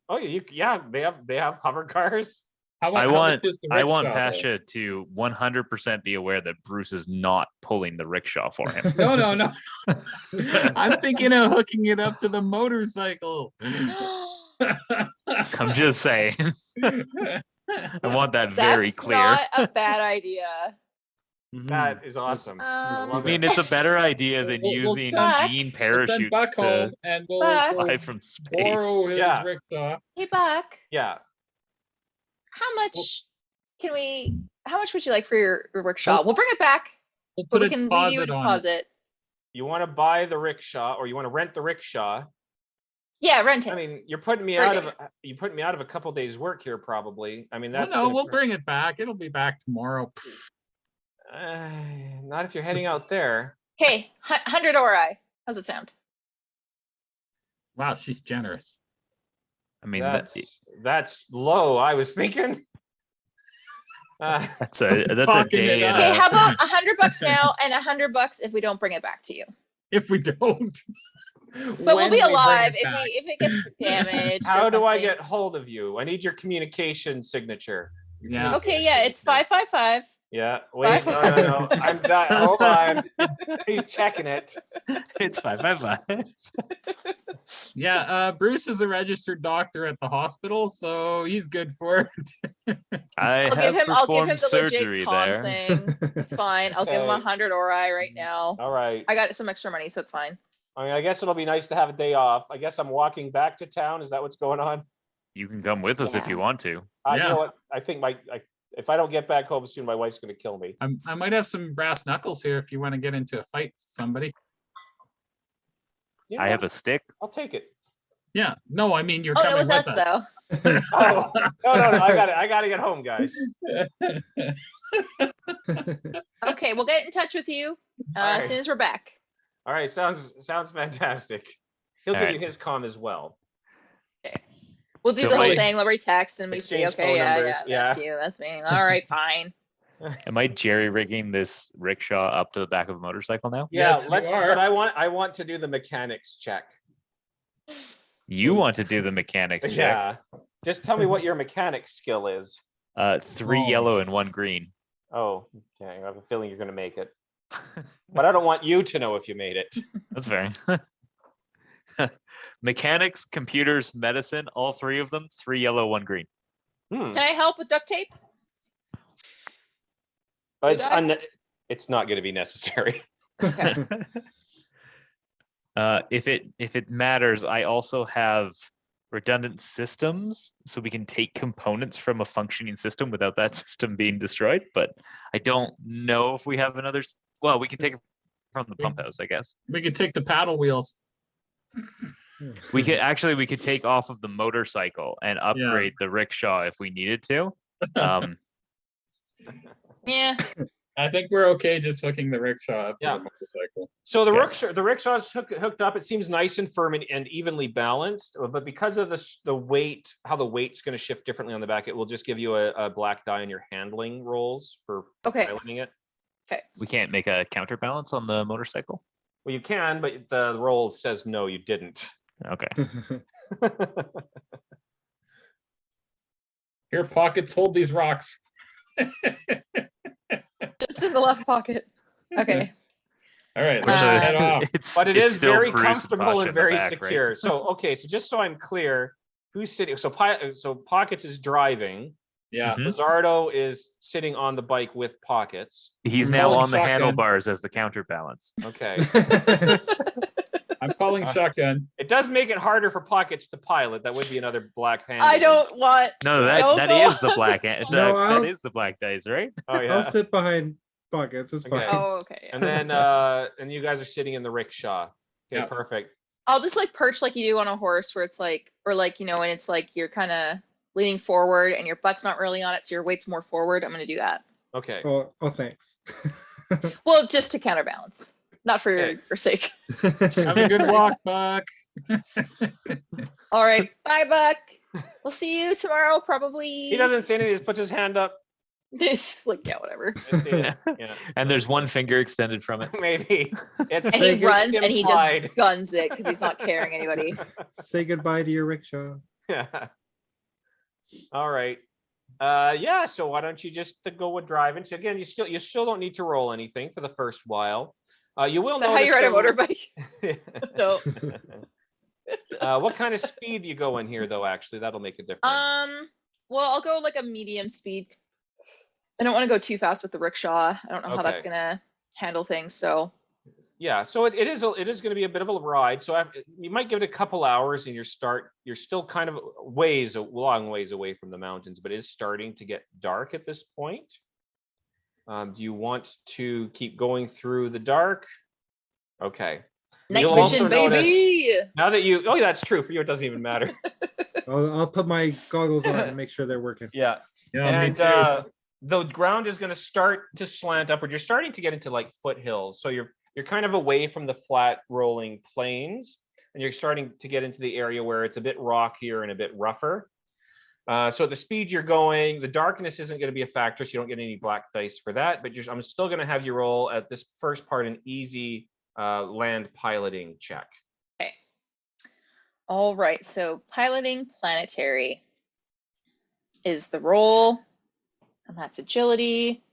Oh, yeah, they have hover cars. How I much want is the I want rickshaw, though? Pasha to 100% be aware that Bruce is not pulling the rickshaw for him. No, no, no. I'm thinking of hooking it up to the motorcycle. I'm just saying. I want that very That's clear. not a bad idea. That is awesome. I I love mean, it. it's a better idea than We'll using send- Gene We'll send parachutes Buck to home and Buck. fly we'll from space. borrow his Yeah. rickshaw. Hey, Buck, Yeah. how much how much would you like for your rickshaw? We'll- We'll bring it back, We'll but put we a can leave you a deposit on it. deposit. You want to buy the rickshaw or you want to rent the rickshaw? Yeah, rent it. I mean, you're putting me For a out of day. a couple days work here probably. I mean, Well, that's no, gonna we'll put- bring it back. It'll be back tomorrow. not if you're heading out there. Hey, 100 ori. How's it sound? Wow, she's generous. I mean, That's low. I was thinking. that's a Let's talk it day up. and Okay, a, how about $100 now and $100 if we don't bring it back to you? If we don't. But we'll When be we bring alive it back. if it gets damaged. or How do I something. get hold of you? I need your communication signature. Yeah. Okay, yeah, it's 555. Yeah. Wait. Bye. No. I'm not. Hold on. He's checking it. it's 555. Yeah, Bruce is a registered doctor at the hospital, so he's good for it. I I'll have give him performed the surgery legit con there. thing. It's fine. I'll give him Okay. 100 ori right now. All right. I got some extra money, so it's fine. I mean, I guess it'll be nice to have a day off. I guess I'm walking back to town. Is that what's going on? You can come with us if Yeah. you want to. You Yeah. know what? I think if I don't get back home soon, my wife's going to kill me. I might have some brass knuckles here if you want to get into a fight with somebody. You know I have what? a stick. I'll take it. Yeah. No, I mean you're Oh, it coming was with us, us. though. Oh, no. I got to get home, guys. Okay, we'll get in touch with you All right. as soon as we're back. All right. Sounds fantastic. He'll All give right. you his comm as well. We'll do So the whole wait. thing where we text and we see, Exchange okay, phone yeah, numbers, that's you, that's me. All right, fine. Am I jerry rigging this rickshaw up to the back of a motorcycle now? Yeah. Yes, you let's. are. But I want to do the mechanics check. You want to do the mechanics check. Yeah. Just tell me what your mechanics skill is. 3 Oh. yellow and 1 green. Oh, okay. I have a feeling you're going to make it, but I don't want you to know if you made it. That's fair. Mechanics, computers, medicine, all 3 of them, 3 yellow, 1 green. Hmm. Can I help with duct tape? But Did it's not going to be necessary. Okay. If it matters, I also have redundant systems, so we can take components from a functioning system without that system being destroyed. But I don't know if we have another. Well, we can take it from the pump house, I guess. We could take the paddle wheels. We could take off of the motorcycle and upgrade the rickshaw if we needed to. Yeah. I think we're okay just hooking the rickshaw up Yeah. to the motorcycle. So the Okay. rickshaw's hooked up. It seems nice and firm and evenly balanced, but because of the weight, how the weight's going to shift differently on the back, it will just give you a black die in your handling rolls for Okay. piloting it. Okay. We can't make a counterbalance on the motorcycle. Well, you can, but the roll says no, you didn't. Okay. Here, pockets, hold these rocks. Just in the left pocket. Okay. All right, Which let's I- head off. But it it's is still very Bruce comfortable Pasha and in the very back, right? secure. So, okay, so just so I'm clear, who's sitting? So Pockets is driving. Yeah. Mhm. Lizardo is sitting on the bike with Pockets. He's I'm now calling on the shotgun. handlebars as the counterbalance. Okay. I'm calling shotgun. It does make it harder for Pockets to pilot. That would be another black hand. I don't want. No, Don't that go is the on. black. No, I'll- that is the black dice, right? Oh I'll yeah. sit behind pockets. It's Okay. fine. Oh, okay. And then and you guys are sitting in the rickshaw. Okay, Yeah. perfect. I'll just like perch like you do on a horse where it's like, or like, and it's like you're kind of leaning forward and your butt's not really on it, so your weight's more forward. I'm going to do that. Okay. Oh, thanks. Well, just to counterbalance, not for Okay. your sake. Have a good walk, Buck. All right. Bye, Buck. We'll see you tomorrow, probably. He doesn't say anything, he just puts his hand up. It's just like, yeah, whatever. That's it. Yeah. And there's one finger extended from it. Maybe. It's And Say he good- runs and he implied. just guns it because he's not carrying anybody. Say goodbye to your rickshaw. Yeah. All right. Yeah, so why don't you just go with driving? So again, you still don't need to roll anything for the first while. You will Is that how you ride a notice motorbike? No. What kind of speed do you go in here, though? Actually, that'll make a difference. Well, I'll go like a medium speed. I don't want to go too fast with the rickshaw. I don't know how that's Okay. gonna handle things. So Yeah, so it is going to be a bit of a ride. So you might give it a couple hours, and you're still kind of a long ways away from the mountains, but it is starting to get dark at this point. Do you want to keep going through the dark? Okay. night You'll vision, also notice- baby. Now that oh, yeah, that's true. For you, it doesn't even matter. I'll put my goggles on and make sure they're working. Yeah. Yeah, me And too. the ground is going to start to slant upward. You're starting to get into like foothills. So you're kind of away from the flat rolling plains, and you're starting to get into the area where it's a bit rockier and a bit rougher. So at the speed you're going, the darkness isn't going to be a factor, so you don't get any black dice for that. But I'm still going to have you roll at this first part an easy land piloting check. Okay. All right. So piloting planetary is the roll, and that's agility.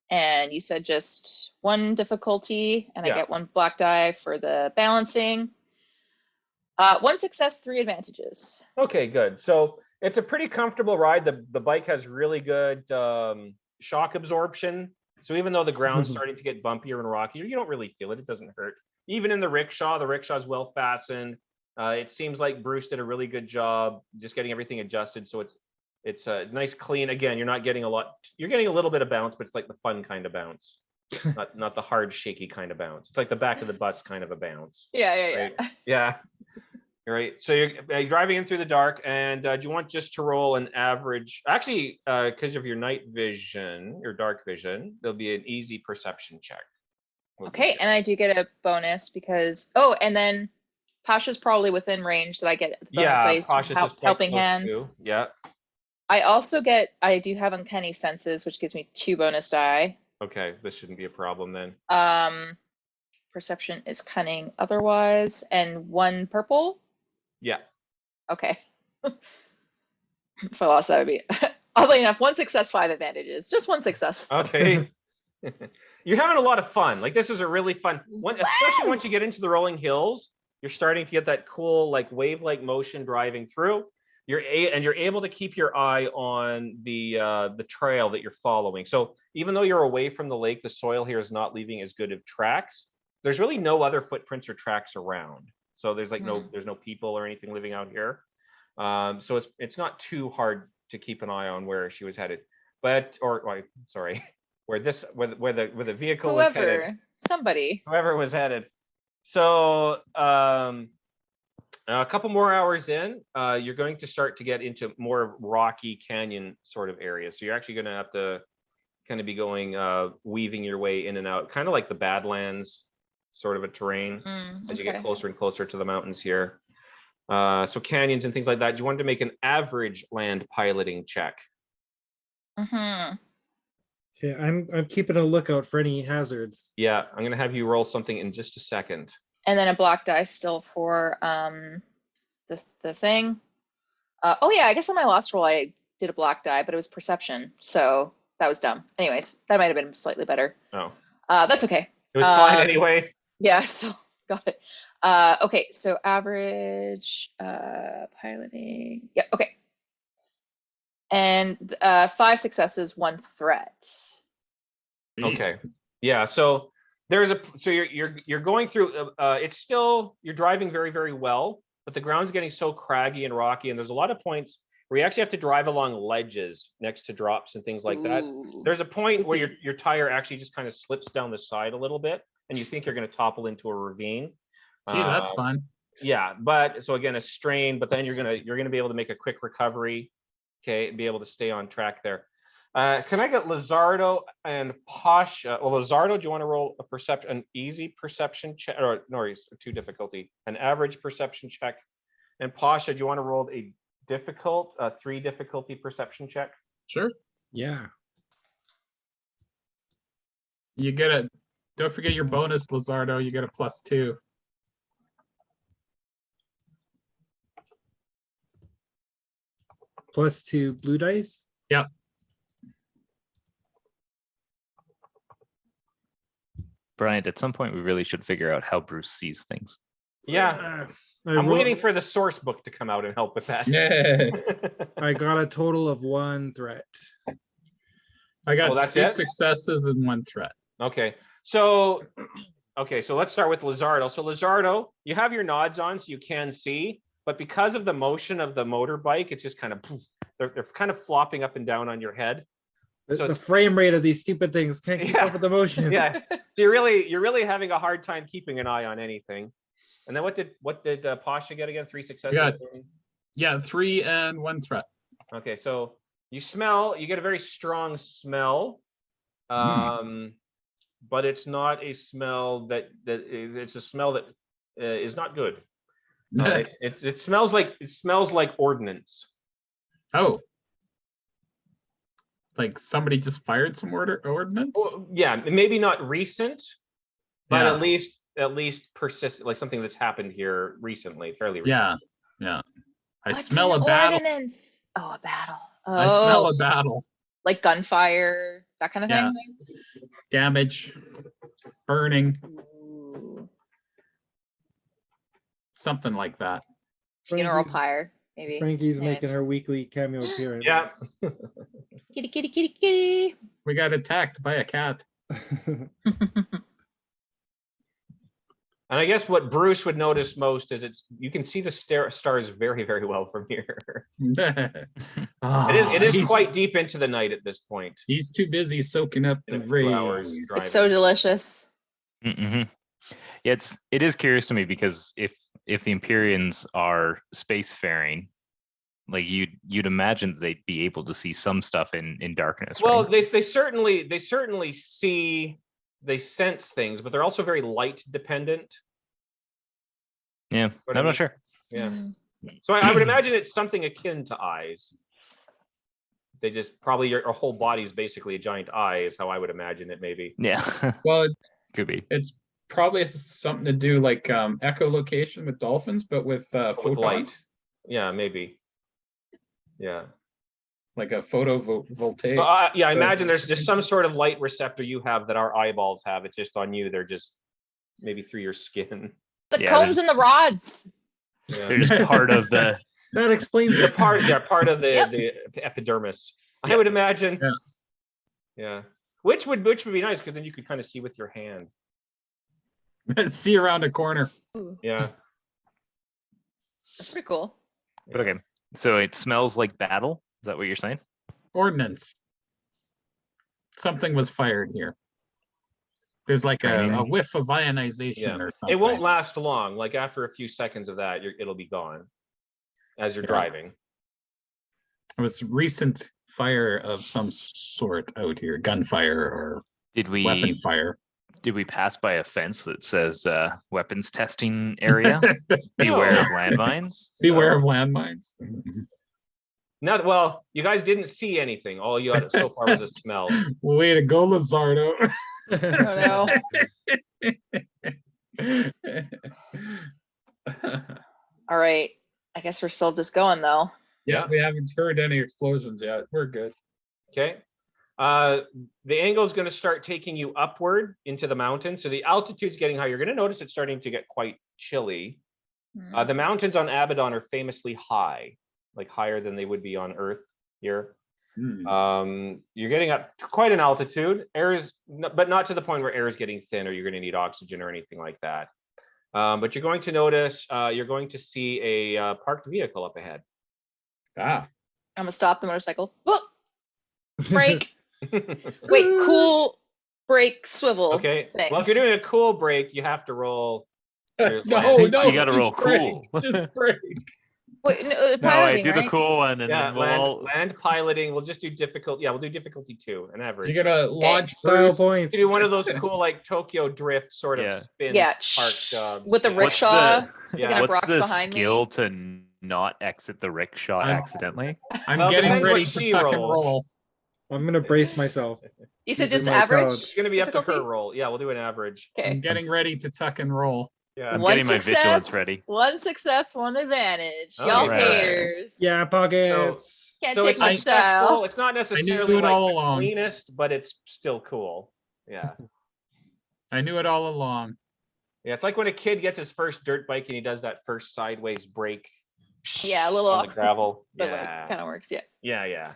And you said just one difficulty, and Yeah. I get one black die for the balancing. One success, 3 advantages. Okay, good. So it's a pretty comfortable ride. The bike has really good shock absorption. So even though the ground's starting to get bumpier and rockier, you don't really feel it. It doesn't hurt. Even in the rickshaw's well fastened. It seems like Bruce did a really good job just getting everything adjusted. So it's a nice clean. Again, you're not getting a lot. You're getting a little bit of bounce, but it's like the fun kind of bounce, not the hard, shaky kind of bounce. It's like the back of the bus kind of a bounce. Yeah. Right? Yeah. All right. So you're driving in through the dark, and do you want just to roll an average? Actually, because of your night vision, your dark vision, there'll be an easy perception check. Okay, and I do get a bonus because and then Pasha's probably within range that I get the bonus dice from Cautious is quite helping close hands. too. Yeah. I do have uncanny senses, which gives me 2 bonus die. Okay, this shouldn't be a problem then. Perception is cunning otherwise, and 1 purple. Yeah. Okay. If I lost, that would be oddly enough 1 success, 5 advantages. Just 1 success. Okay. You're having a lot of fun. Like this is a really fun one, especially once you get into the rolling hills. You're starting to get that cool like wave-like motion driving through. You're able to keep your eye on the trail that you're following. So even though you're away from the lake, the soil here is not leaving as good of tracks. There's really no other footprints or tracks around. So there's like there's no people or anything living out here. So it's not too hard to keep an eye on where she was headed. But where the vehicle was headed. Somebody. Whoever was headed. So a couple more hours in, you're going to start to get into more rocky canyon sort of areas. So you're actually going to have to kind of be going, weaving your way in and out, kind of like the Badlands sort of a terrain as you get closer and closer to the mountains here. So canyons and things like that. You wanted to make an average land piloting check. Yeah, I'm keeping a lookout for any hazards. Yeah, I'm going to have you roll something in just a second. And then a black die still for the thing. Oh yeah, I guess on my last roll I did a black die, but it was perception, so that was dumb. Anyways, that might have been slightly better. Oh, that's okay. it was fine anyway. Yeah, still got it. Okay, so average piloting. Yeah, okay. And 5 successes, 1 threat. Okay. Yeah. So you're going through. It's still you're driving very, very well, but the ground's getting so craggy and rocky, and there's a lot of points where you actually have to drive along ledges next to drops and things like that. There's a point where your tire actually just kind of slips down the side a little bit, and you think you're going to topple into a ravine. Gee, that's fun. Yeah, but so again, a strain, but then you're gonna be able to make a quick recovery. Okay, and be able to stay on track there. Can I get Lizardo and Pasha? Well, Lizardo, do you want to roll an easy perception check, or no, 2 difficulty, an average perception check? And Pasha, do you want to roll a difficult, 3 difficulty perception check? Sure. Yeah. You get don't forget your bonus, Lizardo. You get a +2. +2 blue dice? Yep. Brian, at some point we really should figure out how Bruce sees things. Yeah, I I'm roll- waiting for the source book to come out and help with that. Yeah. I got a total of 1 threat. I got Oh, that's 2 it? successes and 1 threat. Okay, so let's start with Lizardo. So Lizardo, you have your nods on so you can see, but because of the motion of the motorbike, it's just kind of they're kind of flopping up and down on your head. So The it's- frame rate of these stupid things can't keep Yeah. up with the motion. Yeah, you're really having a hard time keeping an eye on anything. And then what did Pasha get again? 3 successes. got- Yeah, 3 and 1 threat. Okay, so you get a very strong smell, but it's not a smell it's a smell that is not good. It smells like ordnance. Oh. Like somebody just fired some ordnance? Well, yeah, maybe not recent, but Yeah. at least persistent, like something that's happened here recently, fairly recently. Yeah, yeah. I What's smell an a battle. ordinance? Oh, a battle. Oh, I smell a battle. like gunfire, that kind of Yeah. thing. Damage, burning, Ooh. something like that. Funeral Frankie's- pyre, maybe. Frankie's Anyways. making her weekly cameo appearance. Yeah. Kitty, kitty, kitty, kitty. We got attacked by a cat. And I guess what Bruce would notice most is you can see the stars very, very well from here. It is quite deep into the night at this point. He's too busy soaking up In the a few hours rays. driving. It's so delicious. Mm-hmm. Yeah, it is curious to me because if the Imperians are spacefaring, like you'd imagine that they'd be able to see some stuff in darkness. Well, right? they certainly see, they sense things, but they're also very light dependent. Yeah, what I I'm mean? not sure. Yeah. Mm. So I would imagine it's something akin to eyes. They just probably your whole body's basically a giant eye is how I would imagine it maybe. Yeah, Well, could be. it's probably something to do like echolocation with dolphins, but with With photons, light. Yeah, maybe. Yeah. like a photovoltaic. So, yeah, I So- imagine there's just some sort of light receptor you have that our eyeballs have. It's just on you. They're just maybe through your skin. The Yeah, combs and the rods. They're Yeah. just part of the. That explains They're it. part of the Yep. the epidermis. I would imagine. Yeah. Yeah. Which would be nice because then you could kind of see with your hand. See around a corner. Ooh, Yeah. that's pretty cool. But okay, so it smells like battle. Is that what you're saying? Ordnance. Something was fired here. There's like a Training. whiff of ionization Yeah. or something. It won't last long. Like after a few seconds of that, it'll be gone as you're Yeah. driving. It was recent fire of some sort out here, gunfire or Did weapon we fire. pass by a fence that says weapons testing area? Beware of landmines. Beware So- of landmines. Not well. You guys didn't see anything. All you got so far was a smell. Way to go, Lizardo. Oh no. All right. I guess we're still just going though. Yeah, we haven't heard any explosions yet. We're good. Okay. The angle is going to start taking you upward into the mountain. So the altitude's getting higher. You're going to notice it's starting to get quite chilly. Hmm. The mountains on Abaddon are famously high, like higher than they would be on Earth here. Hmm. You're getting up to quite an altitude. But not to the point where air is getting thin or you're going to need oxygen or anything like that. But you're going to notice, you're going to see a parked vehicle up ahead. Ah, I'm gonna stop the motorcycle. Whoa! Brake. Wait, cool brake swivel. Okay. Thing. Well, if you're doing a cool break, you have to roll. There's no, land- no, You gotta just roll break, cool. Just break. Wait, no, No, I piloting, do the right? cool one, and Yeah, then we'll all. land piloting. We'll just do difficult. Yeah, we'll do difficulty 2, an average. You're gonna launch Style Bruce. points. You do one of those cool like Tokyo drift sort of Yeah. spin Yeah, parked with the yeah. What's rickshaw. the Picking Yeah. up what's rocks the behind me. skill to not exit the rickshaw I'm- accidentally? I'm Well, getting depends what ready to she tuck and rolls. roll. I'm gonna brace myself. You said These are just my average? codes. It's gonna be up to her difficulty? roll. Yeah, we'll do an average. I'm Okay. getting ready to tuck and roll. Yeah. I'm One getting my vigilance success, ready. one success, one advantage. Oh, Y'all right. haters. Yeah, pockets. Can't So take it's my successful. style. It's not necessarily it like all the along. cleanest, but it's still cool. Yeah. I knew it all along. Yeah, it's like when a kid gets his first dirt bike and he does that first sideways brake. Yeah, a little on the off, gravel. but Yeah, like kind of works. Yeah. yeah.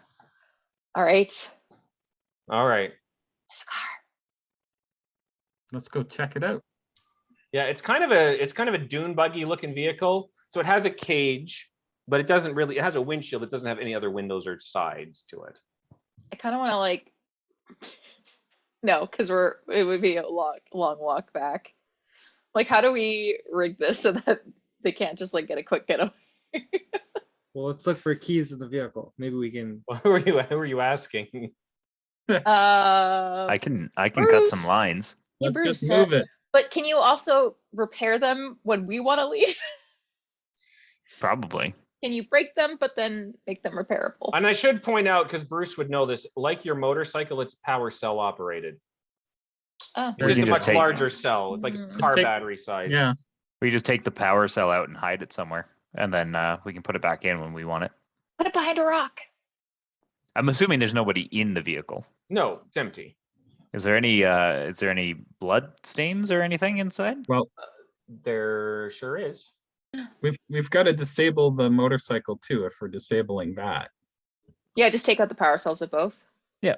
All right. All right. There's a car. Let's go check it out. Yeah, it's kind of a dune buggy looking vehicle. So it has a cage, but it doesn't really. It has a windshield. It doesn't have any other windows or sides to it. I kind of want to like. No, because it would be a long walk back. Like, how do we rig this so that they can't just like get a quick getaway? Well, let's look for keys in the vehicle. Maybe we can. Who are you asking? I can cut Bruce. some lines. Yeah, Let's just Bruce, move it. But can you also repair them when we want to leave? Probably. Can you break them, but then make them repairable? And I should point out, because Bruce would know this, like your motorcycle, it's power cell operated. Oh, It's Or you just a can just much take- larger cell. It's like a Mm. car take- battery size. Yeah. We just take the power cell out and hide it somewhere, and then we can put it back in when we want it. put it behind a rock. I'm assuming there's nobody in the vehicle. No, it's empty. Is there any blood stains or anything inside? Well, There sure is. we've got to disable the motorcycle too if we're disabling that. Yeah, just take out the power cells of both. Yeah,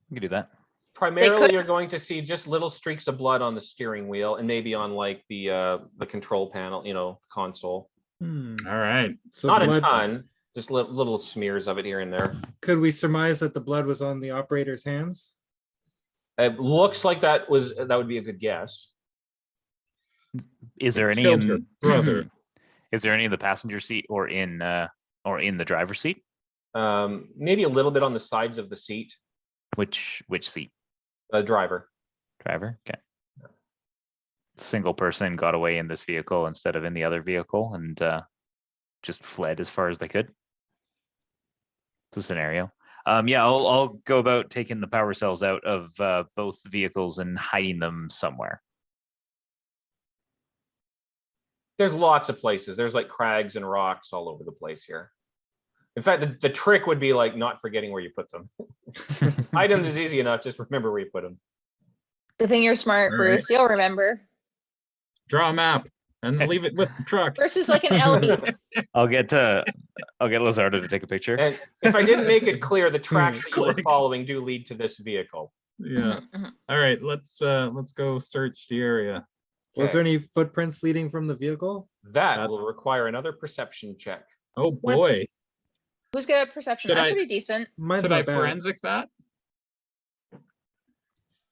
we can do that. Primarily, you're going to see just little streaks of blood on the steering wheel and maybe on like the control panel, console. All right. So Not a blood, ton, just little smears of it here and there. could we surmise that the blood was on the operator's hands? It looks like that would be a good guess. Is there any Killed her in brother. Is there any in the passenger seat or in the driver's seat? Maybe a little bit on the sides of the seat. Which seat? Driver. Driver. Okay. Single person got away in this vehicle instead of in the other vehicle and just fled as far as they could. It's a scenario. Yeah, I'll go about taking the power cells out of both vehicles and hiding them somewhere. There's lots of places. There's like crags and rocks all over the place here. In fact, the trick would be like not forgetting where you put them. Items is easy enough. Just remember where you put them. The thing you're smart, All Bruce. You'll remember. Draw a map and leave it with the truck. Bruce is like an Ellie. I'll get Lizardo to take a picture. And if I didn't make it clear, the tracks that you were Click. following do lead to this vehicle. Yeah. All right. Let's go search the area. Was Okay. there any footprints leading from the vehicle? That will require another perception check. Oh What? boy. Who's good at perception? Should I'm I- pretty decent. Mine's Should not I bad. forensic that?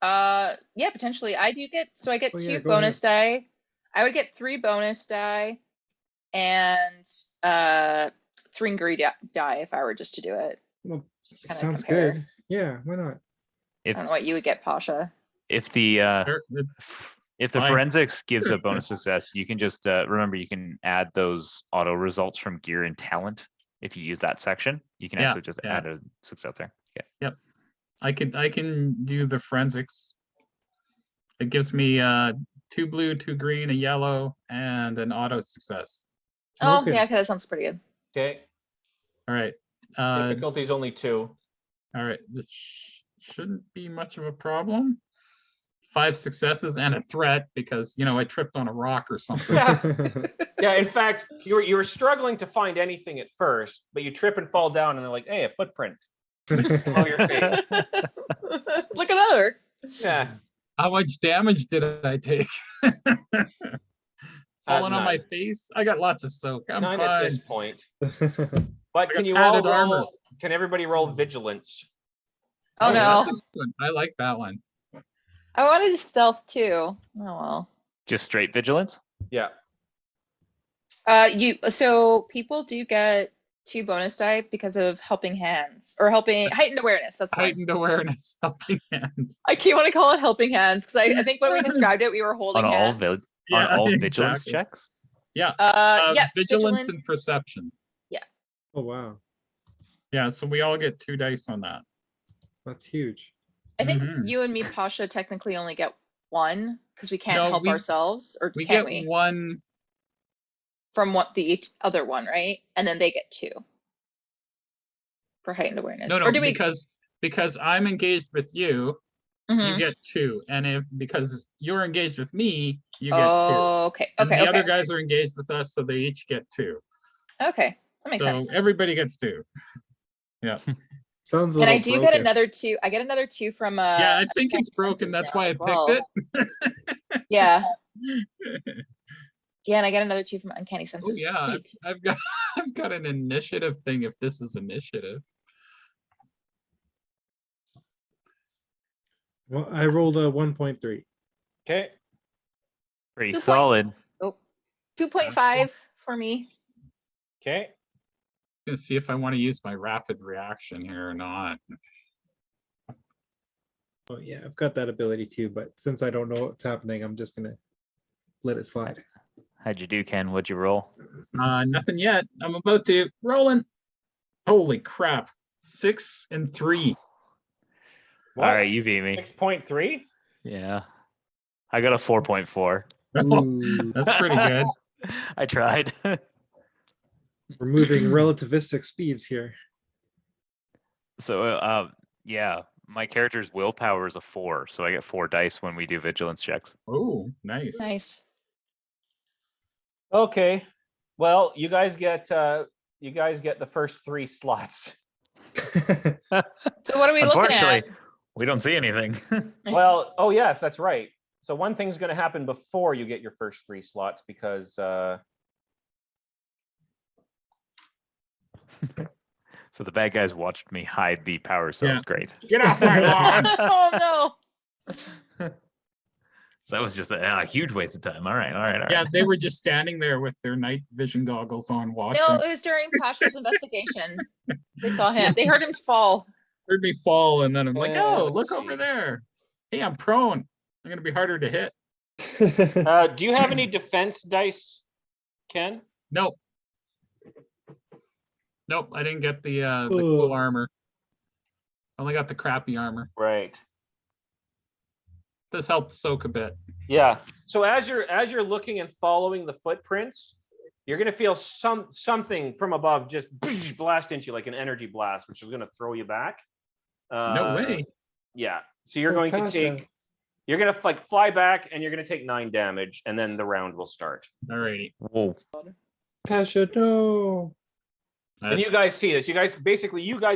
Yeah, potentially. I get Oh, yeah, two go bonus die. I would get 3 bonus die and 3 ingredient die if I were just to do it. Well, Kinda sounds compare. good. Yeah, why not? I don't know what you would get, Pasha. If the Fine. forensics gives a bonus success, you can just remember you can add those auto results from gear and talent. If you use that section, you can Yeah, actually just yeah. add a success there. Okay. I can do the forensics. It gives me 2 blue, 2 green, a yellow, and an auto success. Oh, Okay. yeah, okay, that sounds pretty good. Okay. All right. Difficulty is only 2. All right. This shouldn't be much of a problem. 5 successes and a threat because I tripped on a rock or something. Yeah. In fact, you were struggling to find anything at first, but you trip and fall down, and they're like, "Hey, a footprint." Oh, your face. Look at her. Yeah. How much damage did I take? Falling on my none. face? I got lots of soak. I'm None at this fine. point. But can got you all padded armor. roll? Can everybody roll vigilance? Oh, that's no. a good one. I like that one. I wanted stealth too. Oh well. Just straight vigilance. Yeah. So people do get 2 bonus die because of helping hands or heightened awareness. That's the one. Heightened awareness, helping hands. I keep want to call it helping hands because I think when we described it, we were holding On all hands. on all vigilance exactly. checks. Yeah. Yeah, Vigilance and perception. Oh wow, Yeah, so we all get 2 dice on that. that's huge. I think Mhm. you and me, Pasha, technically only get 1 because we can't No, help we- ourselves, or We can't get we? 1. From each other one, right? And then they get 2 for heightened awareness. No, or do we? because I'm engaged with you you Mhm. get 2. And if because you're engaged with me, you get 2. Oh, okay. And Okay. the other Okay. guys are engaged with us, so they each get 2. Okay. That makes So sense. everybody gets 2. Yeah. Sounds a And I little do get broken. another 2. I get another 2 from Yeah, I think uncanny it's broken. senses That's now why I as picked well. it. Yeah. Yeah, and I get another 2 from uncanny Oh senses. yeah, Sweet. I've got I've got an initiative thing if this is initiative. Well, I rolled a 1.3. Okay. Pretty 2 point- solid. Oh, 2.5 for me. Okay. Gonna see if I want to use my rapid reaction here or not. Oh yeah, I've got that ability too, but since I don't know what's happening, I'm just gonna let it slide. How'd you do, Ken? What'd you roll? Nothing yet. I'm about to rolling. Holy crap. 6 and 3. All right, you beat me. 6.3. Yeah. I got a 4.4. Ooh, That's pretty good. I tried. we're moving relativistic speeds here. So, yeah, my character's willpower is a 4, so I get 4 dice when we do vigilance checks. Oh, nice. Nice. Okay. Well, you guys get the first 3 slots. So what are we looking Unfortunately, at? we don't see anything. Well, oh yes, that's right. So one thing's going to happen before you get your first 3 slots because So the bad guys watched me hide the power cells. Yeah. Great. Get off my lawn. Oh no. So that was just a huge waste of time. All right, all right, all right. Yeah, they were just standing there with their night vision goggles on watching. No, it was during Pasha's investigation. They saw him. They heard him fall. Heard me fall, and then I'm like, oh, let's look see. over there. Hey, I'm prone. I'm gonna be harder to hit. do you have any defense dice, Ken? Nope. Nope, I didn't get the Ooh. cool armor. Only got the crappy armor. Right. This helped soak a bit. Yeah. So as you're looking and following the footprints, you're gonna feel something from above just blast into you like an energy blast, which is gonna throw you back. No way. Yeah. So you're Oh, going to Pasha. take. You're gonna like fly back, and you're gonna take 9 damage, and then the round will start. Alrighty. Whoa. Pasha, no. And you guys see this. You guys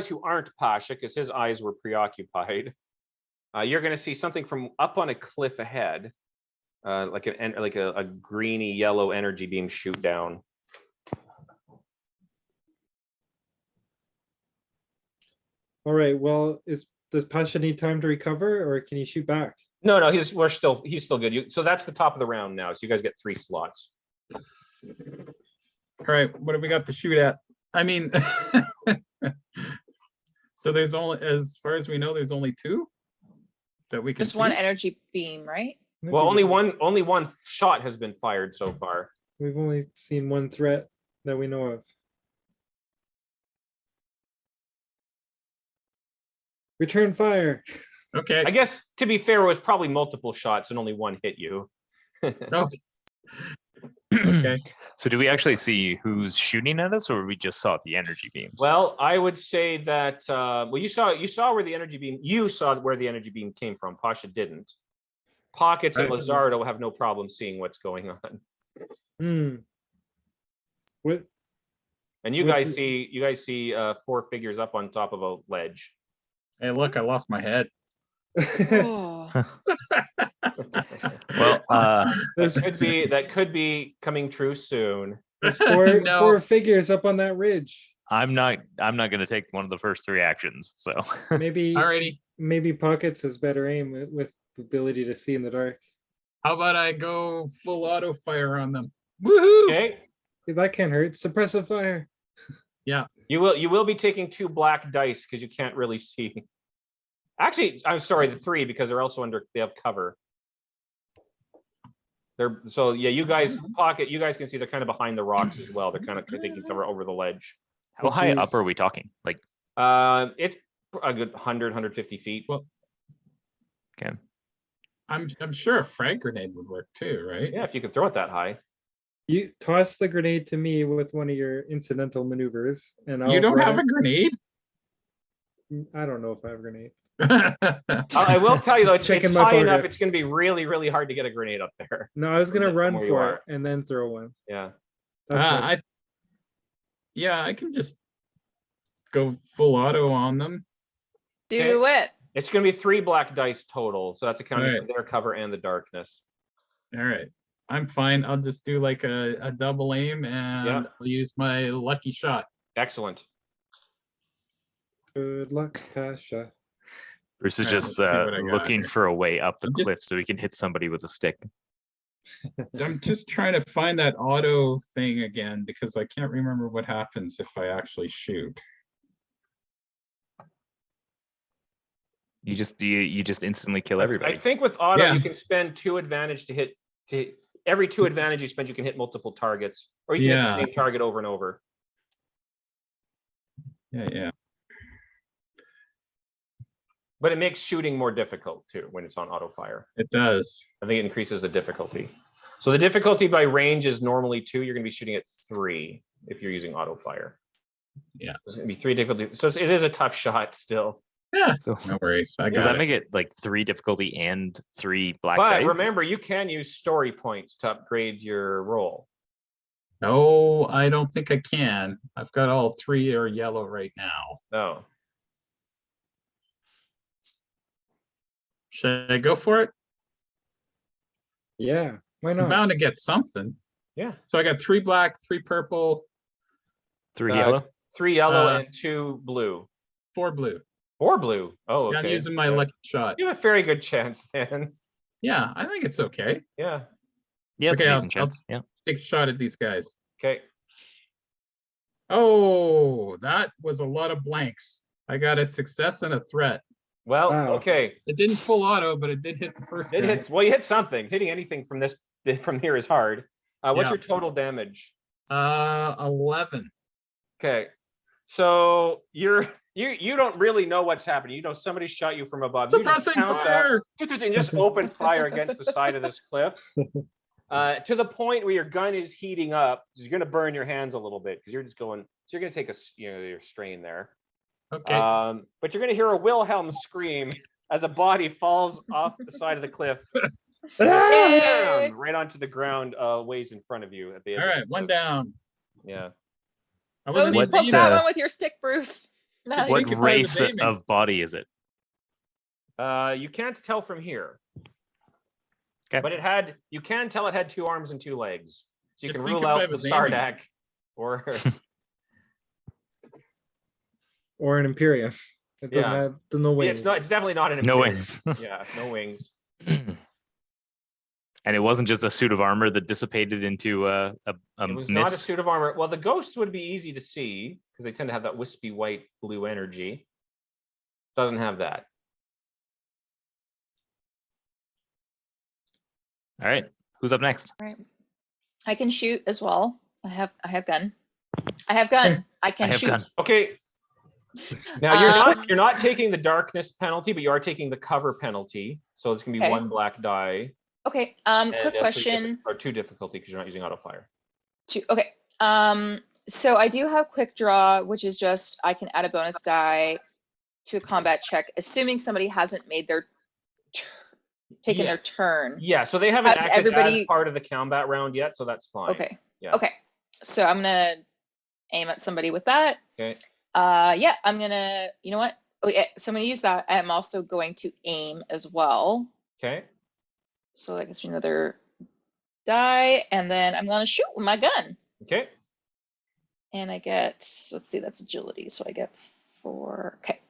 who aren't Pasha, because his eyes were preoccupied, you're gonna see something from up on a cliff ahead, like a greeny yellow energy beam shoot down. All right. Well, does Pasha need time to recover, or can he shoot back? No, he's still good. So that's the top of the round now. So you guys get 3 slots. All right, what have we got to shoot at? I mean, so there's only, as far as we know, there's only 2 that we can Just one see? energy beam, right? Well, only one shot has been fired so far. We've only seen one threat that we know of. Return fire. Okay. I guess to be fair, it was probably multiple shots and only one hit you. Okay. Okay. So do we actually see who's shooting at us, or we just saw the energy beams? Well, I would say that you saw where the energy beam came from. Pasha didn't. Pockets and Right. Lazardo have no problem seeing what's going on. What? And you What guys the- see 4 figures up on top of a ledge. Hey, look, I lost my head. Oh. Well, There's, That could be coming true soon. there's four, No. 4 figures up on that ridge. I'm not gonna take one of the first 3 actions. So Maybe Alrighty. maybe Pockets has better aim with the ability to see in the dark. How about I go full auto fire on them? Woohoo! Okay. That can't hurt. Suppressive fire. You will be taking 2 black dice because you can't really see. Actually, I'm sorry, the 3 because they have cover. You guys can see they're kind of behind the rocks as well. They're kind of taking cover over the ledge. how Which high up is- are we talking? Like, It's a good 150 feet. Well, okay. I'm sure a frag grenade would work too, right? Yeah, if you could throw it that high. You toss the grenade to me with one of your incidental maneuvers, and I'll You don't run have a it. grenade? I don't know if I have a grenade. I will tell you though, it's Checking my high enough. targets. It's going to be really, really hard to get a grenade up there. No, I was gonna From run where you for are. it and then throw one. Yeah. That's my- I can just go full auto on them. Do it. It's going to be 3 black dice total, so that's accounting Right. for their cover and the darkness. All right. I'm fine. I'll just do like a double aim and Yeah. I'll use my lucky shot. Excellent. Good luck, Pasha. Bruce is Alright, just let's see what I got looking here. for a way up the I'm just- cliff so he can hit somebody with a stick. I'm just trying to find that auto thing again because I can't remember what happens if I actually shoot. You just instantly kill I everybody. think with auto, Yeah. you can spend 2 advantage to hit. Every 2 advantage you spend, you can hit multiple targets, or you can hit Yeah. the same target over and over. Yeah. But it makes shooting more difficult too when it's on auto fire. It does. I think it increases the difficulty. So the difficulty by range is normally 2. You're going to be shooting at 3 if you're using auto fire. Yeah. There's going to be 3 difficulty. So it is a tough shot still. Yeah. So No worries. I does got that it. make it like 3 difficulty and 3 black But dice? remember, you can use story points to upgrade your roll. No, I don't think I can. I've got all 3 are yellow right now. No. Should I go for it? Yeah, why I'm not? bound to get something. Yeah. So I got 3 black, 3 purple, 3 Uh, yellow. 3 yellow Uh, and 2 blue. 4 blue. Or blue. Oh, Yeah, okay. I'm using my Yeah. lucky shot. You have a very good chance then. Yeah, I think it's okay. Yeah. Yeah, it's okay, a I'll- decent chance. Yeah. Take a shot at these guys. Okay. Oh, that was a lot of blanks. I got a success and a threat. Well, Wow. okay. It didn't full auto, but it did hit the first It guy. hits. Well, you hit something. Hitting anything from here is hard. What's Yeah. your total damage? 11. Okay. So you don't really know what's happening. You know somebody shot you from above. You just Suppressing count that, fire. and just open fire against the side of this cliff. To the point where your gun is heating up. You're going to burn your hands a little bit because you're just going. So you're going to take your strain there. Okay. But you're going to hear a Wilhelm scream as a body falls off the side of the cliff, down, right onto the ground, ways in front of you at the edge. All of right, the one cliff. down. Yeah. I Oh, wasn't you even poke aiming. that one with your stick, Bruce. Nice. What think if I was race aiming. of body is it? You can't tell from here. Okay. But you can tell it had 2 arms and 2 legs. So you Just can think rule if I out the was aiming. Sardak or Or an Imperium. It doesn't Yeah. have no Yeah, wings. it's definitely not an No Imperium. wings. Yeah, no wings. And it wasn't just a suit of armor that dissipated into a It was not a mist. suit of armor. Well, the ghosts would be easy to see because they tend to have that wispy white blue energy. Doesn't have that. All right, who's up next? Right. I can shoot as well. I have gun. I have gun. I can I have shoot. gun. Okay. Now you're Um, not taking the darkness penalty, but you are taking the cover penalty. So it's gonna be Okay. 1 black die. Okay. and Quick 3 question. or 2 difficulty because you're not using auto fire. Okay. So I do have quick draw, which is just I can add a bonus die to a combat check, assuming somebody hasn't made their taken Yeah. their turn. Yeah, so they haven't Has acted everybody- as part of the combat round yet, so that's fine. Okay. Yeah. Okay. So I'm gonna aim at somebody with that. Okay. Yeah, I'm gonna. You know what? Oh, yeah. So I'm gonna use that. I'm also going to aim as well. Okay. So that gives me another die, and then I'm gonna shoot with my gun. Okay. And I get, let's see, that's agility. So I get 4. Okay.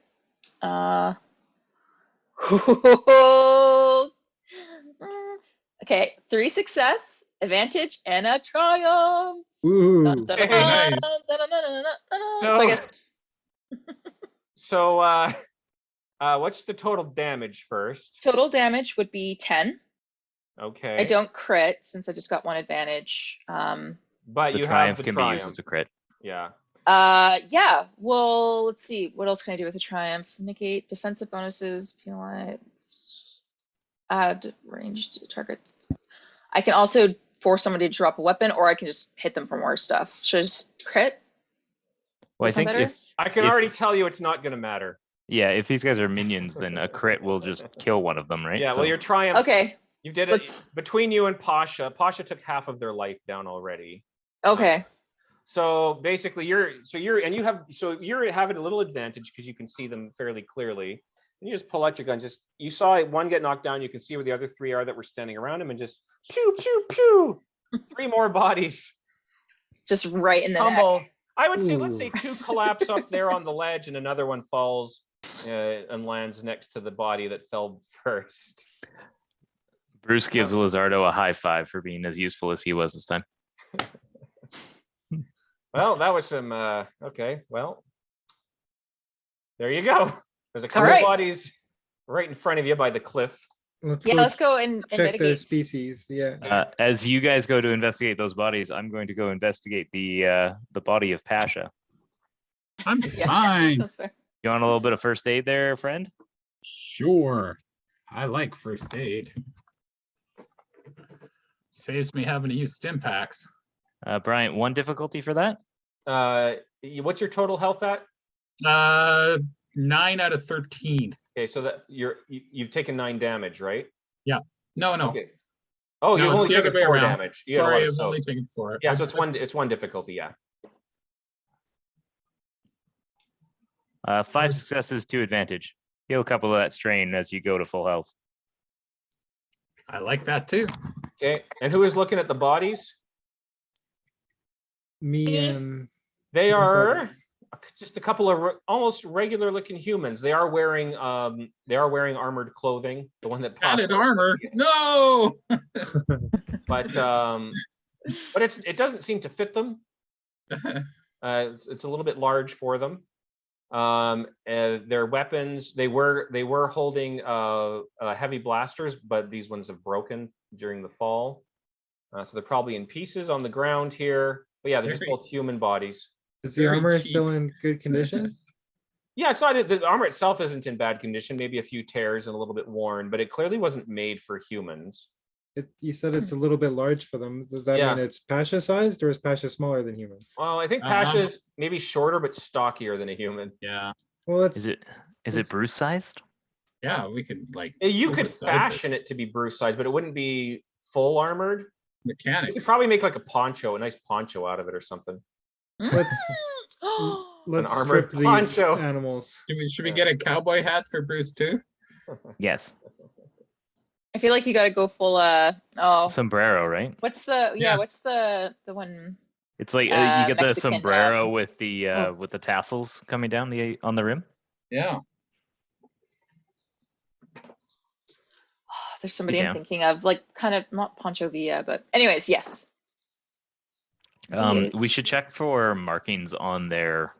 Okay, 3 success, advantage, and a triumph. Ooh. Dun, dun, dun, Hey, nice. dun, dun, dun, dun, dun, dun. So- So I guess So what's the total damage first? total damage would be 10. Okay. I don't crit since I just got 1 advantage. But The you triumph have the can be used triumph. as a crit. Yeah. Yeah, well, let's see. What else can I do with a triumph? Negate defensive bonuses, penalize, add ranged targets. I can also force somebody to drop a weapon, or I can just hit them for more stuff. Should I just crit? Well, I Does that think sound better? if I can If- already tell you it's not going to matter. Yeah, if these guys are minions, then a crit will just kill one of them, right? Yeah, well, So- your triumph. Okay. You did it Let's- between you and Pasha. Pasha took half of their life down already. Okay. So basically, you're having a little advantage because you can see them fairly clearly. And you just pull out your gun. You saw one get knocked down. You can see where the other three are that were standing around him, and just pew pew pew. 3 more bodies Just right in the tumble. neck. I would say, let's say Ooh. 2 collapse up there on the ledge, and another one falls and lands next to the body that fell first. Bruce gives Lizardo a high five for being as useful as he was this time. Well, that was some okay. Well, there you go. There's a couple right. of bodies right in front of you by the cliff. Let's Yeah, go let's go and check their mitigate. species. Yeah. As you guys go to investigate those bodies, I'm going to go investigate the body of Pasha. I'm Yeah, fine. that's fair. You want a little bit of first aid there, friend? Sure. I like first aid. Saves me having to use stim packs. Bryant, 1 difficulty for that? What's your total health at? 9 out of 13. Okay, so that you've taken 9 damage, right? No. Okay. Oh, No, you've it's only the other taken way 4 around. damage. You had a lot Sorry, of I've only soak. taken 4. Yeah, so it's one difficulty. Yeah. 5 successes, 2 advantage. Heal a couple of that strain as you go to full health. I like that too. Okay, and who is looking at the bodies? Me and They my are buddies. just a couple of almost regular-looking humans. They are wearing armored clothing. The one that Added Pasha was armor. looking No. but it doesn't seem to fit them. It's a little bit large for them. Their weapons, they were holding heavy blasters, but these ones have broken during the fall. So they're probably in pieces on the ground here. But yeah, they're just Very- both human bodies. Is the Very armor cheap. still in good condition? Yeah, it's not the armor itself isn't in bad condition, maybe a few tears and a little bit worn, but it clearly wasn't made for humans. You said it's a little bit large for them. Does that Yeah. mean it's Pasha sized, or is Pasha smaller than humans? Well, I think Uh-huh. Pasha's maybe shorter but stockier than a human. Yeah. Well, that's Is it It's- Bruce sized? Yeah, we could like You could oversize it. fashion it to be Bruce size, but it wouldn't be full armored. You could Mechanics. probably make like a nice poncho out of it or something. let's let's armored strip these poncho. animals. Should we get a cowboy hat for Bruce too? Yes. I feel like you got to go full. Sombrero, right? What's the Yeah. What's the one? It's like you get the Mexican, sombrero with the tassels coming down on the rim. Yeah. There's somebody I'm down. thinking of, like kind of not Pancho Villa, but anyways, yes. We should check for markings on their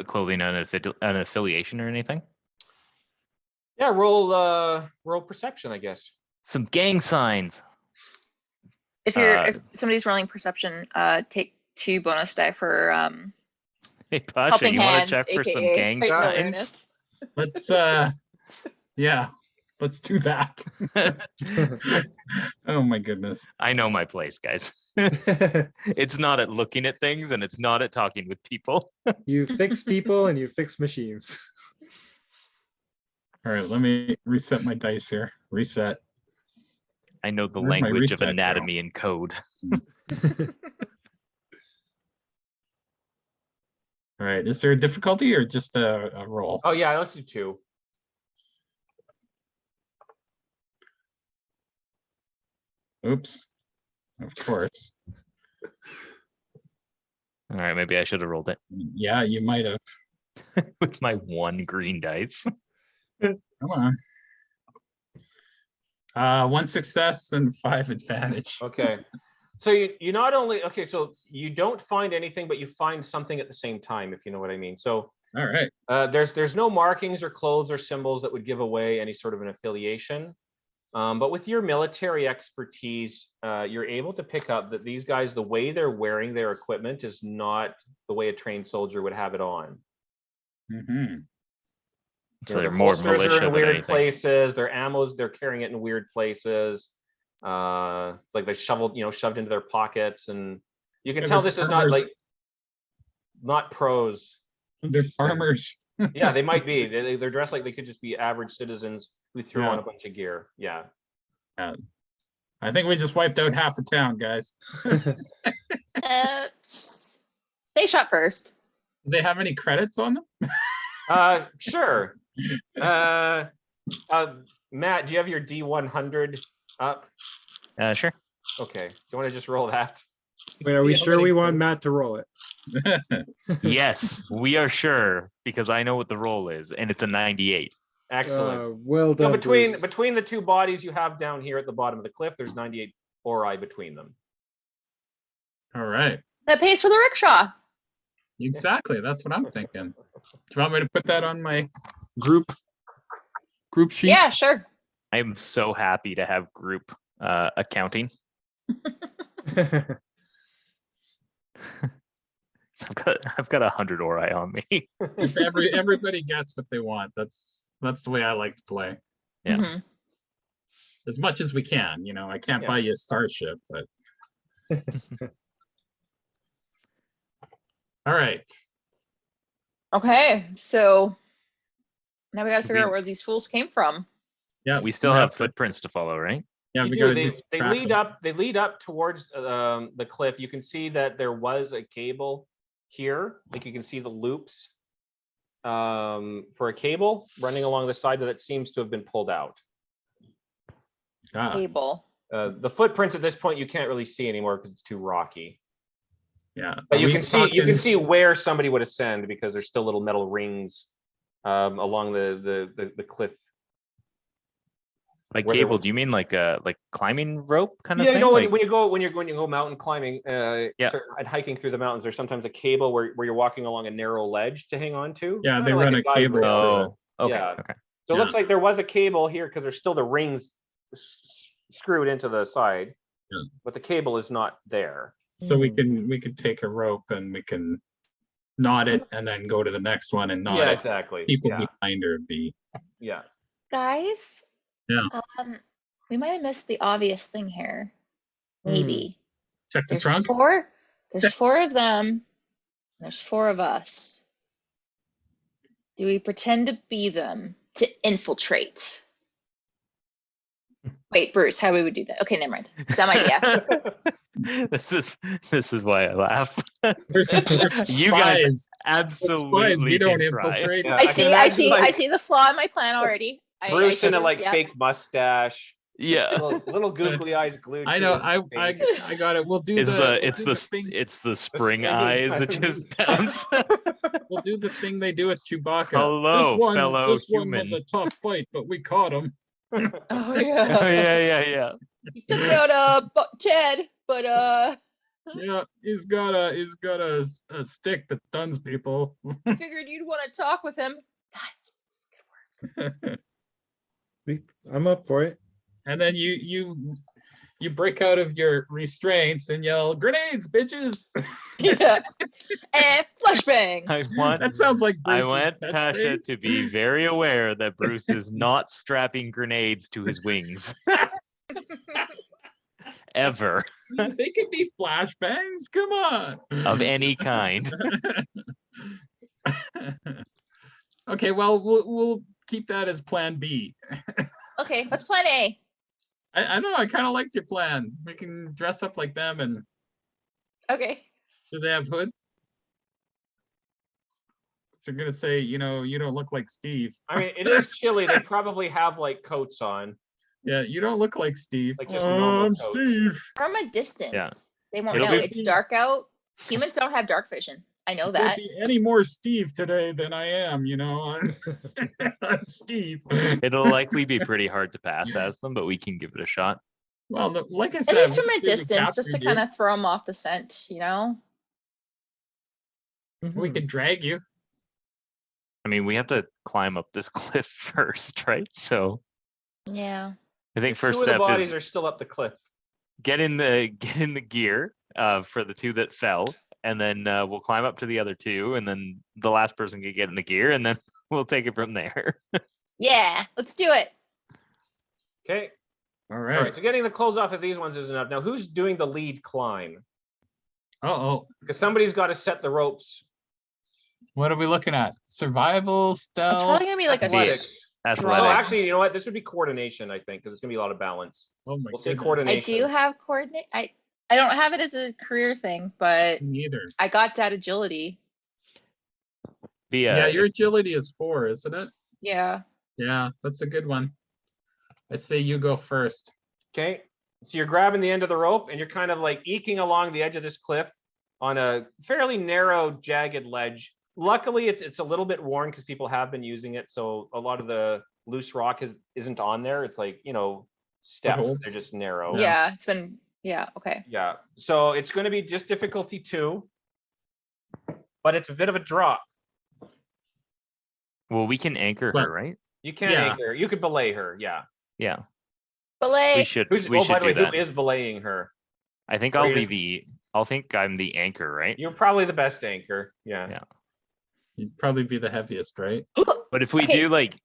clothing and an affiliation or anything. Yeah, roll perception, I guess. Some gang signs. If if somebody's rolling perception, take 2 bonus die for Hey Pasha, helping you want hands, to check for some aka gang heightened signs? awareness. Let's yeah. Let's do that. Oh my goodness. I know my place, guys. It's not at looking at things and it's not at talking with people. You fix people and you fix machines. All right, let me reset my dice here. Reset. I know the Where'd my language of reset go? anatomy and code. All right, is there a difficulty or just a roll? Oh yeah, let's do 2. Oops. Of course. All right, maybe I should have rolled it Yeah, you might have. with my 1 green dice. Come on. 1 success and 5 advantage. Okay. So you not only so you don't find anything, but you find something at the same time, if you know what I mean. So All right. there's no markings or clothes or symbols that would give away any sort of an affiliation. But with your military expertise, you're able to pick up that these guys, the way they're wearing their equipment is not the way a trained soldier would have it on. Mm-hmm. So they're the more holsters are militia in than weird anything. places. Their ammos, they're carrying it in weird places. It's like they shoved into their pockets, and you can So tell they're this is not farmers. not pros. They're farmers. Yeah, they might be. They're dressed like they could just be average citizens who threw on Yeah. a bunch of gear. Yeah. I think we just wiped out half the town, guys. They shot first. Do they have any credits on them? Sure. Matt, do you have your D100 up? Sure. Okay. Do you want to just roll that? Wait, are we See how sure many we want credits- Matt to roll it? Yes, we are sure because I know what the roll is, and it's a 98. Excellent. Well So done. Bruce. between the two bodies you have down here at the bottom of the cliff, there's 98 ori between them. All right. That pays for the rickshaw. Exactly. That's what I'm thinking. Do you want me to put that on my group sheet? Yeah, sure. I am so happy to have group accounting. So I've got 100 ori on me. If everybody gets what they want, that's the way I like to play. Yeah. Mhm. As much as we can, I can't Yeah. buy you a starship, but all right. Okay, so now we gotta figure We- out where these fools came from. Yeah, We still we have to- footprints to follow, right? Yeah, You we do. gotta They, do some they tracking. lead up. They lead up towards the cliff. You can see that there was a cable here. Like you can see the loops for a cable running along the side that seems to have been pulled out. Ah, Cable. The footprints at this point you can't really see anymore because it's too rocky. yeah. But Are you we can talking- see where somebody would ascend because there's still little metal rings along the cliff. Like Where there cable? was- Do you mean like climbing rope kind of Yeah, thing? you know Like- when you go mountain climbing and hiking through the mountains, there's sometimes a cable where you're walking along a narrow ledge to hang on to. Yeah, Kinda they like run a guide cable rail. through it. Oh, okay, Yeah. okay. So it looks like there was a cable here because there's still the rings screwed into the side, Yeah. but the cable is not there. So we could take a rope and we can knot it and then go to the next one and knot Yeah, it. exactly. People Yeah, behind her be. yeah. Guys? Yeah. We might have missed the obvious thing here. Maybe. Check the There's trunk. four. There's four of them. And there's four of us. Do we pretend to be them to infiltrate? Wait, Bruce, how we would do that? Okay, never mind. Dumb idea. This is why I laugh. We're You guys spies. absolutely We don't can try. infiltrate. Yeah, I can see, I imagine, see, like, I see the flaw in my plan already. Bruce see in a it, like yeah. fake mustache, Yeah. little googly eyes glued. I to know. his face. I got it. We'll do It's the it's the spring springing eyes that eyes. just bounce. we'll do the thing they do with Chewbacca. Hello, fellow this one human. was a tough fight, but we caught him. Oh Oh, yeah. yeah. You took out Ted, but Yeah, he's got a stick that stuns people. figured you'd want to talk with him. Guys, this could work. I'm up for it. And then you break out of your restraints and yell, "Grenades, bitches!" Yeah. And flashbang. I want That sounds like I Bruce's want Tasha catchphrase. to be very aware that Bruce is not strapping grenades to his wings. Ever. They could be flashbangs. Come on. Of any kind. Okay, well, we'll keep that as Plan B. Okay, what's plan A? I don't know. I kind of liked your plan. We can dress up like them, and Okay. do they have hood? So I'm gonna say, you don't look like Steve. I mean, it is chilly. They probably have like coats on. Yeah, you don't look like Steve. Like just normal I'm coats. Steve. From a distance, they won't It'll know. be- It's dark out. Humans don't have dark vision. I know Can't that. be any more Steve today than I am. I'm, I'm Steve. It'll likely be pretty hard to pass as them, but we can give it a shot. Well, like I At said, least from we a captured distance, just to you. kind of throw them off the scent, you know? We could drag you. I mean, we have to climb up this cliff first, right? So Yeah. I think Two first of the step bodies is are still up the cliff. get in the gear for the two that fell, and then we'll climb up to the other two, and then the last person can get in the gear, and then we'll take it from there. Yeah, let's do it. Okay. All All right. right. So getting the clothes off of these ones is enough. Now, who's doing the lead climb? Uh-oh. Because somebody's got to set the ropes What are we looking at? Survival, It's stealth. probably gonna be like a Athletics. draw. Oh, Athletics. actually, you know what? This would be coordination, I think, because it's gonna be a lot of balance. Oh my We'll say goodness. I coordination. do have coordinate. I don't have it as a career thing, but Neither. I got that agility. Yeah, your agility is 4, isn't it? Yeah. Yeah, that's a good one. I say you go first. Okay, so you're grabbing the end of the rope and you're kind of like eking along the edge of this cliff on a fairly narrow, jagged ledge. Luckily, it's a little bit worn because people have been using it, so a lot of the loose rock isn't on there. It's like, you know, steps. Footholds. They're just narrow. Yeah. It's been. Yeah. Okay. Yeah. So it's going to be just difficulty 2, but it's a bit of a drop. Well, we can anchor But- her, right? You can Yeah. anchor her. You could belay her. Yeah. Yeah, Belay. we should. Who's, We oh, should by the do way, that. who is belaying her? I think or I'll you be just- the. I'll think I'm the anchor, right? You're probably the best anchor. Yeah. Yeah. You'd probably be the heaviest, right? But if we Okay. do like,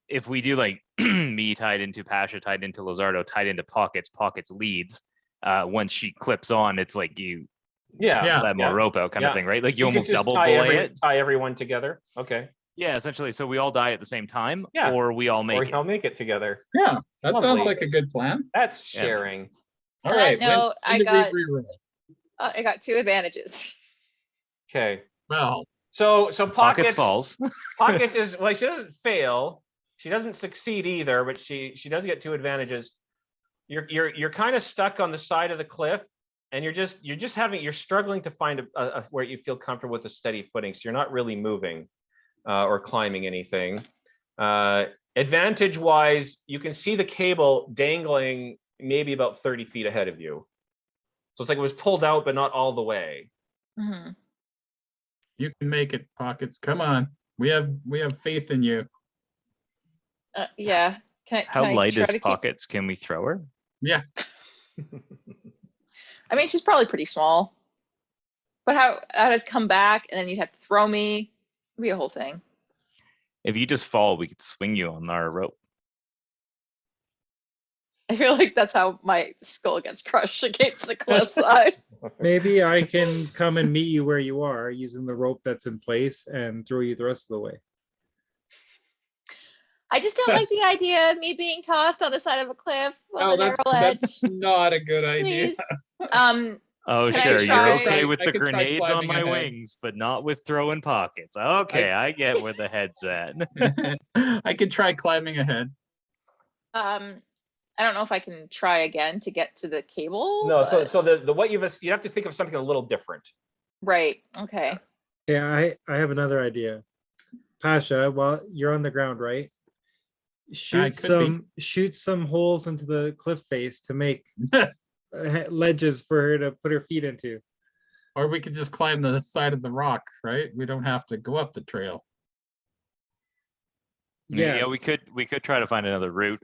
me tied into Pasha, tied into Lazardo, tied into Pockets, Pockets leads. Once she clips on, it's like you Yeah. Yeah. let more rope out kind of Yeah. thing, right? Like you could almost just double tie belay it. tie everyone together. Okay. Yeah, essentially. So we all die at the same time, Yeah. or we all Or make it. I'll make it together. Yeah, that sounds Lovely. like a good plan. That's Yeah. sharing. All On that right. note, I when do we got- reroll? I got 2 advantages. Okay. Well, So Pockets pockets falls. Pockets is, well, she doesn't fail. She doesn't succeed either, but she does get 2 advantages. You're kind of stuck on the side of the cliff, and you're struggling to find a where you feel comfortable with a steady footing. So you're not really moving or climbing anything. Advantage wise, you can see the cable dangling maybe about 30 feet ahead of you. So it's like it was pulled out, but not all the way. Mhm. you can make it, Pockets. Come on. We have faith in you. Yeah. Can How I light try is to keep- Pockets? Can we throw her? Yeah. I mean, she's probably pretty small. But how I'd come back and then you'd have to throw me. It'd be a whole thing. If you just fall, we could swing you on our rope. I feel like that's how my skull gets crushed against the cliffside. Maybe I can come and meet you where you are using the rope that's in place and throw you the rest of the way. I just don't like the idea of me being tossed on the side of a cliff on Oh, the that's narrow ledge. not a good idea. Please. Um, Oh, Can I sure. try- You're okay with I the could try grenades on climbing my ahead. wings, but not with throwing Pockets. Okay, I get where the head's at. I could try climbing ahead. I don't know if I can try again to get to the cable. No, but- so the what you have to think of something a little different. Right. Okay. Yeah, I have another idea. Pasha, while you're on the ground, right? could be. Shoot some holes into the cliff face to make ledges for her to put her feet into. Or we could just climb the side of the rock, right? We don't have to go up the trail. Yeah, we Yes. could try to find another route.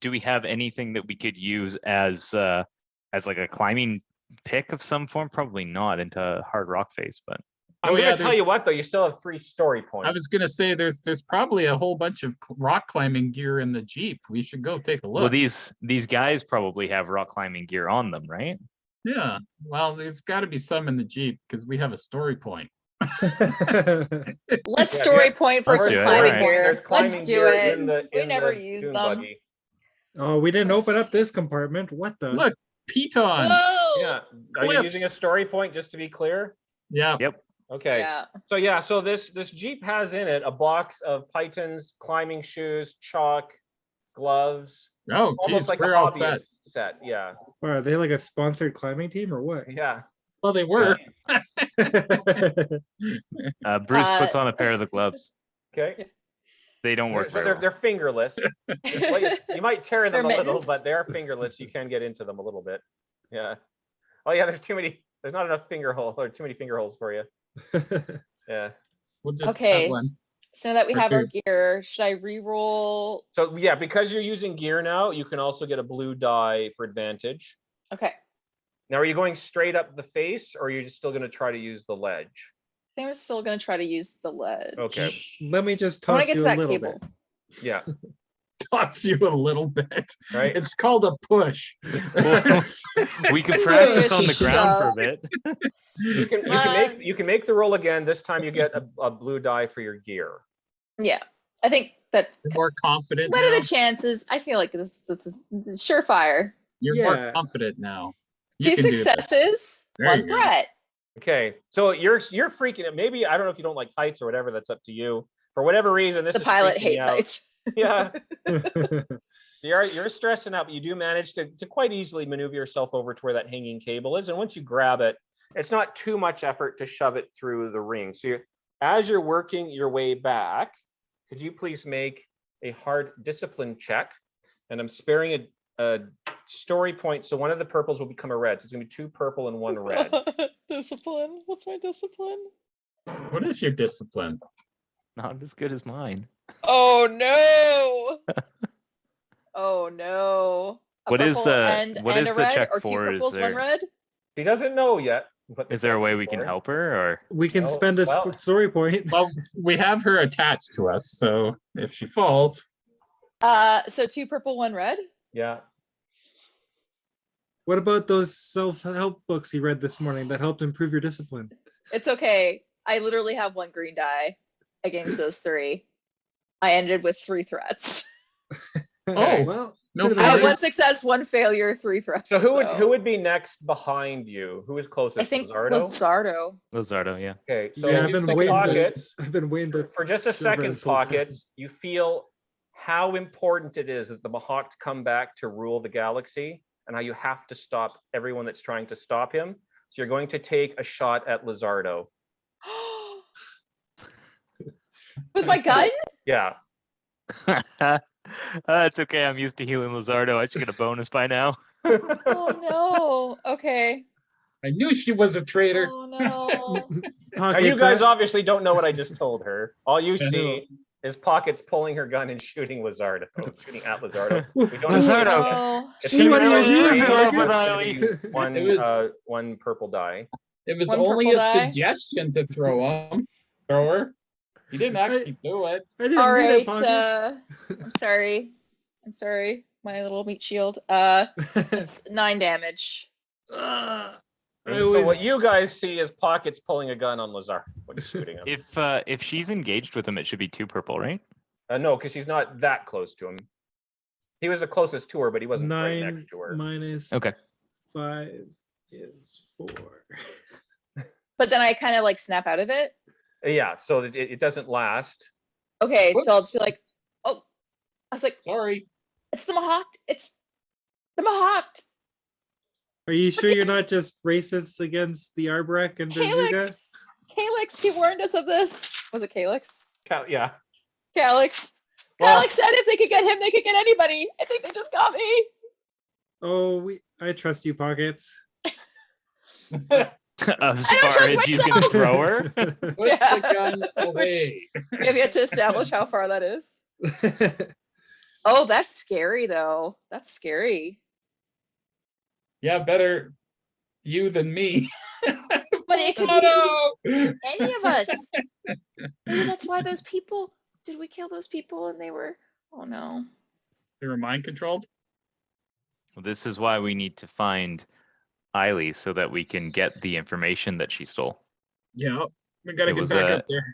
Do we have anything that we could use as like a climbing pick of some form? Probably not into hard rock face, but I'm Oh, gonna yeah, tell there's- you what though, you still have 3 story points. I was gonna say there's probably a whole bunch of rock climbing gear in the Jeep. We should go take a look. well, these guys probably have rock climbing gear on them, right? Yeah, well, there's got to be some in the Jeep because we have a story point. Let's Yeah, story yeah. point for Let's some do it. climbing Alright. gear. There's climbing Let's do gear it. in the- We in never the use dune them. buggy. Oh, we didn't open up this compartment. What the? Look, pitons. Whoa. Yeah. Are you using a Clips. story point just to be clear? Yeah. Yep. Okay. Yeah. So this Jeep has in it a box of pythons, climbing shoes, chalk, gloves, Oh, almost geez, like we're a all hobbyist set. set. Yeah. Wow, are they like a sponsored climbing team or what? Yeah. Well, they were. Bruce puts on a pair of the gloves. Okay. They don't work So very they're well. they're fingerless. Well, you might tear them They're a little, mittens? but they're fingerless. You can get into them a little bit. Yeah. Oh yeah, there's not enough finger hole or too many finger holes for you. Yeah. We'll just Okay. cut one. So now that we have our Okay. gear, should I re-roll? So yeah, because you're using gear now, you can also get a blue die for advantage. Okay. Now, are you going straight up the face, or are you still going to try to use the ledge? I think we're still gonna try to use the ledge. Okay. Let me just I wanna toss get you to a that little cable. bit. Yeah. taunts you a little bit. Right. It's called a push. We can It's practice like a on the ground for a shove. bit. You can make the roll again. This time you get a blue die for your gear. Yeah, I think that. You're more confident What now. are the chances? I feel like this is surefire. You're more Yeah. confident now. You 2 can do this. successes, There 1 you go. threat. Okay, so you're freaking out. Maybe I don't know if you don't like heights or whatever. That's up to you. For whatever reason, this The is pilot freaking you hates out. heights. Yeah, you're stressing out, but you do manage to quite easily maneuver yourself over to where that hanging cable is, and once you grab it, it's not too much effort to shove it through the ring. So as you're working your way back, could you please make a hard discipline check? And I'm sparing a story point, so one of the purples will become a red. So it's gonna be 2 purple and 1 red. Discipline. What's my discipline? What is your discipline? Not as good as mine. Oh no! Oh no! What is purple the- and, what and is a the red, check or 2 for? Is purples, 1 there- red? She doesn't know yet. What the Is there a check way is we can for. help her, or We can Oh, spend a well. story point. Well, we have her attached to us, so if she falls, So 2 purple, 1 red. Yeah. What about those self-help books you read this morning that helped improve your discipline? It's okay. I literally have 1 green die against those 3. I ended with 3 threats. Oh, well, no could've I had been 1 worse. success, 1 failure, 3 threats. So who would be next behind you? Who is closest? I think Lizardo? Lizardo. Lizardo? Yeah. Okay, so Yeah, I've you been second waiting. Pockets, I've been waiting to for just a shove her second, this whole session. Pockets, you feel how important it is that the Mahact come back to rule the galaxy, and how you have to stop everyone that's trying to stop him. So you're going to take a shot at Lizardo. With my gun? Yeah. It's okay. I'm used to healing Lizardo. I should get a bonus by now. Oh no. Okay. I knew she was a traitor. Oh no. Now, you Pockets, guys I- obviously don't know what I just told her. All you I see is Pockets pulling her gun and shooting Lizardo, shooting at Lizardo. Ooh, We don't Lizardo. No. It's gonna be What are you one doing, green, it's Pockets? gonna be one, It was- one purple die. It was 1 only purple a die. suggestion to throw her. He didn't actually do it. I didn't All mean it, right. Pockets. I'm sorry. I'm sorry. My little meat shield. It's 9 damage. I So always- what you guys see is Pockets pulling a gun on Lizardo when he's shooting him. If she's engaged with him, it should be 2 purple, right? No, because he's not that close to him. He was the closest to her, but he wasn't right 9 next to her. minus Okay. 5 is 4. But then I kind of like snap out of it. Yeah, so that it doesn't last. Okay, so I'll Whoops. just be like, oh, I was like, Sorry. it's the Mahact. It's the Mahact. Are you sure you're not just racist against the Arbrek and Dazuga? Calyx. Calyx, he warned us of this. Was it Calyx? Yeah. Calyx. Well- Calyx said if they could get him, they could get anybody. I think they just got me. Oh, I trust you, Pockets. As I don't far trust as you can myself. throw her. Put Yeah. the gun away. We have yet to establish how far that is. Oh, that's scary though. That's scary. Yeah, better you than me. But it could Oh, be no. any of us. Maybe that's why those people. Did we kill those people and they were? Oh no. They were mind controlled. This is why we need to find Aili so that we can get the information that she stole. Yeah, we gotta It get was back a- up there.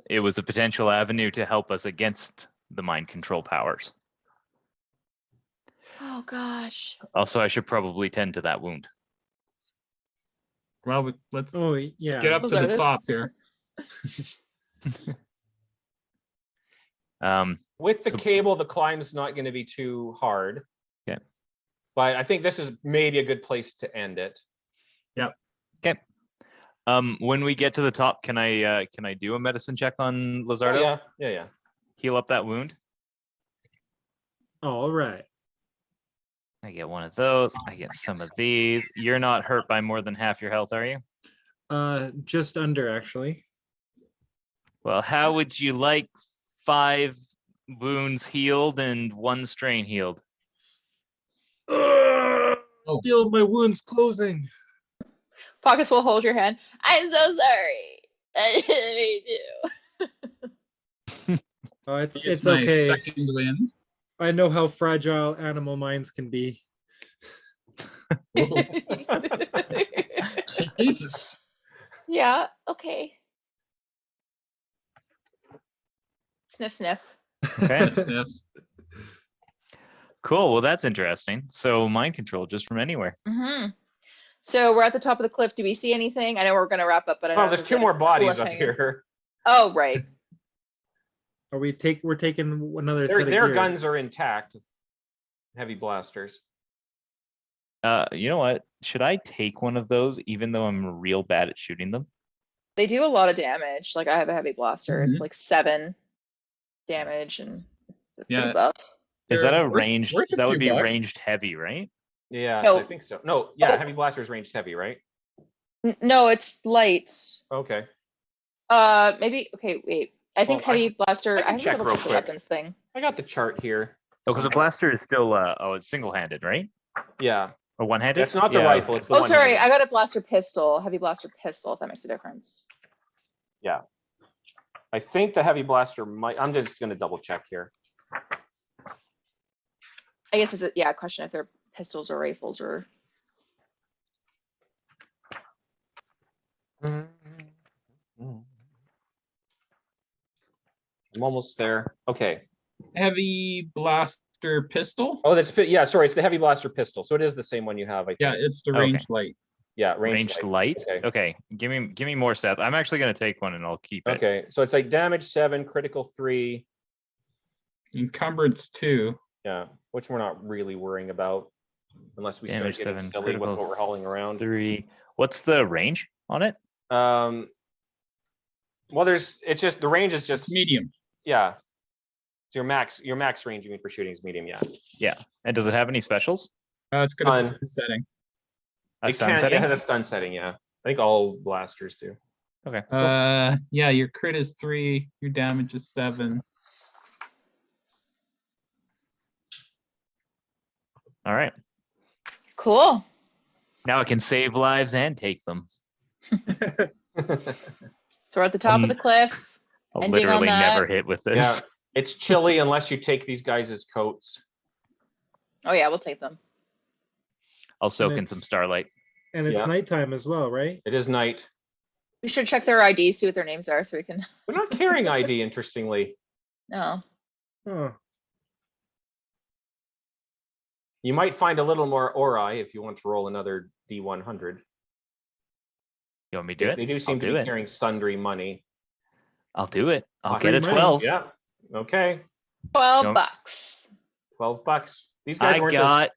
It was a potential avenue to help us against the mind control powers. Oh gosh. Also, I should probably tend to that wound. Well, let's Oh, yeah. get up Was to that the it? top here. With the So- cable, the climb's not going to be too hard. Yeah. But I think this is maybe a good place to end it. Okay. When we get to the top, can I do a medicine check on Oh, Lizardo? yeah. Heal up that wound. All right. I get one of those. I get some of these. You're not hurt by more than half your health, are you? Just under actually. Well, how would you like 5 wounds healed and 1 strain healed? Feel my wounds closing. Pockets will hold your hand. I'm so sorry. I didn't mean to. Oh, Use it's my okay. second wind. I know how fragile animal minds can be. Jesus. Yeah, okay. Sniff, sniff. Okay. Sniff, sniff. Cool. Well, that's interesting. So mind control just from anywhere. Hmm. So we're at the top of the cliff. Do we see anything? I know we're gonna wrap up, but I Oh, know there's two more bodies up here. Oh, right. Are we're taking another set of Their gear. guns are intact. Heavy blasters. You know what? Should I take one of those, even though I'm real bad at shooting them? They do a lot of damage. Like I have a heavy blaster. It's Mhm. like 7 damage and it's Yeah. pretty buff. Is that They're a worth- ranged? worth a That would few be bucks. ranged heavy, right? Yeah, No. I think so. No, yeah, Oh. heavy blasters ranged heavy, right? No, it's light. Okay. Maybe. Okay, wait. I think Well, heavy blaster. I can I have to check double real check the quick. weapons thing. I got the chart here. Oh, because a blaster is still it's single-handed, right? Yeah, Or one-handed? that's not the Yeah. rifle. It's the Oh, one sorry. handed. I got a blaster pistol. Heavy blaster pistol. If that makes a difference. Yeah. I think the heavy blaster might. I'm just going to double check here. I guess it's a question if they're pistols or rifles or. I'm almost there. Okay. Heavy blaster pistol. Oh, yeah. Sorry, it's the heavy blaster pistol. So it is the same one you have. I think. Yeah, it's the Okay. ranged light. Yeah, Ranged light. Okay. Okay. Give me more stats. I'm actually gonna take one and I'll keep it. Okay, so it's like damage 7, critical 3. Encumbrance 2. Yeah, which we're not really worrying about unless we Damage start getting 7, silly with critical what we're hauling around. 3. What's the range on it? Well, it's just the range is It's just medium. yeah. So your max range you mean for shooting is medium, yeah. And does it have any specials? It's got a Stun. stun setting. A It stun can, setting? it has a stun setting, yeah. I think all blasters do. Okay. Yeah, your crit is 3, your damage is 7. All right. Cool. Now I can save lives and take them. So we're at the top of the cliff. I'll Ending on literally never that. hit with this. Yeah, it's chilly unless you take these guys as coats. Oh yeah, we'll take them. I'll soak in it's- some starlight. And it's Yeah. nighttime as well, right? It is night. We should check their IDs, see what their names are, so we can. We're not carrying ID, interestingly. No. Oh, You might find a little more ori if you want to roll another D100. You want me to do it? They do I'll seem to do be it. carrying sundry money. I'll do it. I'll Free get a money. 12. Yeah, okay. 12 Nope. bucks. $12. These guys I weren't got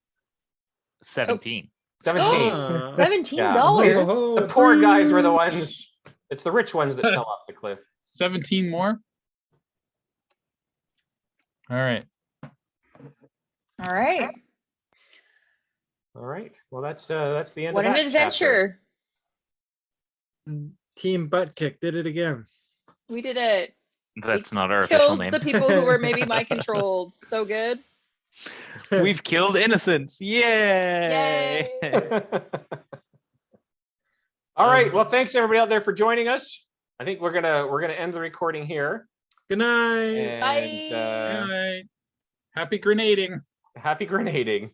17. 17. Ah. $17. Oh, The poor guys were the breeze. ones. It's the rich ones that fell off the cliff. 17 more. All right. All right. All right. Well, that's the end What of an that chapter. adventure. Team butt kick did it again. We did it. That's not our official Killed name. the people who were maybe mind controlled. So good. We've killed innocents. Yay! Yay. All right. Well, thanks everybody out there for joining us. I think we're gonna end the recording here. Good night. And Bye. All right. Happy grenading. happy grenading.